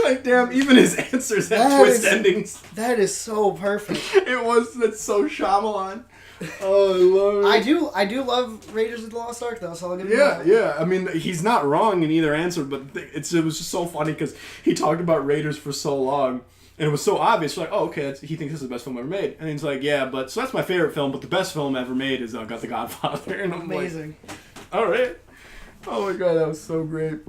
Like, damn, even his answers have endings. That is so perfect. That's so Shyamalan. Oh, I love it. I do love Raiders of the Lost Ark, though, so I'll give you that. Yeah. I mean, he's not wrong in either answer, but it was just so funny because he talked about Raiders for so long, and it was so obvious. Like, oh, okay, he thinks this is the best film ever made. And he's like, yeah, so that's my favorite film, but the best film ever made is The Godfather. And I'm amazing. Like, all right. Oh, my God, that was so great.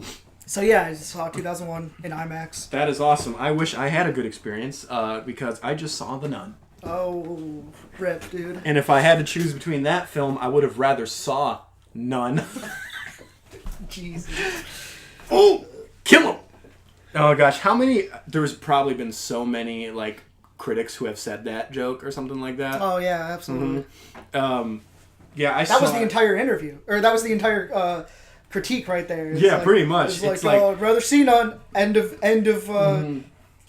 So, yeah, I saw 2001 in IMAX. That is awesome. I wish I had a good experience because I just saw The Nun. Oh, rip, dude. And if I had to choose between that film, I would have rather saw Nun. Jesus. Oh, kill him! Oh gosh, there's probably been so many like critics who have said that joke or something like that. Oh yeah, absolutely. Mm-hmm. That was the entire interview, or that was the entire critique right there. It's pretty much. It's like, I'd rather see Nun. End of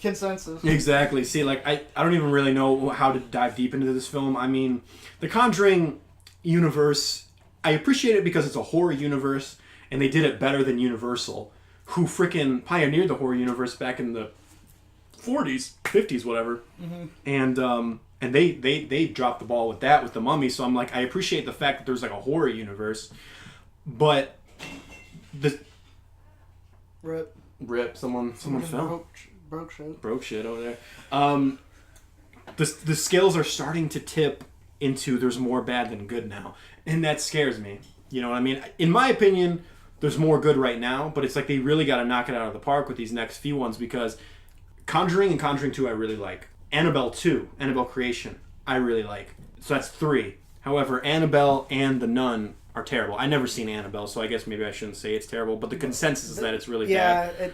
consensus. Exactly. See, like I don't even really know how to dive deep into this film. I mean, the Conjuring universe, I appreciate it because it's a horror universe, and they did it better than Universal, who freaking pioneered the horror universe back in the 40s, 50s, whatever. Mm-hmm. And they dropped the ball with that with The Mummy. So I'm like, I appreciate the fact that there's like a horror universe, but Rip. Someone fell. Broke shit over there. The scales are starting to tip into there's more bad than good now, and that scares me. You know what I mean? In my opinion, there's more good right now, but it's like they really got to knock it out of the park with these next few ones because Conjuring and Conjuring 2 I really like. Annabelle 2, Annabelle Creation, I really like. So that's 3. However, Annabelle and The Nun are terrible. I never seen Annabelle, so I guess maybe I shouldn't say it's terrible, but the consensus is that it's really bad.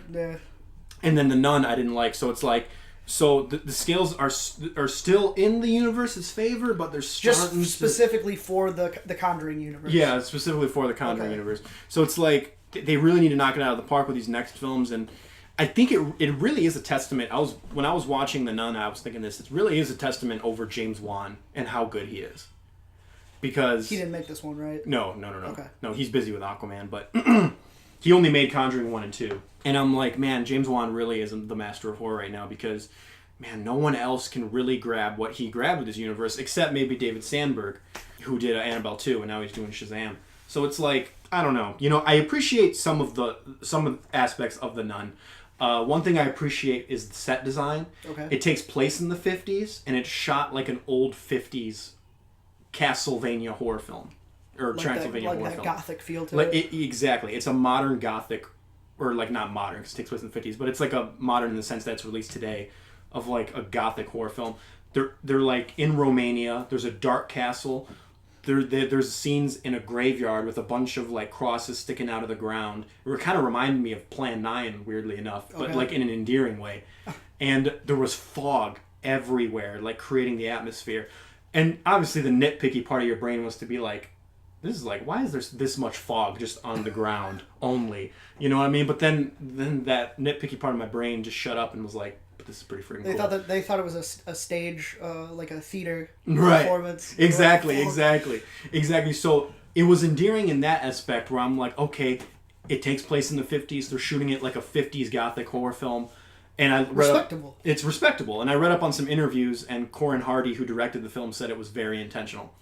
And then The Nun I didn't like, so it's like, so the scales are still in the universe's favor, but they're starting just specifically for the Conjuring universe. Yeah, specifically for the Conjuring universe. So it's like they really need to knock it out of the park with these next films, and I think it really is a testament. When I was watching The Nun, I was thinking this. It really is a testament over James Wan and how good he is. Because he didn't make this one, right? No. Okay. No, he's busy with Aquaman, but he only made Conjuring 1 and 2. And I'm like, man, James Wan really isn't the master of horror right now because, man, no one else can really grab what he grabbed with his universe except maybe David Sandberg, who did Annabelle 2, and now he's doing Shazam. So it's like, I don't know. You know, I appreciate some of the aspects of The Nun. One thing I appreciate is the set design. Okay. It takes place in the 50s, and it's shot like an old 50s Castlevania horror film. Or like Transylvania horror that film. gothic feel to Like it. Exactly. It's a modern gothic, or like not modern because it takes place in the 50s, but it's like a modern in the sense that it's released today of like a gothic horror film. They're like in Romania. There's a dark castle. There's scenes in a graveyard with a bunch of like crosses sticking out of the ground. It kind of reminded me of Plan 9, weirdly enough, but like in an endearing way. And there was fog everywhere, like creating the atmosphere. And obviously the nitpicky part of your brain was to be like, this is like, why is there this much fog just on the ground only? You know what I mean? But then that nitpicky part of my brain just shut up and was like, but this is pretty freaking cool. They thought it was a stage, like a theater right. performance. Exactly. Like, So it was endearing in that aspect where I'm like, okay, it takes place in the 50s. They're shooting it like a 50s gothic horror film. And it's respectable. And I read up on some interviews, and Corin Hardy, who directed the film, said it was very intentional.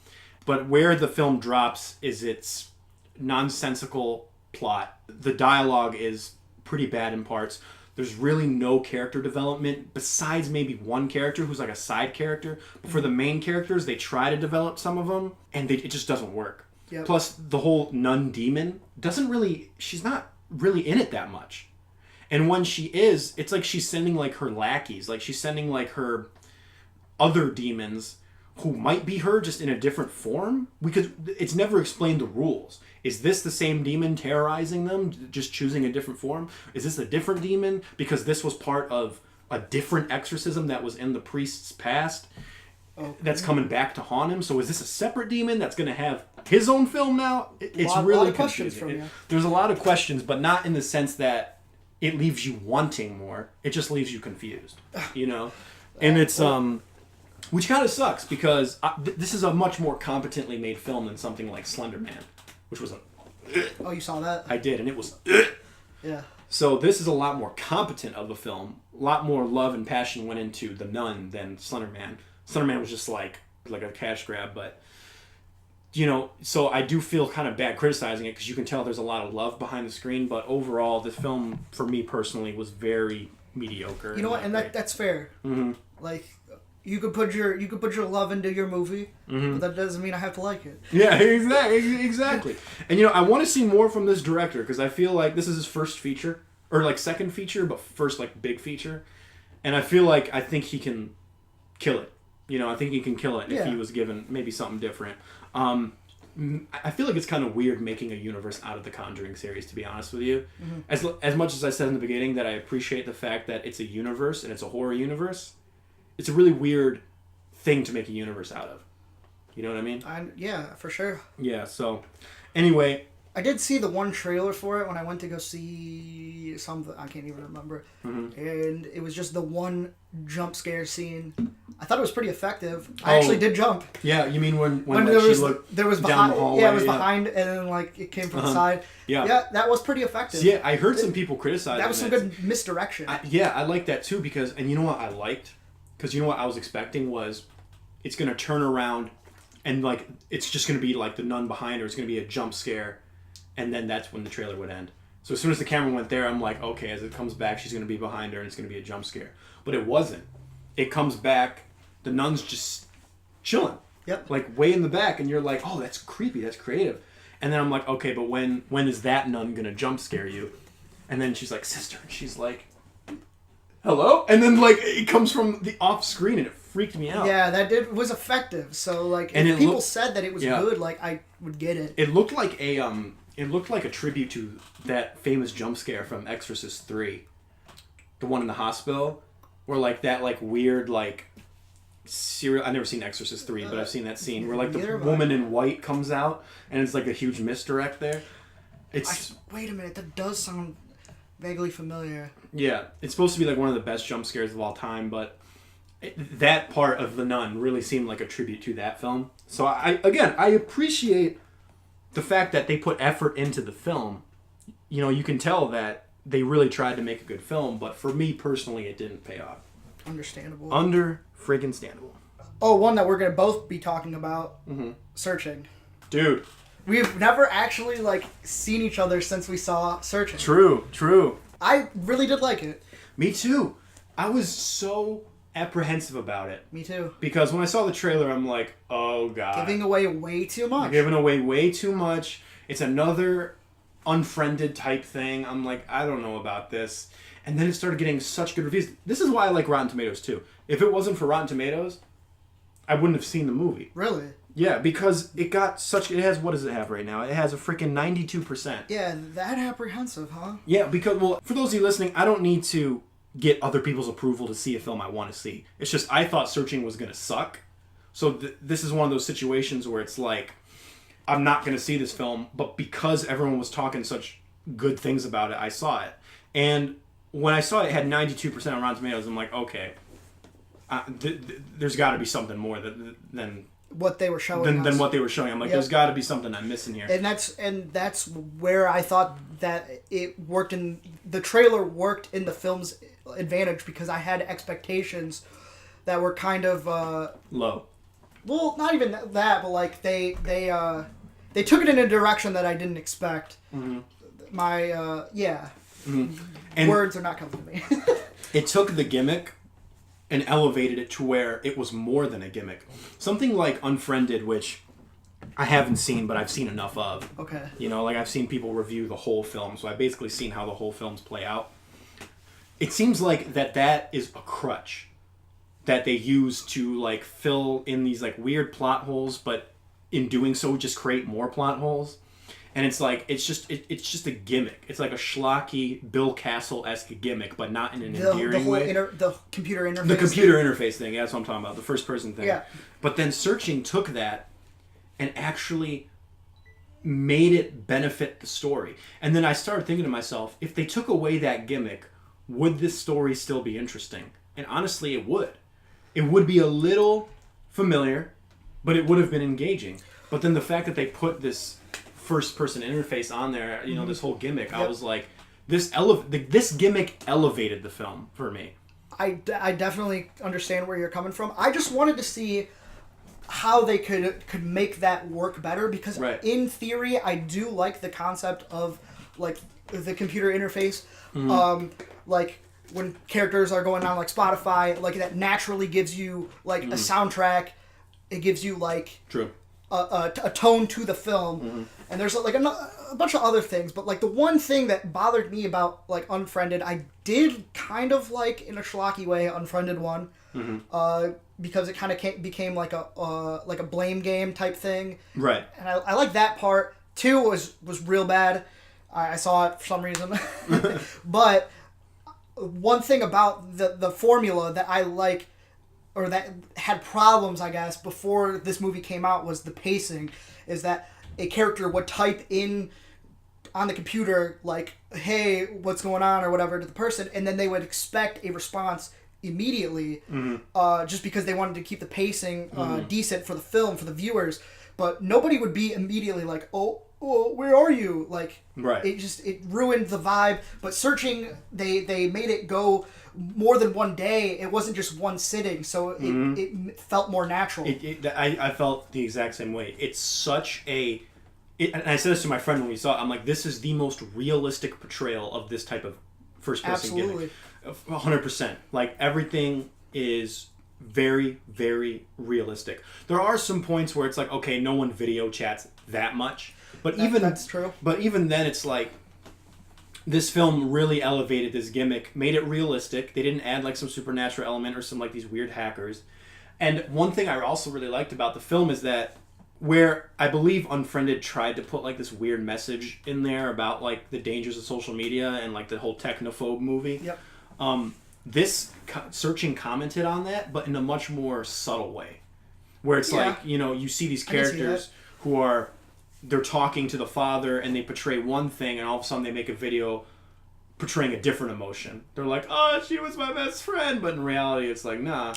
But where the film drops is its nonsensical plot. The dialogue is pretty bad in parts. There's really no character development besides maybe one character who's like a side character. But for the main characters, they try to develop some of them, and it just doesn't work. Yep. Plus, the whole nun demon she's not really in it that much. And when she is, it's like she's sending like her lackeys, like she's sending like her other demons who might be her just in a different form. Because it's never explained the rules. Is this the same demon terrorizing them, just choosing a different form? Is this a different demon because this was part of a different exorcism that was in the priest's past that's coming back to haunt him? So is this a separate demon that's going to have his own film now? It's really lot of questions confusing. from you. There's a lot of questions, but not in the sense that it leaves you wanting more. It just leaves you confused, you know? And it's, which kind of sucks because this is a much more competently made film than something like Slender Man, which was a... Oh, you saw that? I did, and it was... Yeah. So this is a lot more competent of a film. A lot more love and passion went into The Nun than Slender Man. Slender Man was just like a cash grab, but... You know, so I do feel kind of bad criticizing it because you can tell there's a lot of love behind the screen, but overall, this film, for me personally, was very mediocre. You know what? And that's fair. Mm-hmm. Like, you could put your love into your movie, but that doesn't mean I have to like it. Yeah, exactly. And you know, I want to see more from this director because I feel like this is his first feature, or like second feature, but first like big feature. And I think he can kill it. You know, I think he can kill it if he was given maybe something different. I feel like it's kind of weird making a universe out of the Conjuring series, to be honest with you. Mm-hmm. As much as I said in the beginning that I appreciate the fact that it's a universe and it's a horror universe, it's a really weird thing to make a universe out of. You know what I mean? Yeah, for sure. Yeah, so anyway... I did see the one trailer for it when I went to go see something, I can't even remember. Mm-hmm. And it was just the one jump scare scene. I thought it was pretty effective. I actually did jump. Yeah, you mean when there she looked there was down behind, the hallway? Yeah, it was behind, and then like it came from the side. Yeah, that was pretty effective. Yeah, I heard some people criticize that was some good misdirection. I like that too because, and you know what I liked? Because you know what I was expecting was it's going to turn around and like it's just going to be like the nun behind her. It's going to be a jump scare. And then that's when the trailer would end. So as soon as the camera went there, I'm like, okay, as it comes back, she's going to be behind her and it's going to be a jump scare. But it wasn't. It comes back, the nun's just chilling. Yep. Like way in the back, and you're like, oh, that's creepy, that's creative. And then I'm like, okay, but when is that nun going to jump scare you? And then she's like, sister. And she's like, hello? And then like it comes from the off screen and it freaked me out. Yeah, was effective. So like if people said that it was good, like I would get it. It looked like a tribute to that famous jump scare from Exorcist 3. The one in the hospital. Where like that like weird like serial... I've never seen Exorcist 3, but I've seen that scene where like the woman in white comes out and it's like a huge misdirect there. Wait a minute, that does sound vaguely familiar. Yeah, it's supposed to be like one of the best jump scares of all time, but that part of The Nun really seemed like a tribute to that film. So I appreciate the fact that they put effort into the film. You know, you can tell that they really tried to make a good film, but for me personally, it didn't pay off. Understandable. Friggin' standable. Oh, one that we're going to both be talking about. Mm-hmm. Searching. Dude. We've never actually, like, seen each other since we saw Searching. True. I really did like it. Me too. I was so apprehensive about it. Me too. Because when I saw the trailer, I'm like, oh god. Giving away way too much. They're giving away way too much. It's another Unfriended type thing. I'm like, I don't know about this. And then it started getting such good reviews. This is why I like Rotten Tomatoes too. If it wasn't for Rotten Tomatoes, I wouldn't have seen the movie. Really? Yeah, because it got such... It has... What does it have right now? It has a freaking 92%. Yeah, that apprehensive, huh? Yeah, because... Well, for those of you listening, I don't need to get other people's approval to see a film I want to see. It's just I thought Searching was going to suck. So this is one of those situations where it's like, I'm not going to see this film, but because everyone was talking such good things about it, I saw it. And when I saw it had 92% on Rotten Tomatoes, I'm like, okay, there's got to be something more than what they were showing than what they were showing. I'm like, there's got to be something I'm missing here. And that's where I thought that it worked in the trailer worked in the film's advantage, because I had expectations that were kind of low. Well, not even that, but like they took it in a direction that I didn't expect. Mm-hmm. Mm-hmm. Words are not coming to me. It took the gimmick and elevated it to where it was more than a gimmick. Something like Unfriended, which I haven't seen, but I've seen enough of. Okay. You know, like I've seen people review the whole film, so I've basically seen how the whole films play out. It seems like that is a crutch that they use to like fill in these like weird plot holes, but in doing so just create more plot holes. And it's like it's just a gimmick. It's like a schlocky Bill Castle-esque gimmick, but not in an endearing way. The computer interface. The computer interface thing. Yeah, that's what I'm talking about. The first person thing. Yeah. But then Searching took that and actually made it benefit the story. And then I started thinking to myself, if they took away that gimmick, would this story still be interesting? And honestly, it would. It would be a little familiar, but it would have been engaging. But then the fact that they put this first-person interface on there, you know, this whole gimmick, I was like, this gimmick elevated the film for me. I definitely understand where you're coming from. I just wanted to see how they could make that work better, because in theory, I do like the concept of like the computer interface. Mm-hmm. Like when characters are going on like Spotify, like that naturally gives you like a soundtrack. It gives you like a tone to the film. Mm-hmm. And there's like a bunch of other things, but like the one thing that bothered me about like Unfriended, I did kind of like in a schlocky way Unfriended 1, because it kind of became like a blame game type thing. Right. And I like that part. 2 was real bad. I saw it for some reason, but one thing about the formula that I like, or that had problems, I guess, before this movie came out, was the pacing. Is that a character would type in on the computer, like, hey, what's going on, or whatever, to the person, and then they would expect a response immediately, just because they wanted to keep the pacing decent for the film, for the viewers. But nobody would be immediately like, oh, where are you? Like, it ruined the vibe. But Searching, they made it go more than one day. It wasn't just one sitting, so it felt more natural. I felt the exact same way. It's such a... and I said this to my friend when we saw it. I'm like, this is the most realistic portrayal of this type of first-person gimmick. 100%. Like, everything is very, very realistic. There are some points where it's like, okay, no one video chats that much. But that's true. But even then, it's like, this film really elevated this gimmick, made it realistic. They didn't add like some supernatural element or some like these weird hackers. And one thing I also really liked about the film is that, where I believe Unfriended tried to put like this weird message in there about like the dangers of social media and like the whole technophobe movie. Yep. This Searching commented on that, but in a much more subtle way, where it's like, you know, you see these characters who are, they're talking to the father and they portray one thing, and all of a sudden they make a video portraying a different emotion. They're like, oh, she was my best friend, but in reality it's like, nah.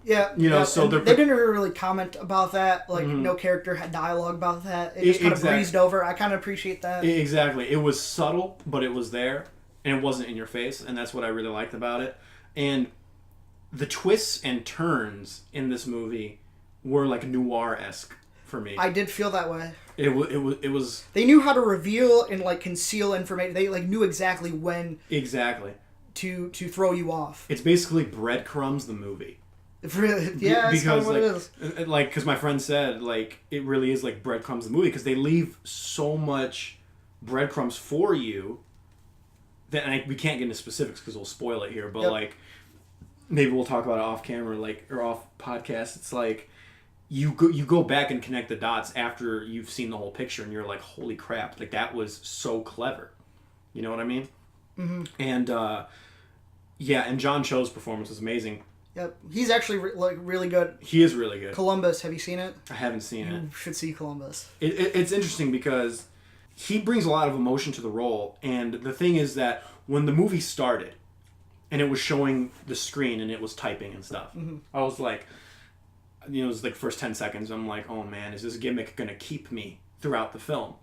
Yeah, you know, so they didn't really comment about that. Like, no character had dialogue about that. It just kind of breezed over. I kind of appreciate that. Exactly. It was subtle, but it was there, and it wasn't in your face, and that's what I really liked about it. And the twists and turns in this movie were like noir-esque for me. I did feel that way. It was. They knew how to reveal and like conceal information. They like knew exactly when. Exactly. to throw you off. It's basically Breadcrumbs the movie. Yeah, that's kind of what it is. Like, because my friend said, like, it really is like Breadcrumbs the movie, because they leave so much breadcrumbs for you that, and we can't get into specifics because we'll spoil it here, but like, maybe we'll talk about it off camera, like, or off podcast. It's like, you go back and connect the dots after you've seen the whole picture, and you're like, holy crap, like, that was so clever. You know what I mean? Mm-hmm. And, and John Cho's performance was amazing. Yep, he's actually really good. He is really good. Columbus, have you seen it? I haven't seen it. You should see Columbus. It's interesting because he brings a lot of emotion to the role, and the thing is that when the movie started, and it was showing the screen and it was typing and stuff, I was like, it was like first 10 seconds, I'm like, oh man, is this gimmick gonna keep me throughout the film?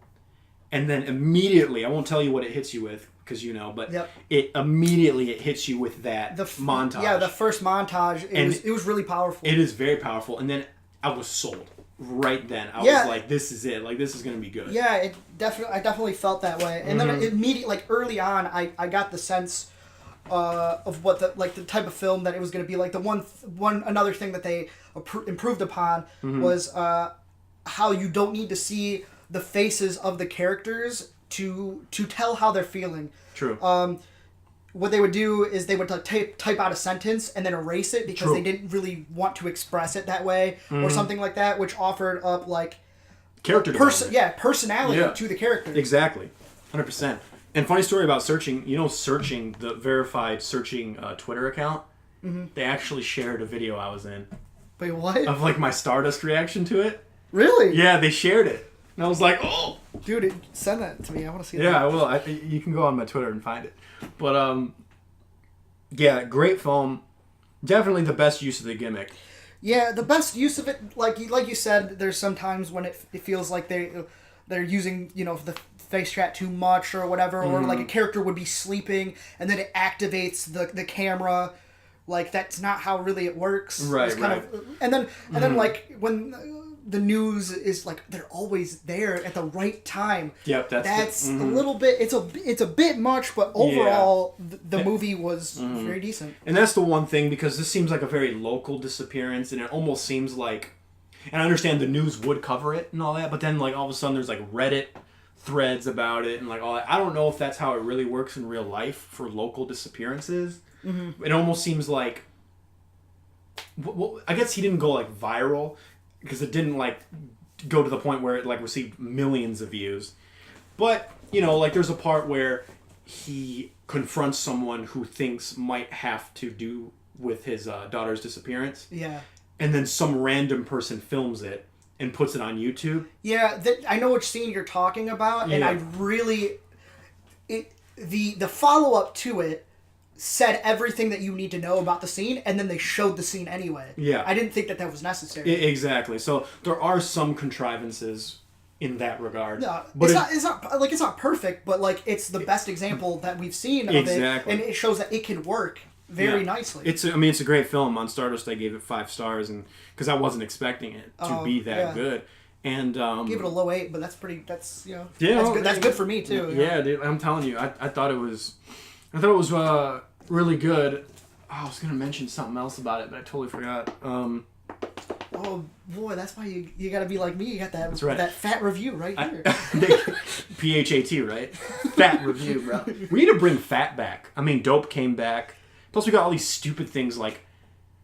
And then immediately, I won't tell you what it hits you with, because but it immediately hits you with that montage. Yeah, the first montage, it was really powerful. It is very powerful, and then I was sold right then. I was like, this is it. Like, this is going to be good. Yeah, I definitely felt that way. And then immediately, like, early on, I got the sense of what the type of film that it was going to be. Like, the another thing that they improved upon was how you don't need to see the faces of the characters to tell how they're feeling. True. What they would do is they would type out a sentence and then erase it because they didn't really want to express it that way or something like that, which offered up like character personality to the character. Exactly, 100%. And funny story about searching. Searching, the verified searching Twitter account. They actually shared a video I was in. Wait, what? Of like my Stardust reaction to it. Really? Yeah, they shared it. And I was like, oh! Dude, send that to me. I want to see that. Yeah, I will. You can go on my Twitter and find it. But, great film. Definitely the best use of the gimmick. Yeah, the best use of it, like you said, there's sometimes when it feels like they're using, the face chat too much or whatever, or like a character would be sleeping and then it activates the camera. Like, that's not how really it works. Right, and then like when the news is like they're always there at the right time. Yep, that's a little bit. It's a bit much, but overall the movie was very decent. And that's the one thing, because this seems like a very local disappearance, and it almost seems like, and I understand the news would cover it and all that, but then like all of a sudden there's like Reddit threads about it and like all that. I don't know if that's how it really works in real life for local disappearances. It almost seems like, well, I guess he didn't go like viral, because it didn't like go to the point where it like received millions of views. But, like there's a part where he confronts someone who thinks might have to do with his daughter's disappearance. Yeah. And then some random person films it and puts it on YouTube. Yeah, I know which scene you're talking about, and I really... The follow-up to it said everything that you need to know about the scene, and then they showed the scene anyway. Yeah. I didn't think that was necessary. Exactly. So there are some contrivances in that regard. No, but it's not perfect, but like it's the best example that we've seen of it, and it shows that it can work very nicely. It's a great film. On Stardust, I gave it 5 stars, and because I wasn't expecting it to be that good. And give it a low 8, but that's good. That's good for me too. Yeah, dude, I'm telling you, I thought it was really good. Oh, I was gonna mention something else about it, but I totally forgot. Oh boy, that's why you gotta be like me. You got that that fat review right here. PHAT, right? Fat review, bro. We need to bring fat back. I mean, dope came back. Plus, we got all these stupid things like.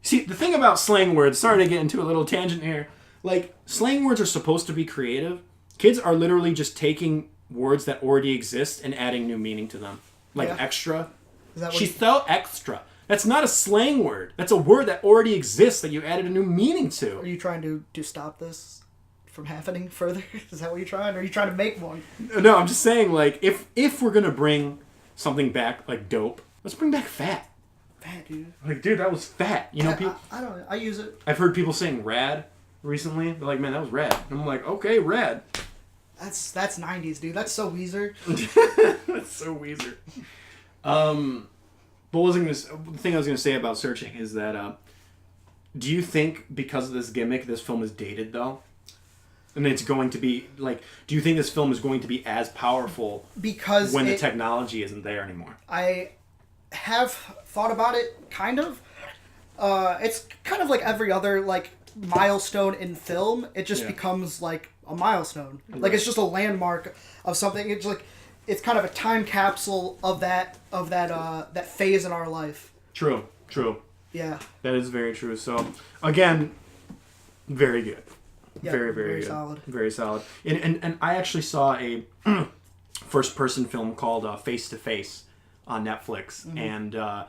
See, the thing about slang words. Sorry to get into a little tangent here. Like, slang words are supposed to be creative. Kids are literally just taking words that already exist and adding new meaning to them. Like extra. She's so extra. That's not a slang word. That's a word that already exists that you added a new meaning to. Are you trying to stop this from happening further? Is that what you're trying? Or are you trying to make one? No, I'm just saying, like, if we're going to bring something back, like dope, let's bring back fat. Fat, dude. Like, dude, that was fat. You know, people. I don't know. I use it. I've heard people saying rad recently. They're like, man, that was rad. And I'm like, okay, rad. That's 90s, dude. That's so Weezer. That's so Weezer. But the thing I was going to say about searching is that, do you think because of this gimmick, this film is dated though? And it's going to be like, do you think this film is going to be as powerful because when the technology isn't there anymore? have thought about it, kind of. It's kind of like every other like milestone in film. It just becomes like a milestone. Like Right. it's just a landmark of something. It's like it's kind of a time capsule of that phase in our life. True. Yeah. That is very true. So, again, very good. Yeah, Very very good. solid. Very solid. And I actually saw a first-person film called Face to Face on Netflix. Mm-hmm. And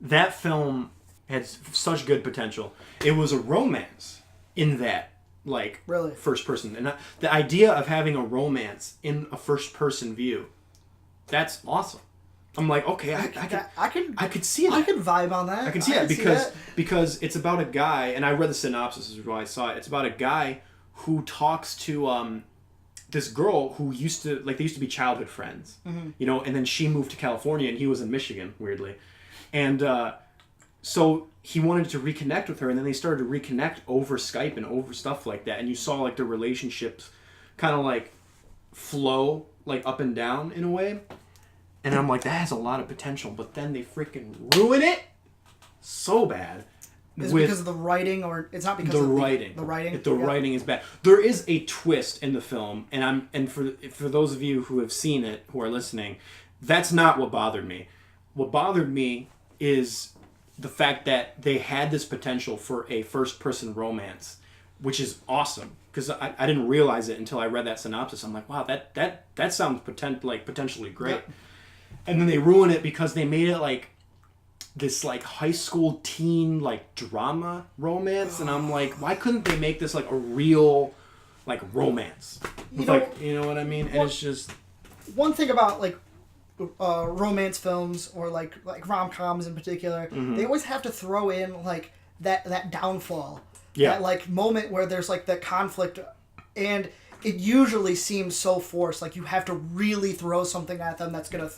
that film had such good potential. It was a romance in that, like, Really? first person. And the idea of having a romance in a first-person view, that's awesome. I'm like, okay, I could see that. I could vibe on that. I can see that because it's about a guy, and I read the synopsis is why I saw it. It's about a guy who talks to this girl who used to be childhood friends, you know, and then she moved to California and he was in Michigan, weirdly, and so he wanted to reconnect with her, and then they started to reconnect over Skype and over stuff like that, and you saw like the relationships kind of like flow like up and down in a way. And I'm like, that has a lot of potential, but then they freaking ruin it so bad. Is it because of the writing, or it's not because the of writing? The writing. The writing is bad. There is a twist in the film, and for those of you who have seen it, who are listening, that's not what bothered me. What bothered me is the fact that they had this potential for a first-person romance, which is awesome. Because I didn't realize it until I read that synopsis. I'm like, wow, that sounds potentially great. Yep. And then they ruin it because they made it like this like high school teen like drama romance, and I'm like, why couldn't they make this like a real like romance? You know what I mean? And it's just one thing about like romance films or like rom-coms in particular, they always have to throw in like that downfall. Yeah. That like moment where there's like the conflict, and it usually seems so forced. Like you have to really throw something at them that's gonna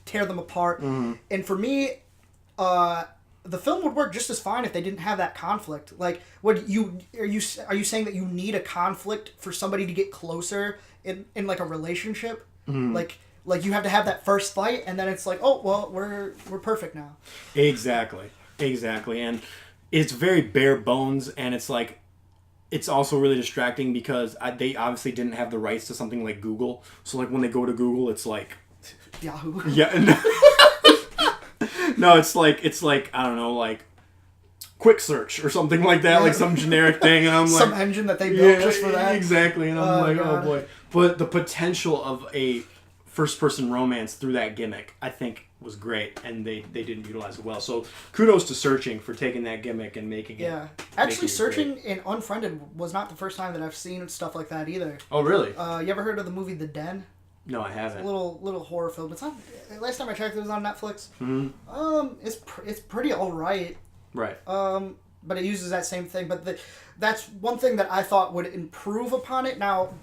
tear them apart. And for me, the film would work just as fine if they didn't have that conflict. Like, are you saying that you need a conflict for somebody to get closer in like a relationship? Like you have to have that first fight, and then it's like, oh well, we're perfect now. Exactly, and it's very bare bones, and it's like. It's also really distracting because they obviously didn't have the rights to something like Google. So like when they go to Google, it's like Yahoo. Yeah. No, it's like I don't know, like quick search or something like that, like some generic thing, and I'm like some engine that they built just for that. Exactly, and I'm like, God. oh boy. But the potential of a first-person romance through that gimmick, I think, was great, and they didn't utilize it well. So kudos to Searching for taking that gimmick and making it. Yeah, actually, Searching in Unfriended was not the first time that I've seen stuff like that either. Oh really? You ever heard of the movie The Den? No, I haven't. A little horror film. It's on. Last time I checked, it was on Netflix. It's pretty alright. Right. But it uses that same thing. But that's one thing that I thought would improve upon it. Now,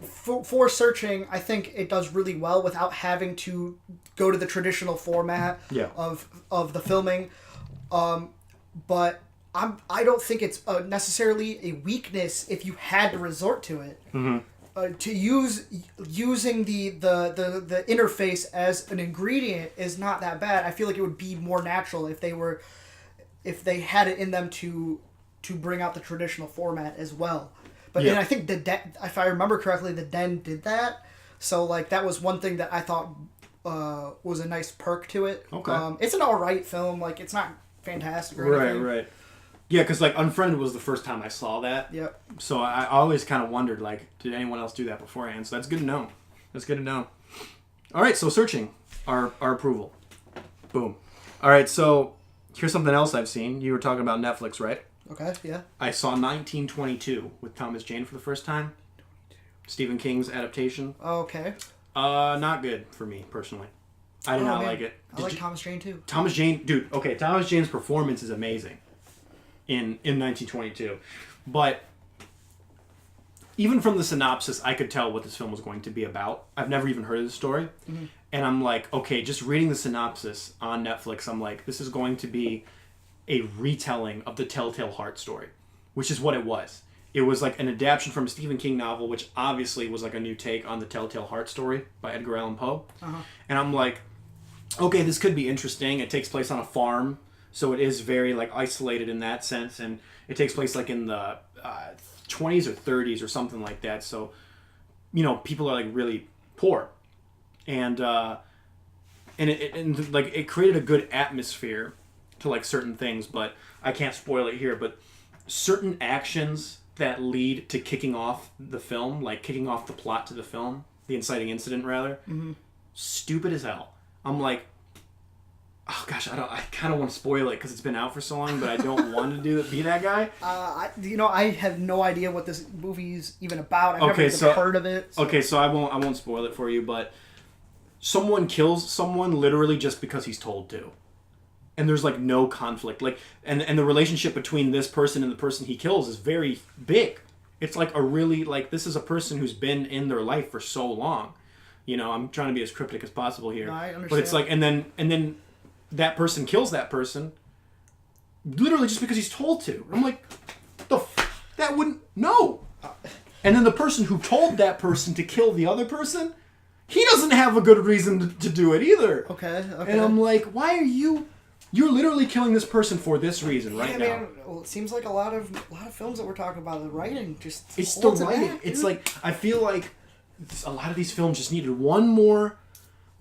for Searching, I think it does really well without having to go to the traditional format of the filming. But I don't think it's necessarily a weakness if you had to resort to it. To using the interface as an ingredient is not that bad. I feel like it would be more natural if they had it in them to bring out the traditional format as well. But and I think the Den, if I remember correctly, the Den did that. So like that was one thing that I thought was a nice perk to it. Okay. It's an alright film. Like it's not fantastic or anything. Right. Yeah, because like Unfriended was the first time I saw that. Yep. So I always kind of wondered, like, did anyone else do that beforehand? So that's good to know. All right, so Searching, our approval. Boom. All right, so here's something else I've seen. You were talking about Netflix, right? Okay, yeah. I saw 1922 with Thomas Jane for the first time. Stephen King's adaptation. Okay. Not good for me, personally. I did not like it. I like Thomas Jane, too. Thomas Jane, dude, okay, Thomas Jane's performance is amazing in 1922. But even from the synopsis, I could tell what this film was going to be about. I've never even heard of the story. And I'm like, okay, just reading the synopsis on Netflix, I'm like, this is going to be a retelling of the Telltale Heart story, which is what it was. It was like an adaptation from a Stephen King novel, which obviously was like a new take on the Telltale Heart story by Edgar Allan Poe. And I'm like, okay, this could be interesting. It takes place on a farm, so it is very like isolated in that sense, and it takes place like in the 20s or 30s or something like that. So, people are like really poor, and it created a good atmosphere to like certain things, but I can't spoil it here. But certain actions that lead to kicking off the film, like kicking off the plot to the film, the inciting incident rather, stupid as hell. I'm like, oh gosh, I kind of want to spoil it because it's been out for so long, but I don't want to be that guy. I have no idea what this movie's even about. I've never even heard of it. So. Okay, so I won't spoil it for you, but someone kills someone literally just because he's told to. And there's like no conflict. Like and the relationship between this person and the person he kills is very big. It's like a really like this is a person who's been in their life for so long. I'm trying to be as cryptic as possible here. No, I understand. But it's like and then that person kills that person literally just because he's told to. I'm like, that wouldn't no. And then the person who told that person to kill the other person, he doesn't have a good reason to do it either. Okay. And I'm like, why are you're literally killing this person for this reason right now. Man, well, it seems like a lot of films that we're talking about, the writing just it's the writing. Back, it's like I feel like a lot of these films just needed one more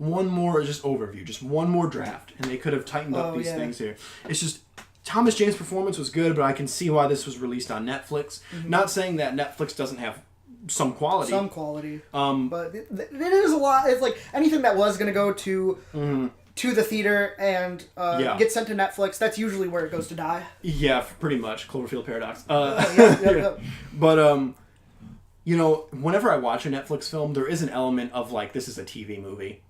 just overview, just one more draft, and they could have tightened up these things here. It's just Thomas Jane's performance was good, but I can see why this was released on Netflix. Mm-hmm. Not saying that Netflix doesn't have some quality. But it is a lot. It's like anything that was going to go to the theater and get sent to Netflix, that's usually where it goes to die. Yeah, pretty much. Cloverfield Paradox. Yep. But, whenever I watch a Netflix film, there is an element of, like, this is a TV movie.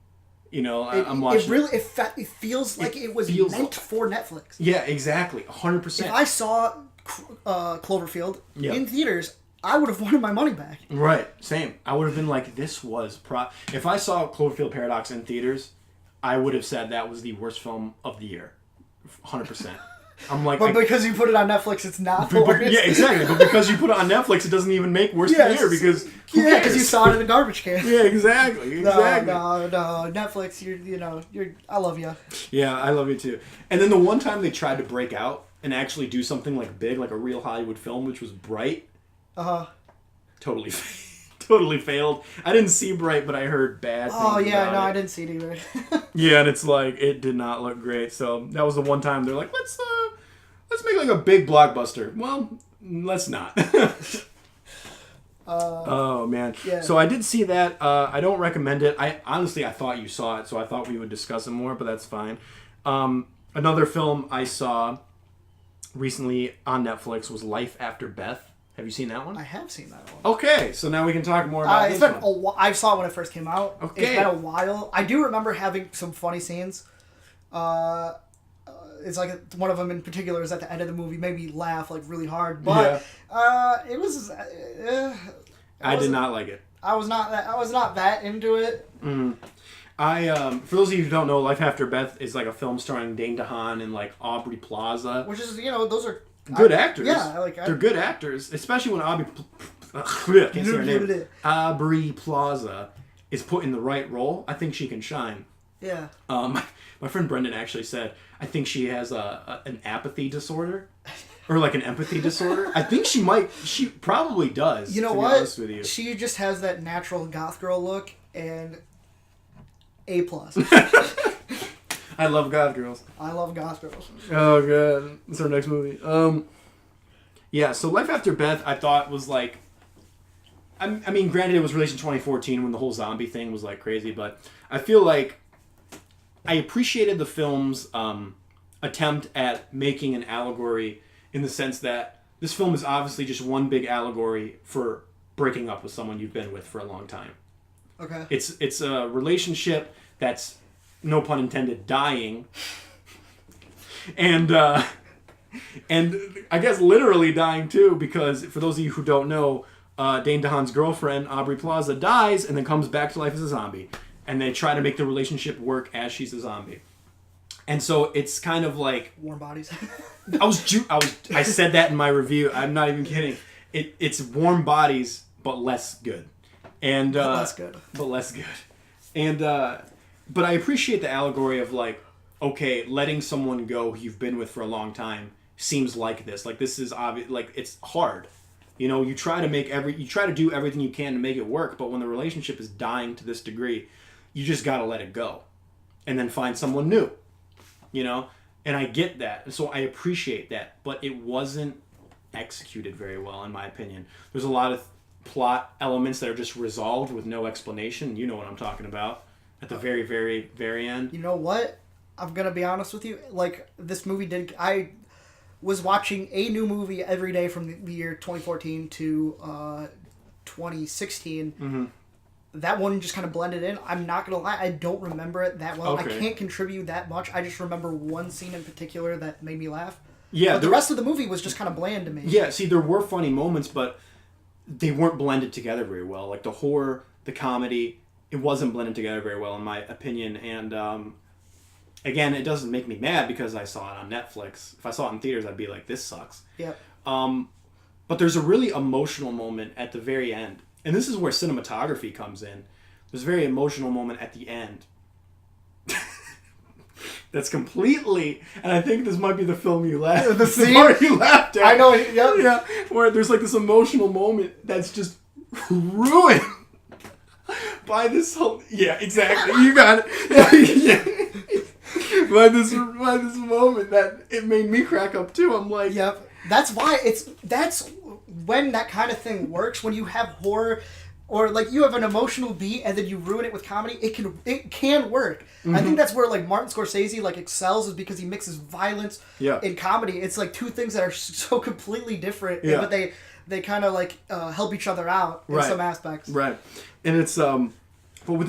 I'm watching... It feels like it was meant for Netflix. Yeah, exactly. 100%. If I saw Cloverfield in theaters, I would have wanted my money back. Right. Same. I would have been like, this was... If I saw Cloverfield Paradox in theaters... I would have said that was the worst film of the year. 100%. I'm like... But because you put it on Netflix, it's not the worst. Yeah, exactly. But because you put it on Netflix, it doesn't even make worse of the year because... because you saw it in the garbage can. Yeah, exactly. No, Netflix, you're... I love you. Yeah, I love you too. And then the one time they tried to break out and actually do something like big, like a real Hollywood film, which was Bright. Totally failed. I didn't see Bright, but I heard bad things about it. I didn't see it either. Yeah, and it's like, it did not look great. So that was the one time they're like, let's make like a big blockbuster. Well, let's not. Oh, man. Yeah. So I did see that. I don't recommend it. I thought you saw it, so I thought we would discuss it more, but that's fine. Another film I saw recently on Netflix was Life After Beth. Have you seen that one? I have seen that one. Okay, so now we can talk more about this one. I saw it when it first came out. Okay. It's been a while. I do remember having some funny scenes. It's like one of them in particular is at the end of the movie made me laugh like really hard. But it was. I did not like it. I was not that into it. For those of you who don't know, Life After Beth is like a film starring Dane DeHaan and like Aubrey Plaza, which is those are. Good actors. Yeah, they're good actors, especially when Aubrey Plaza is put in the right role. I think she can shine. Yeah. My friend Brendan actually said, I think she has an apathy disorder, or like an empathy disorder. I think she probably does. You know to what? Be honest with you. She just has that natural goth girl look and A+. I love goth girls. I love goth girls. Oh, God. It's our next movie. Yeah, so Life After Beth, I thought was like... I mean, granted, it was released in 2014 when the whole zombie thing was like crazy, but I feel like I appreciated the film's attempt at making an allegory in the sense that this film is obviously just one big allegory for breaking up with someone you've been with for a long time. Okay. It's a relationship that's... no pun intended, dying. And I guess literally dying too, because for those of you who don't know, Dane DeHaan's girlfriend, Aubrey Plaza, dies and then comes back to life as a zombie. And they try to make the relationship work as she's a zombie. And so it's kind of like... Warm bodies. I said that in my review. I'm not even kidding. It's warm bodies, but less good. And but less good. But less good. And... But I appreciate the allegory of like, okay, letting someone go who you've been with for a long time seems like this. Like this is obvious. Like it's hard. You know, you try to do everything you can to make it work, but when the relationship is dying to this degree, you just gotta let it go, and then find someone new. You know, and I get that, and so I appreciate that, but it wasn't executed very well, in my opinion. There's a lot of plot elements that are just resolved with no explanation. You know what I'm talking about. At the very, very, very end. You know what? I'm gonna be honest with you. Like, this movie did... I was watching a new movie every day from the year 2014 to 2016. Mm-hmm. That one just kind of blended in. I'm not gonna lie, I don't remember it that well. Okay. I can't contribute that much. I just remember one scene in particular that made me laugh. Yeah, but the rest of the movie was just kind of bland to me. Yeah, see, there were funny moments, but they weren't blended together very well. Like, the horror, the comedy... It wasn't blended together very well, in my opinion, and again, it doesn't make me mad because I saw it on Netflix. If I saw it in theaters, I'd be like, this sucks. Yep. But there's a really emotional moment at the very end, and this is where cinematography comes in. There's a very emotional moment at the end. That's completely, and I think this might be the film you laughed. The scene? part you laughed at. I know, yep. Yeah, where there's like this emotional moment that's just ruined. By this whole... Yeah, exactly. You got it. Yeah. By this moment that it made me crack up too. I'm like... Yep. That's why that's when that kind of thing works. When you have horror or like you have an emotional beat and then you ruin it with comedy, it can work. Mm-hmm. I think that's where like Martin Scorsese like excels, is because he mixes violence in comedy. It's like two things that are so completely different, but they kind of like help each other out in some aspects. Right. And it's but with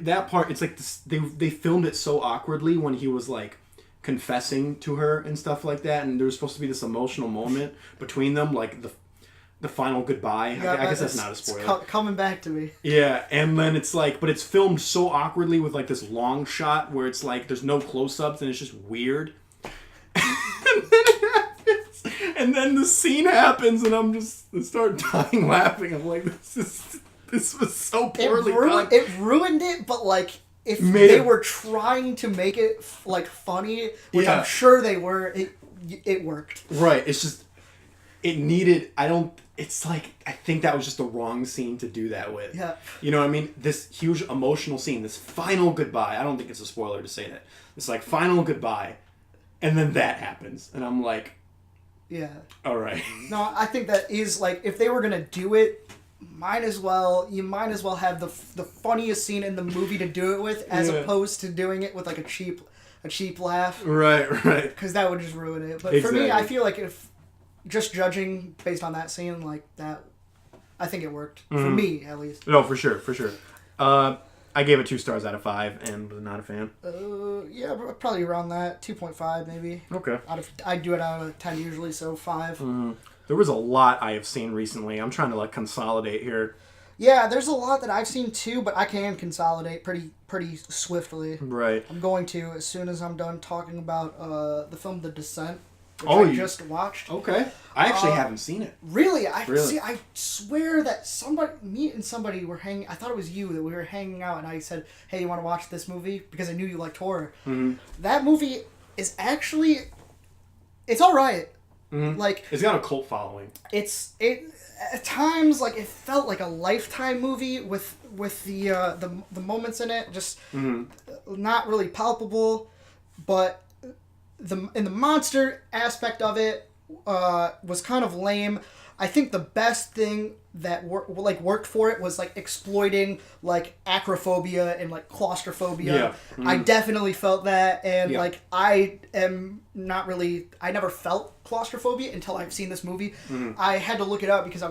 that part, it's like this, they filmed it so awkwardly when he was like confessing to her and stuff like that, and there was supposed to be this emotional moment between them, like the final goodbye. Yeah, I guess that's not a spoiler. Coming back to me. Yeah, and then it's like, but it's filmed so awkwardly with like this long shot where it's like there's no close-ups and it's just weird. And then the scene happens, and I start dying laughing. I'm like, this was so poorly done. It ruined it, but like if they were trying to make it like funny, which I'm sure they were, it worked. Right. It's just it needed. It's like I think that was just the wrong scene to do that with. Yeah. You know what I mean? This huge emotional scene, this final goodbye. I don't think it's a spoiler to say that. It's like final goodbye, and then that happens, and I'm like. Yeah. All right. No, I think that is like if they were gonna do it, you might as well have the funniest scene in the movie to do it with, as opposed to doing it with like a cheap laugh. Right. Because that would just ruin it. But exactly. For me, I feel like if just judging based on that scene like that, I think it worked for me at least. No, for sure. I gave it 2 stars out of 5 and was not a fan. Yeah, probably around that 2.5 maybe. Okay. I do it out of 10 usually, so 5. There was a lot I have seen recently. I'm trying to like consolidate here. Yeah, there's a lot that I've seen too, but I can consolidate pretty swiftly. Right. I'm going to as soon as I'm done talking about the film The Descent, which I just watched. Okay. I actually haven't seen it. Really? See, I swear that me and somebody were hanging... I thought it was you, that we were hanging out, and I said, hey, you want to watch this movie? Because I knew you liked horror. Mm-hmm. That movie is actually... It's alright. Mm-hmm. Like... It's got a cult following. At times, like, it felt like a Lifetime movie with the moments in it just not really palpable, but in the monster aspect of it was kind of lame. I think the best thing that worked for it was like exploiting like acrophobia and like claustrophobia. Yeah. Mm-hmm. I definitely felt that, and like I never felt claustrophobia until I've seen this movie. Mm-hmm. I had to look it up because I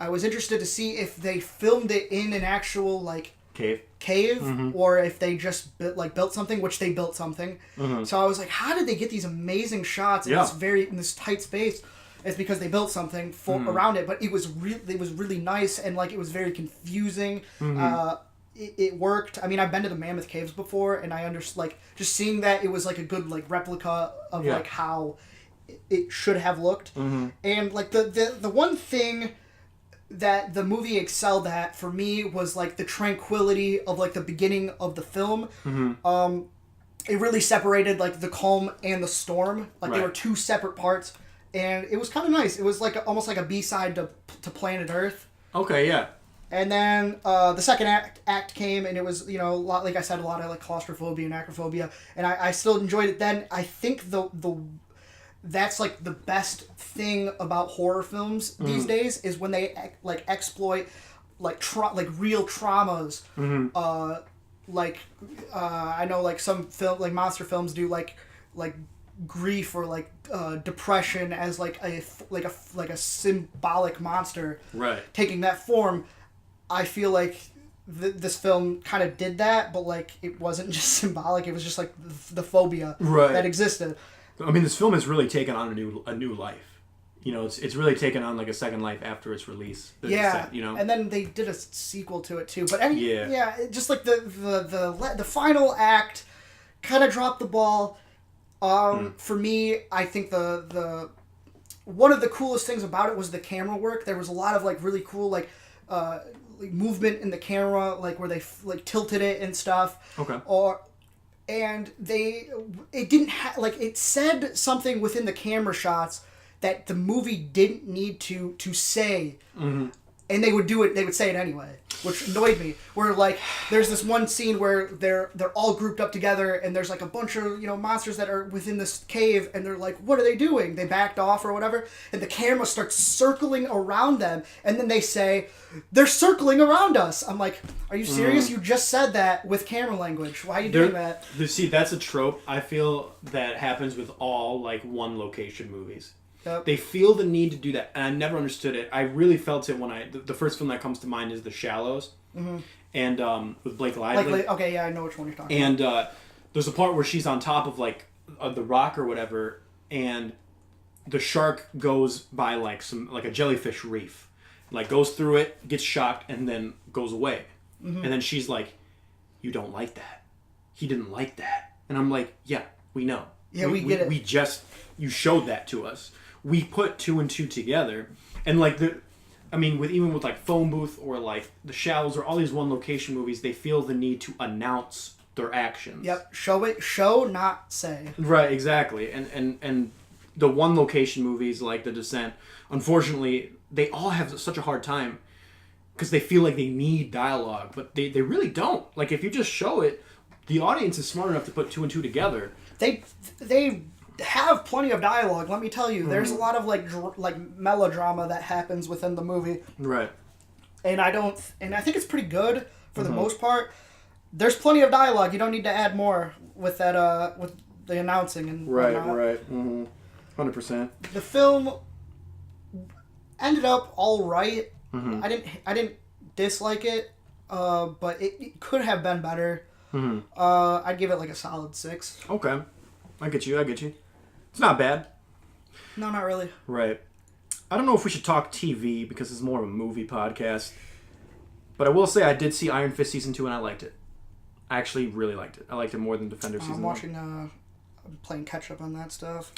was interested to see if they filmed it in an actual like cave mm-hmm. or if they just built something, which they built something. Mm-hmm. So I was like, how did they get these amazing shots in this tight space? It's because they built something around it, but it was really nice, and like it was very confusing. Mm-hmm. It worked. I mean, I've been to the Mammoth Caves before, and I understood, like, just seeing that it was like a good like replica of like how it should have looked. Mm-hmm. And like the one thing that the movie excelled at for me was like the tranquility of like the beginning of the film. It really separated like the calm and the storm. Like they were two separate parts, and it was kind of nice. It was like almost like a B-side to Planet Earth. Okay, yeah. And then the second act came, and it was, you know, a lot, like I said, a lot of like claustrophobia and acrophobia, and I still enjoyed it then. I think that's like the best thing about horror films these days is when they like exploit like real traumas. I know like some like monster films do like grief or like depression as like a symbolic monster taking that form. I feel like this film kind of did that, but like it wasn't just symbolic. It was just like the phobia that existed. I mean, this film has really taken on a new life. You know, it's really taken on like a second life after its release. You know, and then they did a sequel to it too. But just like the final act kind of dropped the ball. For me, I think the one of the coolest things about it was the camera work. There was a lot of like really cool like movement in the camera, like where they like tilted it and stuff. Okay. And it didn't like it said something within the camera shots that the movie didn't need to say, and they would do it. They would say it anyway, which annoyed me. Where like there's this one scene where they're all grouped up together, and there's like a bunch of monsters that are within this cave, and they're like, "What are they doing?" They backed off or whatever, and the camera starts circling around them, and then they say, "They're circling around us." I'm like, "Are you serious? You just said that with camera language. Why are you doing that?" See, that's a trope I feel that happens with all like one location movies. Yep. They feel the need to do that, and I never understood it. I really felt it when the first film that comes to mind is The Shallows, and with Blake Lively. Okay, yeah, I know which one you're talking about. And there's a part where she's on top of like the rock or whatever, and the shark goes by like a jellyfish reef, like goes through it, gets shocked, and then goes away. And then she's like, "You don't like that. He didn't like that." And I'm like, "Yeah, we know. Yeah, we get it. You showed that to us. We put two and two together." And like even with like Phone Booth or like The Shallows or all these one location movies, they feel the need to announce their actions. Yep. Show, not say. Right, exactly. And the one location movies like The Descent, unfortunately, they all have such a hard time because they feel like they need dialogue, but they really don't. Like if you just show it, the audience is smart enough to put two and two together. They have plenty of dialogue, let me tell you. There's a lot of like melodrama that happens within the movie. Right. And I think it's pretty good for the most part. There's plenty of dialogue. You don't need to add more with that with the announcing and whatnot. Right. 100%. The film ended up all right. I didn't dislike it, but it could have been better. I'd give it like a solid 6. Okay. I get you. It's not bad. No, not really. Right. I don't know if we should talk TV because it's more of a movie podcast. But I will say I did see Iron Fist Season 2 and I liked it. I actually really liked it. I liked it more than Defender Season 1. I'm playing catch up on that stuff.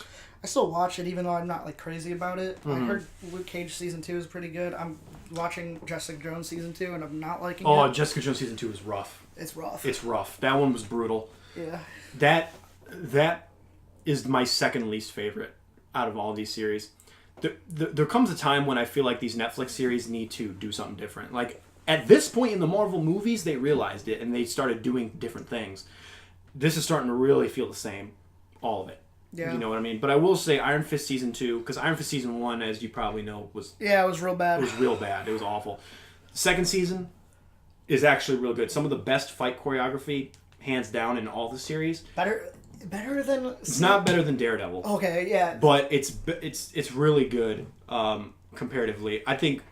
I still watch it even though I'm not like crazy about it. I heard Luke Cage Season 2 is pretty good. I'm watching Jessica Jones Season 2 and I'm not liking it. Oh, Jessica Jones Season 2 is rough. It's rough. It's rough. That one was brutal. Yeah. That is my second least favorite out of all these series. There comes a time when I feel like these Netflix series need to do something different. Like, at this point in the Marvel movies, they realized it and they started doing different things. This is starting to really feel the same. All of it. Yeah. You know what I mean? But I will say Iron Fist Season 2, because Iron Fist Season 1, as you probably know, was... Yeah, it was real bad. It was real bad. It was awful. Second season is actually real good. Some of the best fight choreography, hands down, in all the series. Better than... It's not better than Daredevil. Okay, yeah. But it's really good comparatively. I think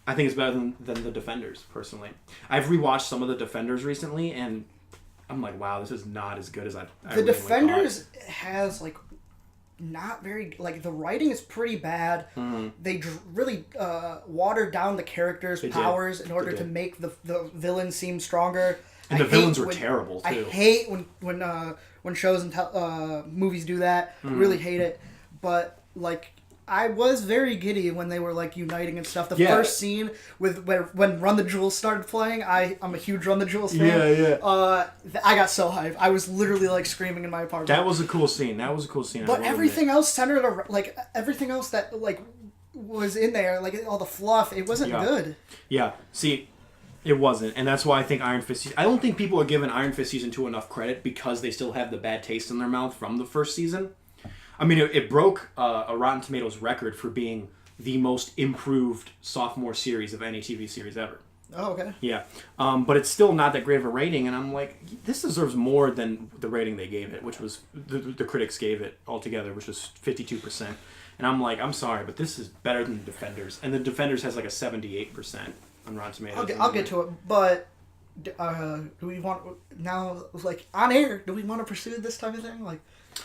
it's better than the Defenders, personally. I've rewatched some of the Defenders recently, and I'm like, wow, this is not as good as I The Defenders has, like, not very... Like, the writing is pretty bad. They really watered down the characters' powers in order to make the villains seem stronger. And the villains were terrible, too. I hate when shows and movies do that. Really hate it. But, like, I was very giddy when they were like uniting and stuff. The Yeah. first scene when Run the Jewels started playing, I'm a huge Run the Jewels fan. Yeah. I got so hyped. I was literally like screaming in my apartment. That was a cool scene. But everything else centered around, like everything else that like was in there, like all the fluff, it wasn't good. Yeah. See, it wasn't, and that's why I think Iron Fist. I don't think people are giving Iron Fist season 2 enough credit because they still have the bad taste in their mouth from the first season. I mean, it broke a Rotten Tomatoes record for being the most improved sophomore series of any TV series ever. Oh, okay. Yeah. But it's still not that great of a rating, and I'm like, this deserves more than the rating they gave it, which was, the critics gave it altogether, which was 52%. And I'm like, I'm sorry, but this is better than Defenders. And the Defenders has like a 78% on Rotten Tomatoes. I'll get to it, but do we want, now, like, on air, do we want to pursue this type of thing? Like,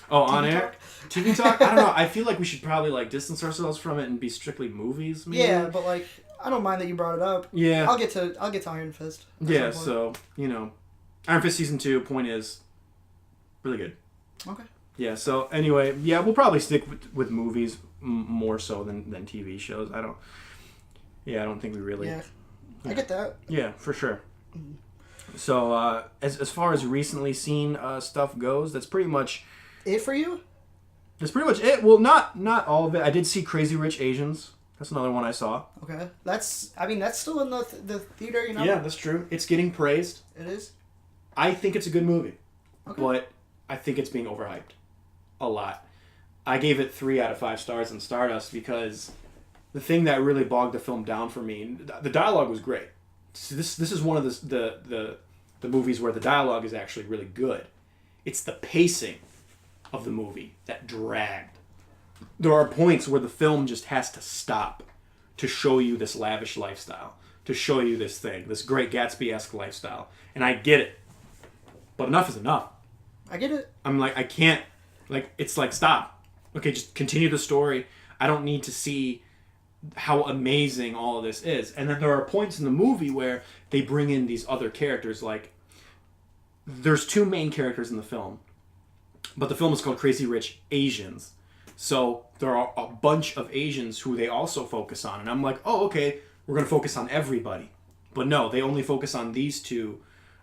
oh, TV on air? talk? TV talk? I don't know. I feel like we should probably, like, distance ourselves from it and be strictly movies, maybe? Yeah, but, like, I don't mind that you brought it up. Yeah. I'll get to Iron Fist. Yeah, so, you know, Iron Fist Season 2, point is, really good. Okay. Yeah, so, anyway, yeah, we'll probably stick with movies more so than TV shows. I don't think we really... Yeah, I get that. Yeah, for sure. So, as far as recently seen stuff goes, that's pretty much... It for you? That's pretty much it. Well, not all of it. I did see Crazy Rich Asians. That's another one I saw. Okay. That's still in the theater, you know? Yeah, that's true. It's getting praised. It is? I think it's a good movie. Okay. But I think it's being overhyped. A lot. I gave it 3 out of 5 stars in Stardust because the thing that really bogged the film down for me, the dialogue was great. So this is one of the movies where the dialogue is actually really good. It's the pacing of the movie that dragged. There are points where the film just has to stop to show you this lavish lifestyle, to show you this thing, this Great Gatsby-esque lifestyle. And I get it. But enough is enough. I get it. I'm like, I can't, like, it's like, stop. Okay, just continue the story. I don't need to see how amazing all of this is. And then there are points in the movie where they bring in these other characters, like, there's 2 main characters in the film, but the film is called Crazy Rich Asians. So there are a bunch of Asians who they also focus on. And I'm like, oh, okay, we're going to focus on everybody. But no, they only focus on these 2,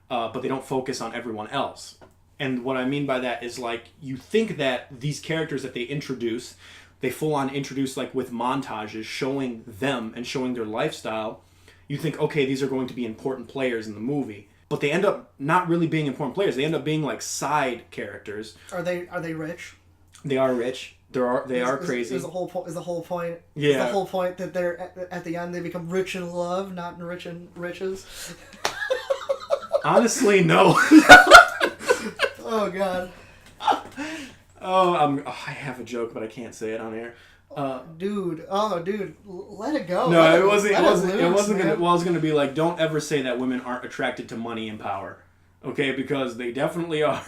but they don't focus on everyone else. And what I mean by that is, like, you think that these characters that they introduce, they full-on introduce, like, with montages showing them and showing their lifestyle. You think, okay, these are going to be important players in the movie. But they end up not really being important players. They end up being, like, side characters. Are they rich? They are rich. They are crazy. Is the whole point? Yeah. Is the whole point that they're at the end they become rich in love, not in rich in riches? Honestly, no. Oh God. I have a joke, but I can't say it on air. Dude, let it go. No, it wasn't Man. gonna. Well, I was gonna be like, don't ever say that women aren't attracted to money and power, okay? Because they definitely are.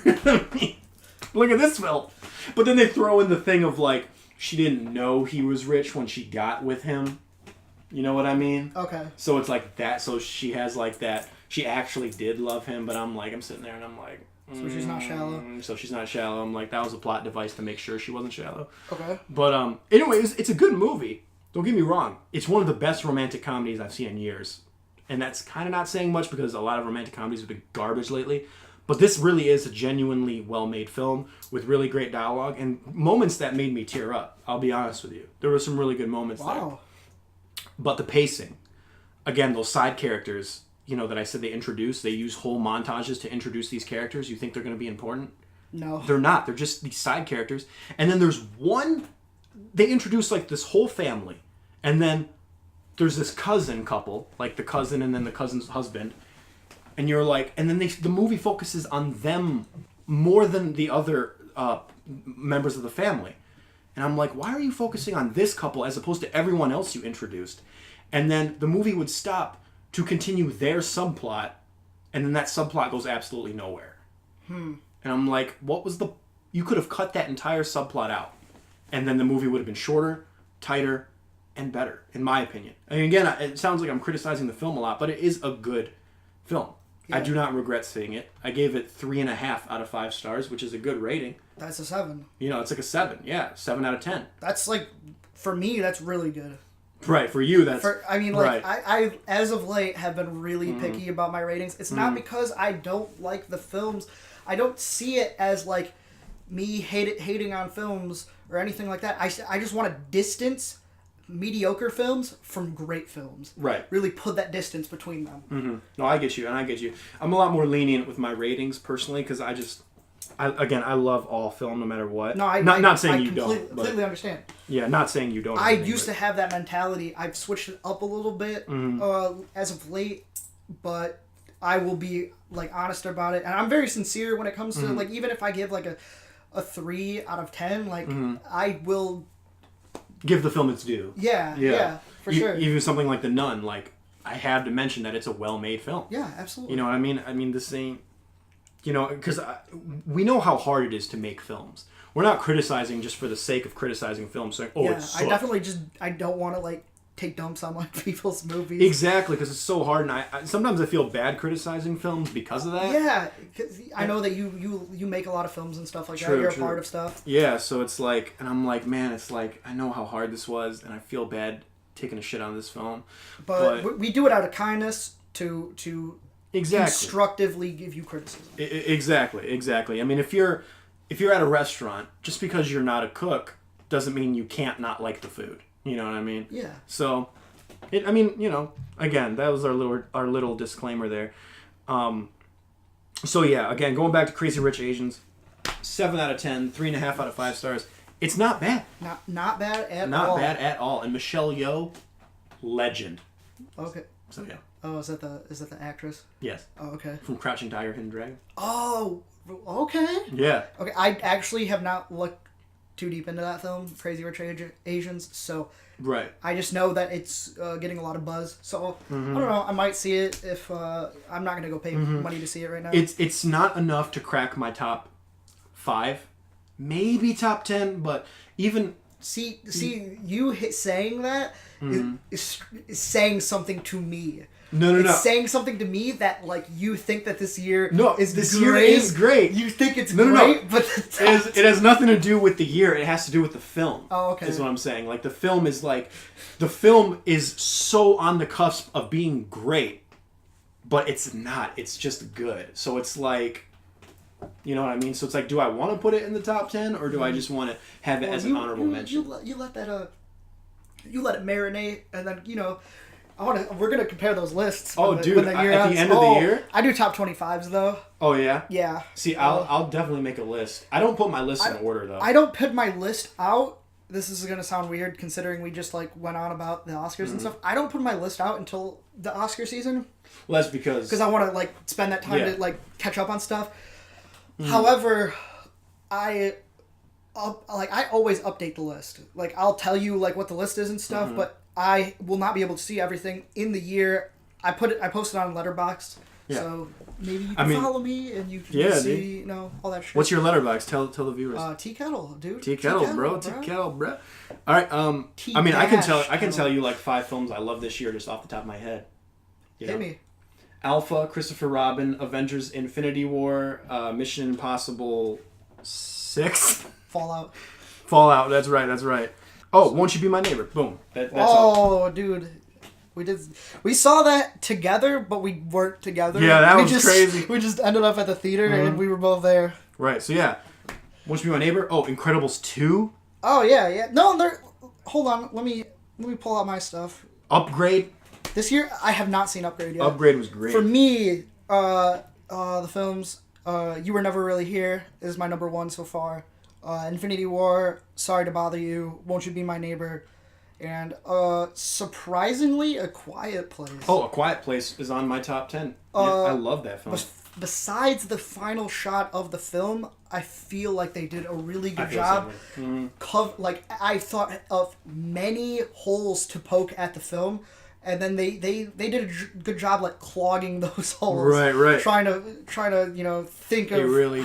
Look at this film. But then they throw in the thing of, like, she didn't know he was rich when she got with him. You know what I mean? Okay. So it's like that. So she has, like, that. She actually did love him, but I'm sitting there and I'm like. So she's not shallow. So she's not shallow. I'm like, that was a plot device to make sure she wasn't shallow. Okay. But anyway, it's a good movie. Don't get me wrong. It's one of the best romantic comedies I've seen in years. And that's kind of not saying much because a lot of romantic comedies have been garbage lately. But this really is a genuinely well-made film with really great dialogue and moments that made me tear up. I'll be honest with you. There were some really good moments there. But the pacing, again, those side characters, you know, that I said they use whole montages to introduce these characters. You think they're going to be important? No. They're not. They're just these side characters. And then there's one, they introduce, like, this whole family. And then there's this cousin couple, like the cousin and then the cousin's husband. And you're like, and then the movie focuses on them more than the other members of the family. And I'm like, why are you focusing on this couple as opposed to everyone else you introduced? And then the movie would stop to continue their subplot, and then that subplot goes absolutely nowhere. And I'm like, you could have cut that entire subplot out, and then the movie would have been shorter, tighter, and better, in my opinion. And again, it sounds like I'm criticizing the film a lot, but it is a good film. Yeah. I do not regret seeing it. I gave it 3.5 out of 5 stars, which is a good rating. That's a 7. You know, it's like a 7. Yeah, 7 out of 10. That's like for me, that's really good. Right, for you, that's... I mean, like, right. I as of late have been really picky about my ratings. It's not because I don't like the films. I don't see it as, like, me hating on films or anything like that. I just want to distance mediocre films from great films. Right. Really put that distance between them. Mm-hmm. No, I get you, and I get you. I'm a lot more lenient with my ratings, personally, because I love all film, no matter what. No, not saying you completely understand. Yeah, not saying you don't. I used to have that mentality. I've switched it up a little bit as of late, but I will be like honest about it, and I'm very sincere when it comes to like even if I give like a 3 out of 10, like I will give the film its due. Yeah, for sure. Even something like The Nun, like I have to mention that it's a well-made film. Yeah, absolutely. You know what I mean? I mean, this ain't, you know, because we know how hard it is to make films. We're not criticizing just for the sake of criticizing films. Saying, it sucks. I definitely I don't want to like take dumps on like people's movies. Exactly, because it's so hard, and I sometimes I feel bad criticizing films because of that. Yeah, because I know that you make a lot of films and stuff like that. You're a part of stuff. Yeah, so it's like, and I'm like, man, it's like I know how hard this was, and I feel bad taking a shit on this film. But we do it out of kindness to constructively give you criticism. Exactly. I mean, if you're at a restaurant, just because you're not a cook doesn't mean you can't not like the food. You know what I mean? Yeah. So, I mean, you know, again, that was our little disclaimer there. So yeah, again, going back to Crazy Rich Asians, 7 out of 10, 3.5 out of 5 stars. It's not bad. Not bad at all. Not bad at all. And Michelle Yeoh, legend. Okay. So yeah. Oh, is that the actress? Yes. Oh, okay. From Crouching Tiger, Hidden Dragon. Oh, okay. Yeah. Okay, I actually have not looked too deep into that film, Crazy Rich Asians, so right. I just know that it's getting a lot of buzz. So I don't know. I might see it if I'm not gonna go pay money to see it right now. It's not enough to crack my top 5, maybe top 10, but even see you saying that is saying something to me. No. It's saying something to me that like you think that this year year is great. You think it's great, but it has nothing to do with the year. It has to do with the film. Oh, okay. Is what I'm saying. Like the film is so on the cusp of being great, but it's not. It's just good. So it's like, you know what I mean? So it's like, do I want to put it in the top 10 or do I just want to have it as an honorable mention? You let that you let it marinate, and then we're gonna compare those lists. Oh, dude! At the end of the year, I do top 25s though. Oh yeah. Yeah. See, I'll definitely make a list. I don't put my list in order though. I don't put my list out. This is gonna sound weird considering we just like went on about the Oscars and stuff. I don't put my list out until the Oscar season. Well, that's because I want to like spend that time to like catch up on stuff. However, I always update the list. Like I'll tell you like what the list is and stuff, but I will not be able to see everything in the year. I posted on Letterboxd, so maybe you can follow me and you can see all that shit. What's your Letterboxd? Tell the viewers. T-Kettle, dude. T-Kettle, bro. T-Kettle, bro. All right. I mean, I can tell you like 5 films I love this year just off the top of my head. Hit me. Alpha, Christopher Robin, Avengers: Infinity War, Mission Impossible 6. Fallout. That's right. Oh, Won't You Be My Neighbor? Boom. That's all. Dude. We saw that together, but we weren't together. Yeah, that was crazy. We just ended up at the theater, and we were both there. Right, so yeah. Won't You Be My Neighbor? Oh, Incredibles 2? Oh, yeah. No, hold on. Let me pull out my stuff. Upgrade? This year, I have not seen Upgrade yet. Upgrade was great. For me, the films, You Were Never Really Here is my number 1 so far. Infinity War, Sorry to Bother You, Won't You Be My Neighbor, and surprisingly, A Quiet Place. Oh, A Quiet Place is on my top 10. I love that film. Besides the final shot of the film, I feel like they did a really good job. I thought of many holes to poke at the film, and then they did a good job like clogging those holes. Right. Trying to think of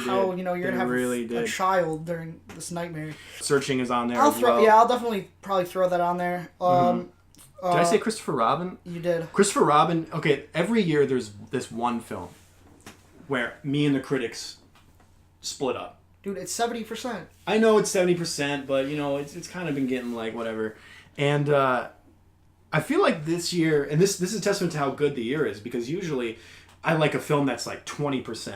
how you're gonna have a child during this nightmare. Searching is on there. I'll definitely probably throw that on there. Did I say Christopher Robin? You did. Christopher Robin. Okay, every year there's this one film where me and the critics split up. Dude, it's 70%. I know it's 70%, but you know it's kind of been getting like whatever, and I feel like this year, and this is a testament to how good the year is, because usually I like a film that's like 20%,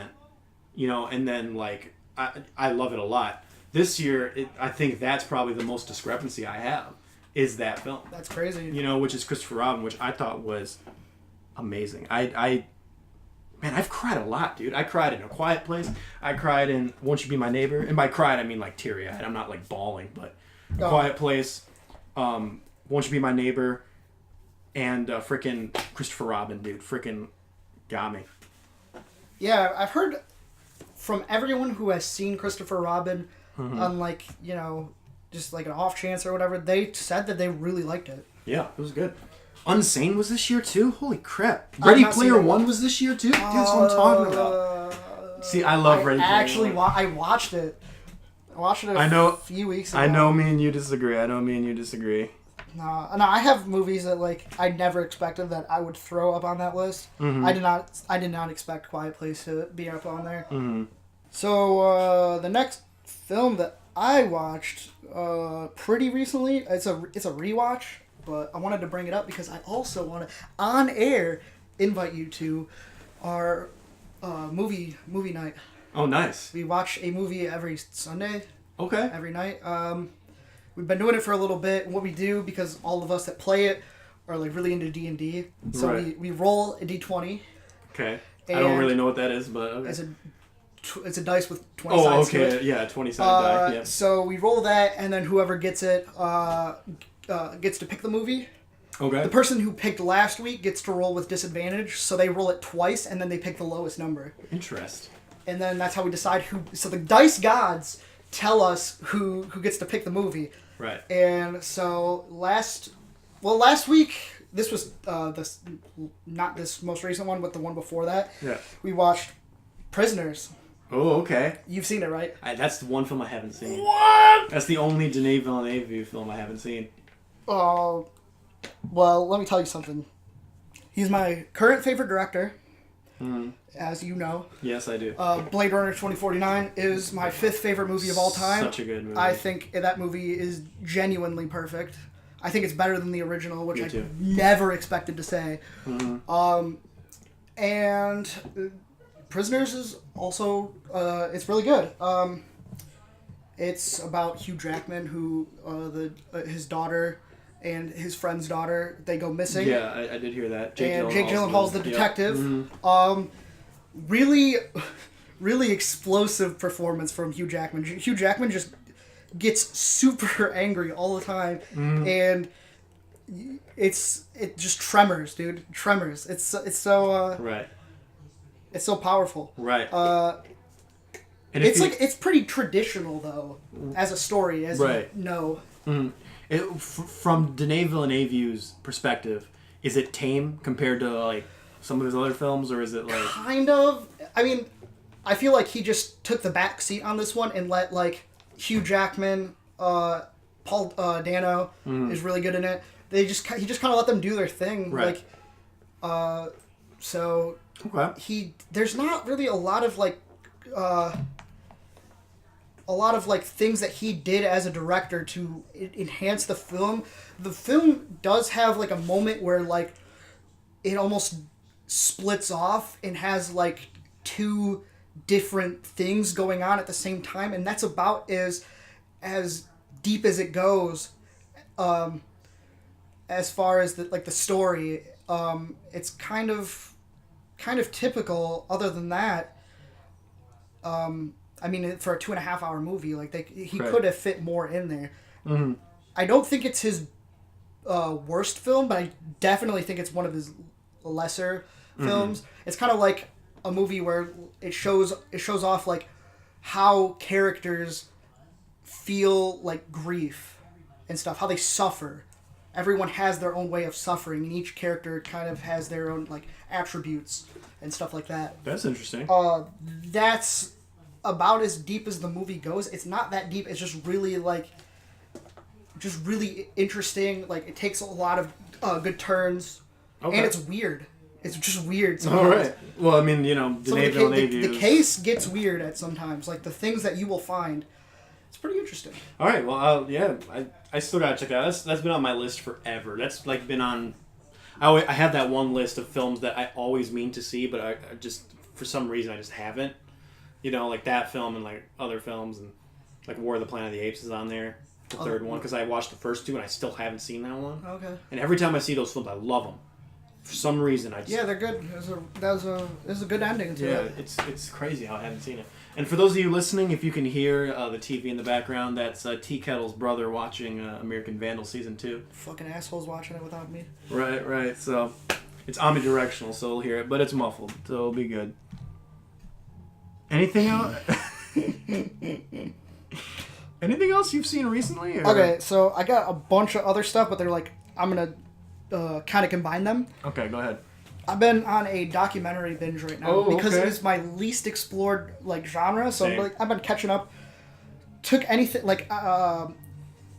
you know, and then like I love it a lot. This year, I think that's probably the most discrepancy I have is that film. That's crazy. You know, which is Christopher Robin, which I thought was amazing. Man, I've cried a lot, dude. I cried in A Quiet Place. I cried in Won't You Be My Neighbor. And by cried, I mean like teary-eyed. I'm not like bawling, but Quiet Place, Won't You Be My Neighbor, and frickin' Christopher Robin, dude. Frickin' got me. Yeah, I've heard from everyone who has seen Christopher Robin on like, you know, just like an off chance or whatever, they said that they really liked it. Yeah, it was good. Unsane was this year too? Holy crap. Ready Player One was this year too? Dude, that's what I'm talking about. See, I love Ready Player One. I watched it. I watched it a few weeks ago. I know me and you disagree. No, I have movies that like I never expected that I would throw up on that list. Mm-hmm. I did not expect Quiet Place to be up on there. Mm-hmm. So the next film that I watched pretty recently, it's a rewatch. But I wanted to bring it up because I also want to, on air, invite you to our movie night. Oh, nice. We watch a movie every Sunday. Okay. Every night. We've been doing it for a little bit. What we do, because all of us that play it are like really into D&D, so right. we roll a D20. Okay. I don't really know what that is, but okay. It's a dice with 20 sides to it. Oh, okay. Yeah, 20-sided die. Yeah. So we roll that, and then whoever gets it gets to pick the movie. Okay. The person who picked last week gets to roll with disadvantage, so they roll it twice, and then they pick the lowest number. Interesting. And then that's how we decide who... So the dice gods tell us who gets to pick the movie. Right. And so last week, this was not this most recent one, but the one before that. Yeah. We watched Prisoners. Oh, okay. You've seen it, right? That's the one film I haven't seen. What? That's the only Denis Villeneuve film I haven't seen. Oh, well, let me tell you something. He's my current favorite director, as you know. Yes, I do. Blade Runner 2049 is my 5th favorite movie of all time. Such a good movie. I think that movie is genuinely perfect. I think it's better than the original, which I never expected to say. Mm-hmm. And Prisoners is also, it's really good. It's about Hugh Jackman, who his daughter and his friend's daughter, they go missing. Yeah, I did hear that. Jake Gyllenhaal's the detective. Yep. Mm-hmm. Really, really explosive performance from Hugh Jackman. Hugh Jackman just gets super angry all the time, and it just tremors, dude. Tremors. It's so right. It's so powerful. Right. It's pretty traditional though, as a story, as you know. Mm-hmm. From Denis Villeneuve's perspective, is it tame compared to like some of his other films, or is it like kind of? I mean, I feel like he just took the back seat on this one and let like Hugh Jackman, Paul Dano is really good in it. He just kind of let them do their thing, right? Like, so there's not really a lot of things that he did as a director to enhance the film. The film does have like a moment where like it almost splits off and has like two different things going on at the same time, and that's about as deep as it goes. As far as the story, it's kind of typical. Other than that, I mean, for a 2.5-hour movie, like he could have fit more in there. Mm-hmm. I don't think it's his worst film, but I definitely think it's one of his lesser films. It's kind of like a movie where it shows off like how characters feel like grief and stuff, how they suffer. Everyone has their own way of suffering, and each character kind of has their own like attributes and stuff like that. That's interesting. That's about as deep as the movie goes. It's not that deep. It's just really really interesting. Like, it takes a lot of good turns, and it's weird. It's just weird. All right. Well, I mean, Denis Villeneuve. The case gets weird at sometimes. Like the things that you will find, it's pretty interesting. All right. Well, I still gotta check that out. That's been on my list forever. That's like been on. I have that one list of films that I always mean to see, but I just for some reason I just haven't. Like that film and like other films and like War of the Planet of the Apes is on there, the third one, because I watched the first two and I still haven't seen that one. Okay. And every time I see those films, I love them. For some reason, I just... Yeah, they're good. There's a good ending to it. Yeah, it's crazy how I haven't seen it. And for those of you listening, if you can hear the TV in the background, that's T-Kettle's brother watching American Vandal Season 2. Fucking assholes watching it without me. Right. So, it's omnidirectional, so we'll hear it, but it's muffled, so it'll be good. Anything else? Anything else you've seen recently? Or? Okay, so I got a bunch of other stuff, but they're like, I'm going to kind of combine them. Okay, go ahead. I've been on a documentary binge right now because it is my least explored genre. So I've been catching up. Took anything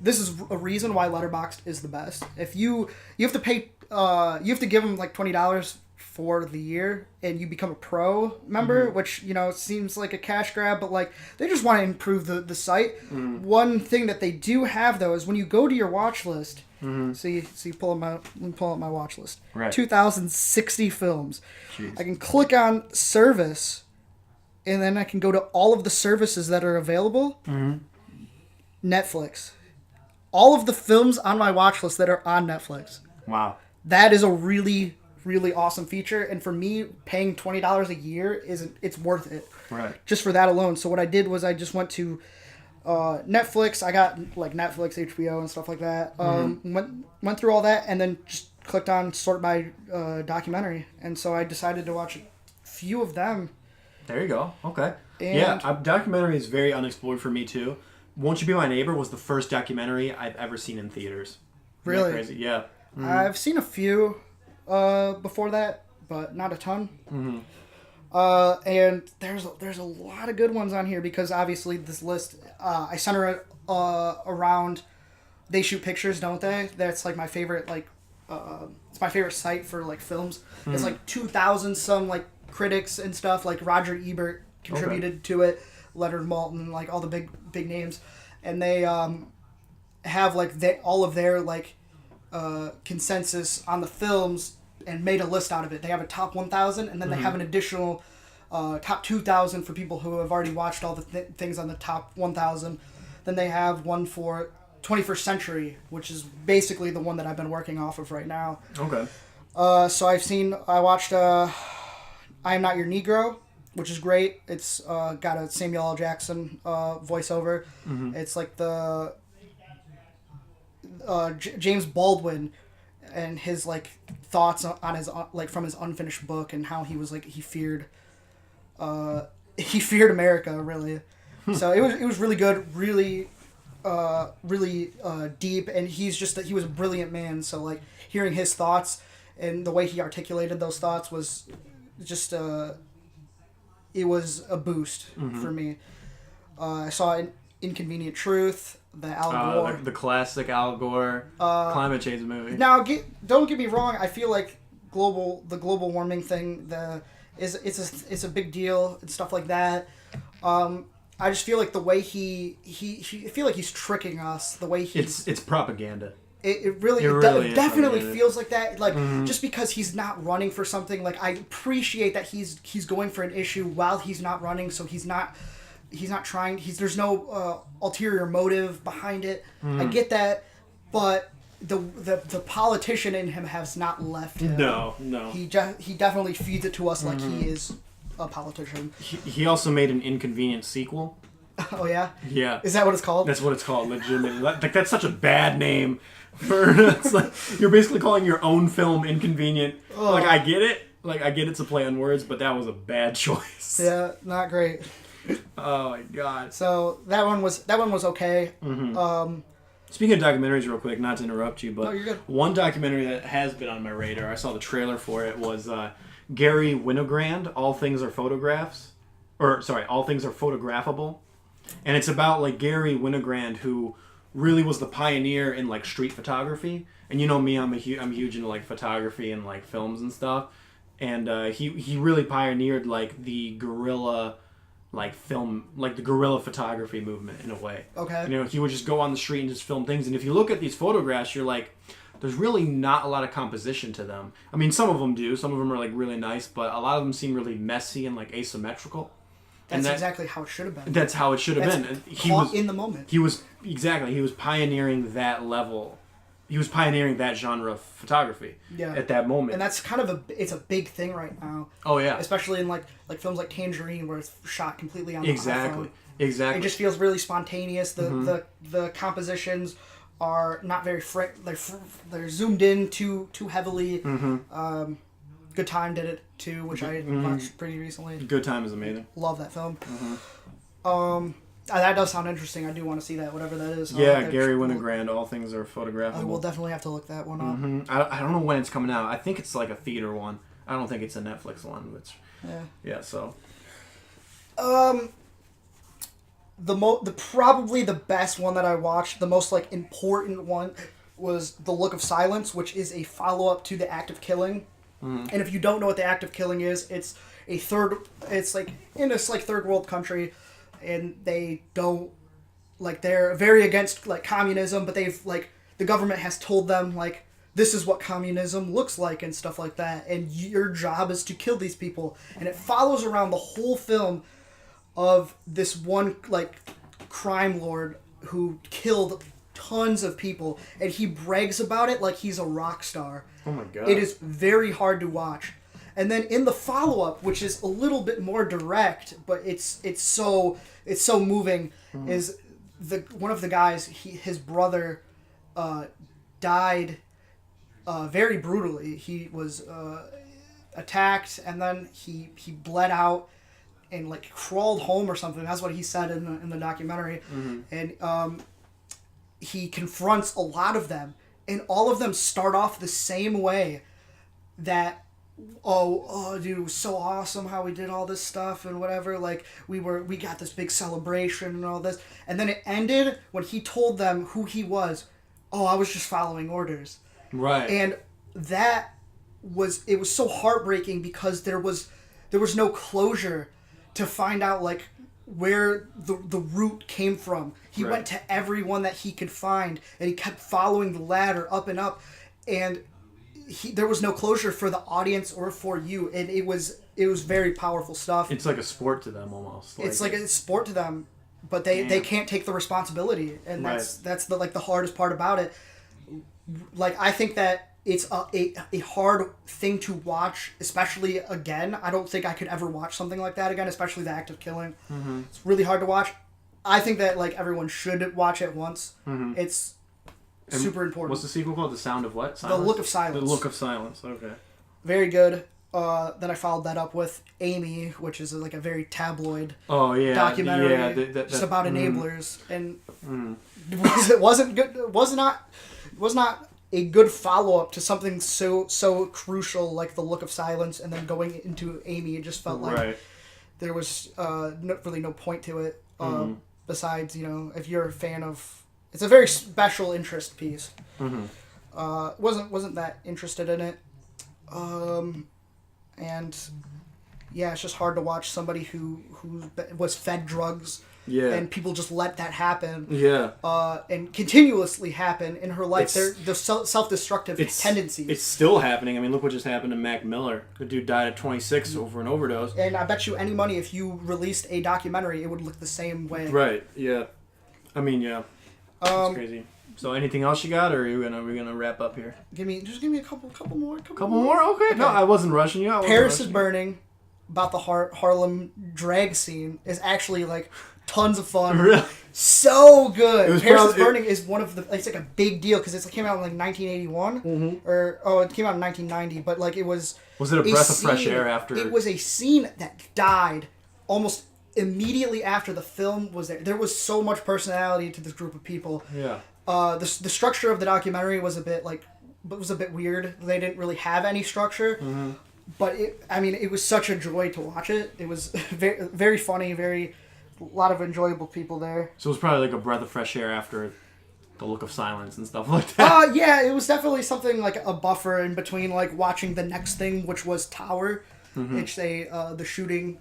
this is a reason why Letterboxd is the best. If you have to pay, you have to give them like $20 for the year, and you become a pro member, which seems like a cash grab, but like they just want to improve the site. One thing that they do have though is when you go to your watch list. So you pull up my watch list. Right. 2,060 films. Jeez. I can click on service, and then I can go to all of the services that are available. Netflix. All of the films on my watch list that are on Netflix. Wow. That is a really, really awesome feature, and for me, paying $20 a year it's worth it. Right. Just for that alone. So what I did was I just went to Netflix. I got like Netflix, HBO, and stuff like that. Went through all that, and then just clicked on sort by documentary, and so I decided to watch a few of them. There you go. Okay. And documentary is very unexplored for me too. Won't You Be My Neighbor was the first documentary I've ever seen in theaters. Isn't really? that crazy? Yeah. I've seen a few before that, but not a ton. And there's a lot of good ones on here because obviously this list I center it around They Shoot Pictures, Don't They? That's like my favorite it's my favorite site for like films. It's like 2,000 some like critics and stuff. Like Roger Ebert contributed to it, Leonard Maltin, like all the big names, and they have like all of their like consensus on the films and made a list out of it. They have a top 1,000, and then they have an additional top 2,000 for people who have already watched all the things on the top 1,000. Then they have one for 21st Century, which is basically the one that I've been working off of right now. Okay. So I watched I Am Not Your Negro, which is great. It's got a Samuel L. Jackson voiceover. It's like the James Baldwin and his like thoughts on his like from his unfinished book and how he was like he feared America really. So it was really good, really deep, and he was a brilliant man. So like hearing his thoughts and the way he articulated those thoughts was just it was a boost for me. I saw Inconvenient Truth, the Al Gore, the classic Al Gore climate change movie. Now, don't get me wrong. I feel like the global warming thing, it's a big deal and stuff like that. I just feel like the way I feel like he's tricking us. The way it's propaganda. It really definitely feels like that. Like just because he's not running for something, like I appreciate that he's going for an issue while he's not running, so he's not trying. There's no ulterior motive behind it. I get that, but the politician in him has not left him. No. He definitely feeds it to us like he is a politician. He also made an Inconvenient sequel. Oh yeah. Yeah. Is that what it's called? That's what it's called. Legitimately, like that's such a bad name. It's like you're basically calling your own film Inconvenient. Oh. Like I get it. Like I get it's a play on words, but that was a bad choice. Yeah, not great. Oh my god. So that one was okay. Speaking of documentaries, real quick, not to interrupt you, but no, you're good. One documentary that has been on my radar, I saw the trailer for it, was Gary Winogrand, All Things Are Photographs. All Things Are Photographable. And it's about like Gary Winogrand, who really was the pioneer in like street photography. And you know me, I'm huge into like photography and like films and stuff. and he really pioneered like the guerrilla like film, like the guerrilla photography movement in a way. Okay. You know, he would just go on the street and just film things. And if you look at these photographs, you're like, there's really not a lot of composition to them. I mean, some of them do. Some of them are like really nice, but a lot of them seem really messy and like asymmetrical. That's exactly how it should have been. That's how it should have been. And he was in the moment. He was pioneering that level. He was pioneering that genre of photography at that moment. And that's kind of it's a big thing right now. Oh yeah. Especially in like films like Tangerine, where it's shot completely on the iPhone. Exactly. It just feels really spontaneous. The compositions are not very they're zoomed in too heavily. Good Time did it too, which I watched pretty recently. Good Time is amazing. Love that film. That does sound interesting. I do want to see that, whatever that is. Yeah, Gary Winogrand, All Things Are Photographable. We'll definitely have to look that one up. I don't know when it's coming out. I think it's like a theater one. I don't think it's a Netflix one. Which, yeah. So. Probably the best one that I watched, the most like important one, was The Look of Silence, which is a follow up to The Act of Killing. And if you don't know what The Act of Killing is, it's like in this like third world country. And they don't, like, they're very against, like, communism, but they've, like, the government has told them, like, this is what communism looks like and stuff like that, and your job is to kill these people. And it follows around the whole film of this one, like, crime lord who killed tons of people, and he brags about it like he's a rock star. Oh my god. It is very hard to watch. And then in the follow-up, which is a little bit more direct, but it's so moving, is one of the guys, his brother died very brutally. He was attacked, and then he bled out and like crawled home or something. That's what he said in the documentary. And he confronts a lot of them, and all of them start off the same way. That dude, it was so awesome how we did all this stuff and whatever, like we got this big celebration and all this, and then it ended when he told them who he was. I was just following orders. Right. And it was so heartbreaking because there was no closure to find out like where the root came from. He went to everyone that he could find, and he kept following the ladder up and up, and there was no closure for the audience or for you, and it was very powerful stuff. It's like a sport to them almost. It's like a sport to them, but they can't take the responsibility, and that's the hardest part about it. Like, I think that it's a hard thing to watch, especially again. I don't think I could ever watch something like that again, especially The Act of Killing. It's really hard to watch. I think that like everyone should watch it once. It's super important. What's the sequel called? The Sound of what? Silence? The Look of Silence. The Look of Silence. Okay. Very good. Then I folled that up with Amy, which is like a very tabloid documentary. Yeah, just about enablers, and it wasn't good. It was not a good follow up to something so crucial like The Look of Silence, and then going into Amy, it just felt like there was really no point to it. Besides, if you're a fan of. It's a very special interest piece. Wasn't that interested in it. And yeah, it's just hard to watch somebody who was fed drugs. Yeah. And people just let that happen. Yeah. And continuously happen in her life. They're self-destructive tendencies. It's still happening. I mean, look what just happened to Mac Miller. The dude died at 26 over an overdose. And I bet you any money if you released a documentary, it would look the same way. Right. Yeah. I mean, yeah. That's crazy. So, anything else you got, or are we gonna wrap up here? Give me a couple more. Couple more? Okay. No, I wasn't rushing you. Paris is Burning, about the Harlem drag scene, is actually like tons of fun. Really? So good. Paris is Burning is one of the. It's like a big deal because it came out in like 1981, or it came out in 1990. But like it was. Was it a breath of fresh air after? It was a scene that died almost immediately after the film was there. There was so much personality to this group of people. Yeah. The structure of the documentary was a bit weird. They didn't really have any structure. But it was such a joy to watch it. It was very, very funny, a lot of enjoyable people there. So it was probably like a breath of fresh air after the look of silence and stuff like that. Yeah, it was definitely something like a buffer in between like watching the next thing, which was Tower, which the shooting.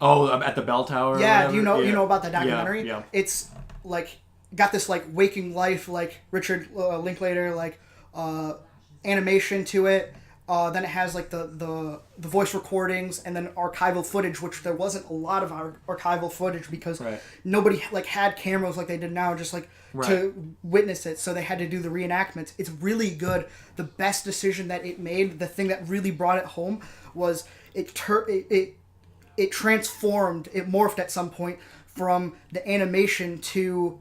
Oh, at the bell tower. Yeah, or you know whatever? you know about that documentary? Yeah. It's like got this like waking life, like Richard Linklater, like animation to it. Then it has like the voice recordings and then archival footage, which there wasn't a lot of archival footage because nobody like had cameras like they did now, just like to witness it. So they had to do the reenactments. It's really good. The best decision that it made, the thing that really brought it home, was it transformed, it morphed at some point from the animation to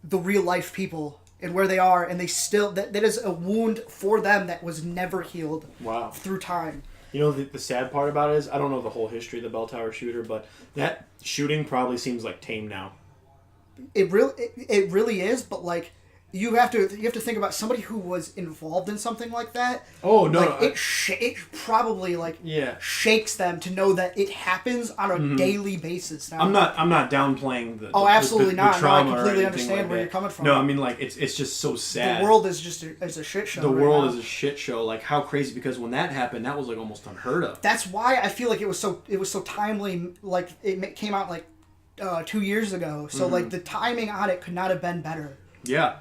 the real life people and where they are, and they still that is a wound for them that was never healed through time. You know, the sad part about it is I don't know the whole history of the bell tower shooter, but that shooting probably seems like tame now. It really is, but like you have to think about somebody who was involved in something like that. Oh no! Like, it probably like shakes them to know that it happens on a daily basis. Now, I'm not downplaying the absolutely the not. trauma. No, I completely or understand like where that. you're coming from. No, I mean like it's just so sad. The world is just a shit show. The world is a shit show. Like how crazy, because when that happened, that was like almost unheard of. That's why I feel like it was so timely. Like it came out like 2 years ago. So like the timing on it could not have been better. Yeah.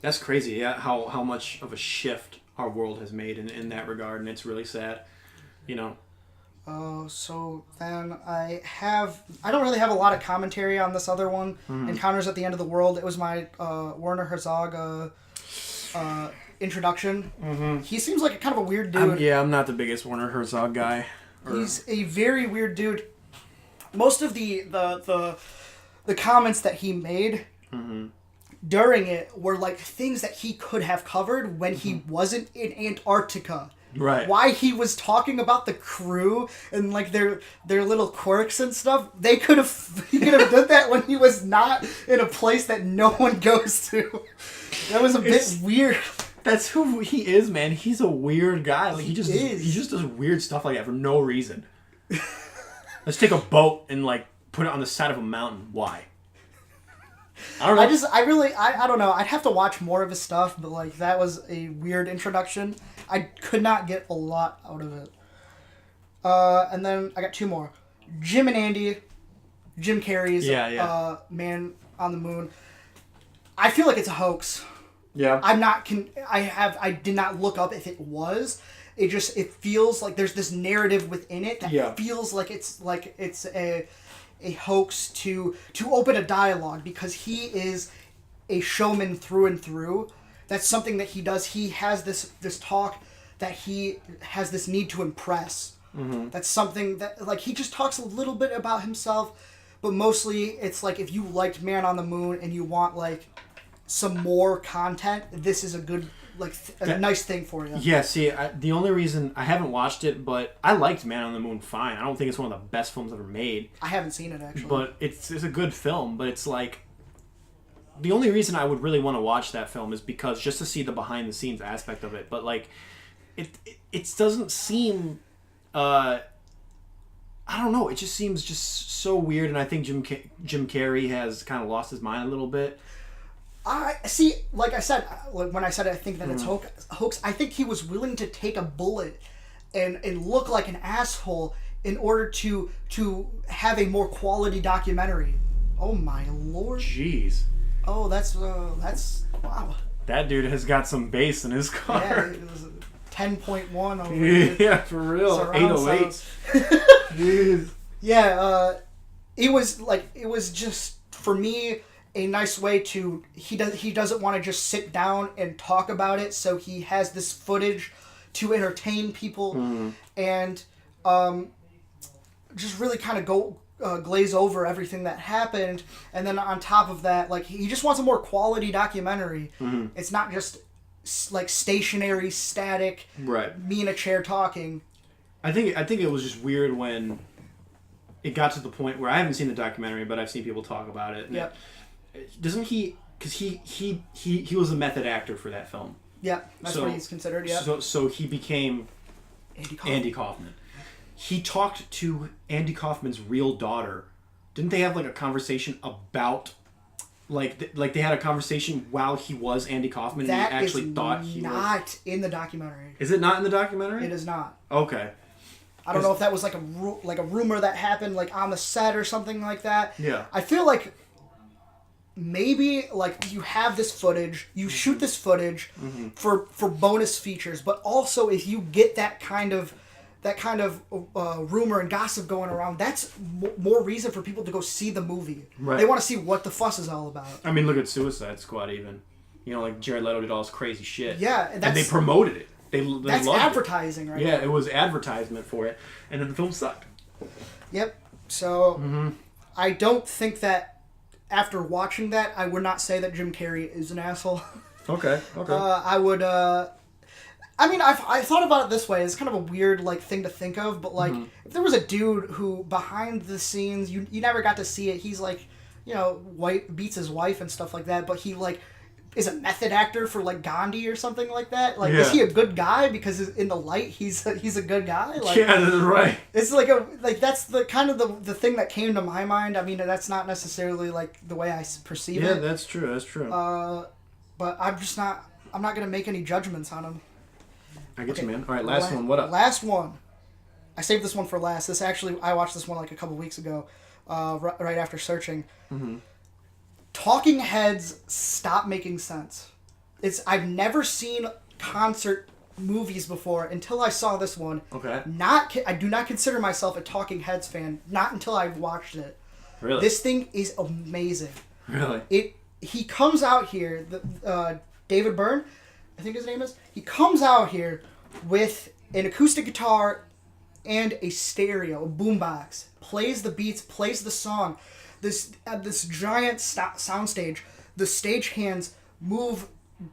That's crazy, yeah, how much of a shift our world has made in that regard, and it's really sad, you know. So then I don't really have a lot of commentary on this other one, Encounters at the End of the World. It was my Werner Herzog introduction. He seems like a kind of a weird dude. I'm not the biggest Werner Herzog guy. He's a very weird dude. Most of the comments that he made during it were like things that he could have covered when he wasn't in Antarctica. Right. Why he was talking about the crew and like their little quirks and stuff. He could have done that when he was not in a place that no one goes to. That was a bit weird. That's who he is, man. He's a weird guy. Like he just does weird stuff like that for no reason. Let's take a boat and like put it on the side of a mountain. Why? I don't know. I don't know. I'd have to watch more of his stuff, but like that was a weird introduction. I could not get a lot out of it. And then I got two more. Jim and Andy, Jim Carrey's Man on the Moon. I feel like it's a hoax. Yeah. I did not look up if it was. It feels like there's this narrative within it that feels like it's a hoax to open a dialogue, because he is a showman through and through. That's something that he does. He has this talk that he has this need to impress. That's something that like he just talks a little bit about himself, but mostly it's like if you liked Man on the Moon and you want like some more content, this is a good nice thing for you. Yeah, see, the only reason I haven't watched it, but I liked Man on the Moon fine. I don't think it's one of the best films ever made. I haven't seen it, actually. But it's a good film, but it's like... The only reason I would really want to watch that film is because just to see the behind-the-scenes aspect of it. But, like, it doesn't seem... I don't know, it just seems just so weird, and I think Jim Carrey has kind of lost his mind a little bit. I see, like I said, when I said I think that it's hoax, I think he was willing to take a bullet and look like an asshole in order to have a more quality documentary. Oh my lord. Jeez. Oh, that's wow. That dude has got some bass in his car. Yeah, it was 10.1 over here. Yeah, for real. 808. Jeez. Yeah, it was just, for me, a nice way to he doesn't want to just sit down and talk about it, so he has this footage to entertain people and just really kind of go glaze over everything that happened, and then on top of that, like he just wants a more quality documentary. It's not just like stationary, static, me in a chair talking. I think it was just weird when it got to the point where I haven't seen the documentary, but I've seen people talk about it. Yep. Doesn't he? Because he was a method actor for that film. Yeah, that's what he's considered. Yeah. So he became Andy Kaufman. He talked to Andy Kaufman's real daughter. Didn't they have like a conversation about like they had a conversation while he was Andy Kaufman and he actually thought he was... That is not in the documentary. Is it not in the documentary? It is not. Okay. I don't know if that was like a rumor that happened like on the set or something like that. Yeah. I feel like maybe like you have this footage, you shoot this footage for bonus features, but also if you get that kind of rumor and gossip going around, that's more reason for people to go see the movie. Right. They want to see what the fuss is all about. I mean, look at Suicide Squad even. You know, like Jared Leto did all this crazy shit. Yeah. And they promoted it. They that's loved advertising, it. right? Yeah, it was advertisement for it. And then the film sucked. Yep. So, I don't think that after watching that, I would not say that Jim Carrey is an asshole. Okay. I would... I mean, I thought about it this way. It's kind of a weird like thing to think of, but like if there was a dude who behind the scenes you never got to see it. He's like, you know, beats his wife and stuff like that, but he like is a method actor for like Gandhi or something like that. Like, is he a good guy because in the light he's a good guy? Like, yeah, that's right. It's like that's the kind of the thing that came to my mind. I mean, that's not necessarily like the way I perceive it. Yeah, that's true. That's true. But I'm not gonna make any judgments on him. I get you, man. All right, last one. What up? Last one. I saved this one for last. I watched this one like a couple weeks ago, right after searching. Talking Heads stop making sense. I've never seen concert movies before until I saw this one. Okay. I do not consider myself a Talking Heads fan. Not until I've watched it. Really? This thing is amazing. Really? He comes out here. David Byrne, I think his name is. He comes out here with an acoustic guitar and a stereo, a boombox. Plays the beats, plays the song. This giant soundstage. The stagehands move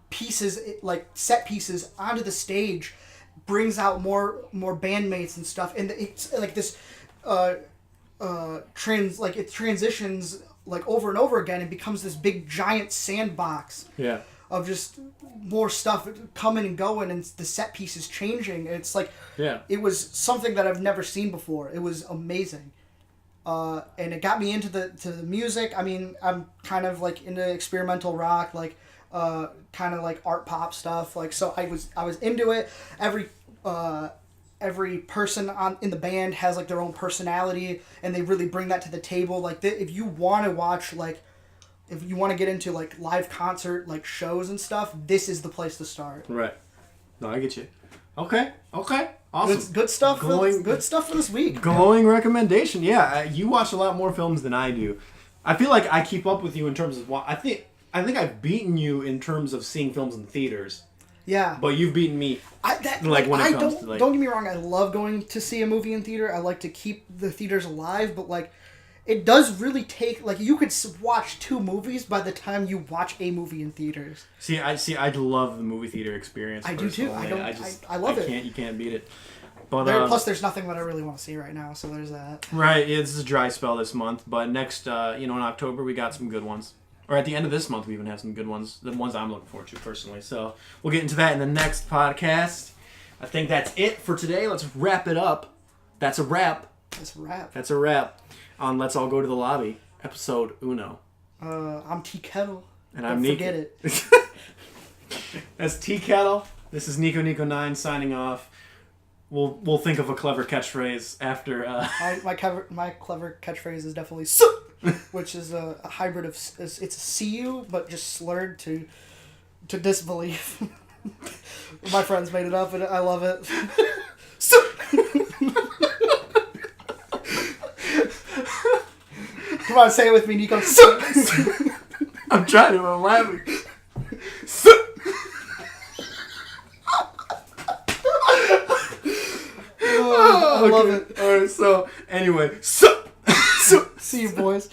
pieces, like set pieces, onto the stage. Brings out more bandmates and stuff, and it's like this. It transitions like over and over again and becomes this big giant sandbox. Yeah. Of just more stuff coming and going, and the set piece is changing. It's like, it was something that I've never seen before. It was amazing, and it got me into the music. I mean, I'm kind of like into experimental rock, like kind of like art pop stuff. Like, so I was into it. Every person in the band has like their own personality, and they really bring that to the table. Like, if you want to watch like. If you want to get into like live concert like shows and stuff, this is the place to start. Right. No, I get you. Okay. Awesome. Good stuff. Good stuff for this week. Glowing recommendation. Yeah, you watch a lot more films than I do. I feel like I keep up with you in terms of I think I've beaten you in terms of seeing films in theaters. Yeah. But you've beaten me. Don't get me wrong. I love going to see a movie in theater. I like to keep the theaters alive, but like. It does really take, like, you could watch 2 movies by the time you watch a movie in theaters. I love the movie theater experience. I do too. I love it. You can't beat it. But plus, there's nothing that I really want to see right now, so there's that. Right, yeah, this is a dry spell this month, but next, in October, we got some good ones. Or at the end of this month, we even have some good ones. The ones I'm looking forward to, personally. So, we'll get into that in the next podcast. I think that's it for today. Let's wrap it up. That's a wrap. That's a wrap. On Let's All Go to the Lobby, episode 1. I'm T-Kettle. And I'm Niko. Forget it. That's T-Kettle. This is Niko 9 signing off. We'll think of a clever catchphrase after... My clever catchphrase is definitely which is a hybrid of... It's a see-you, but just slurred to disbelief. My friends made it up, and I love it. Come on, say it with me, Niko. I'm trying to. I'm laughing. I love it. All right. So anyway, see you, boys.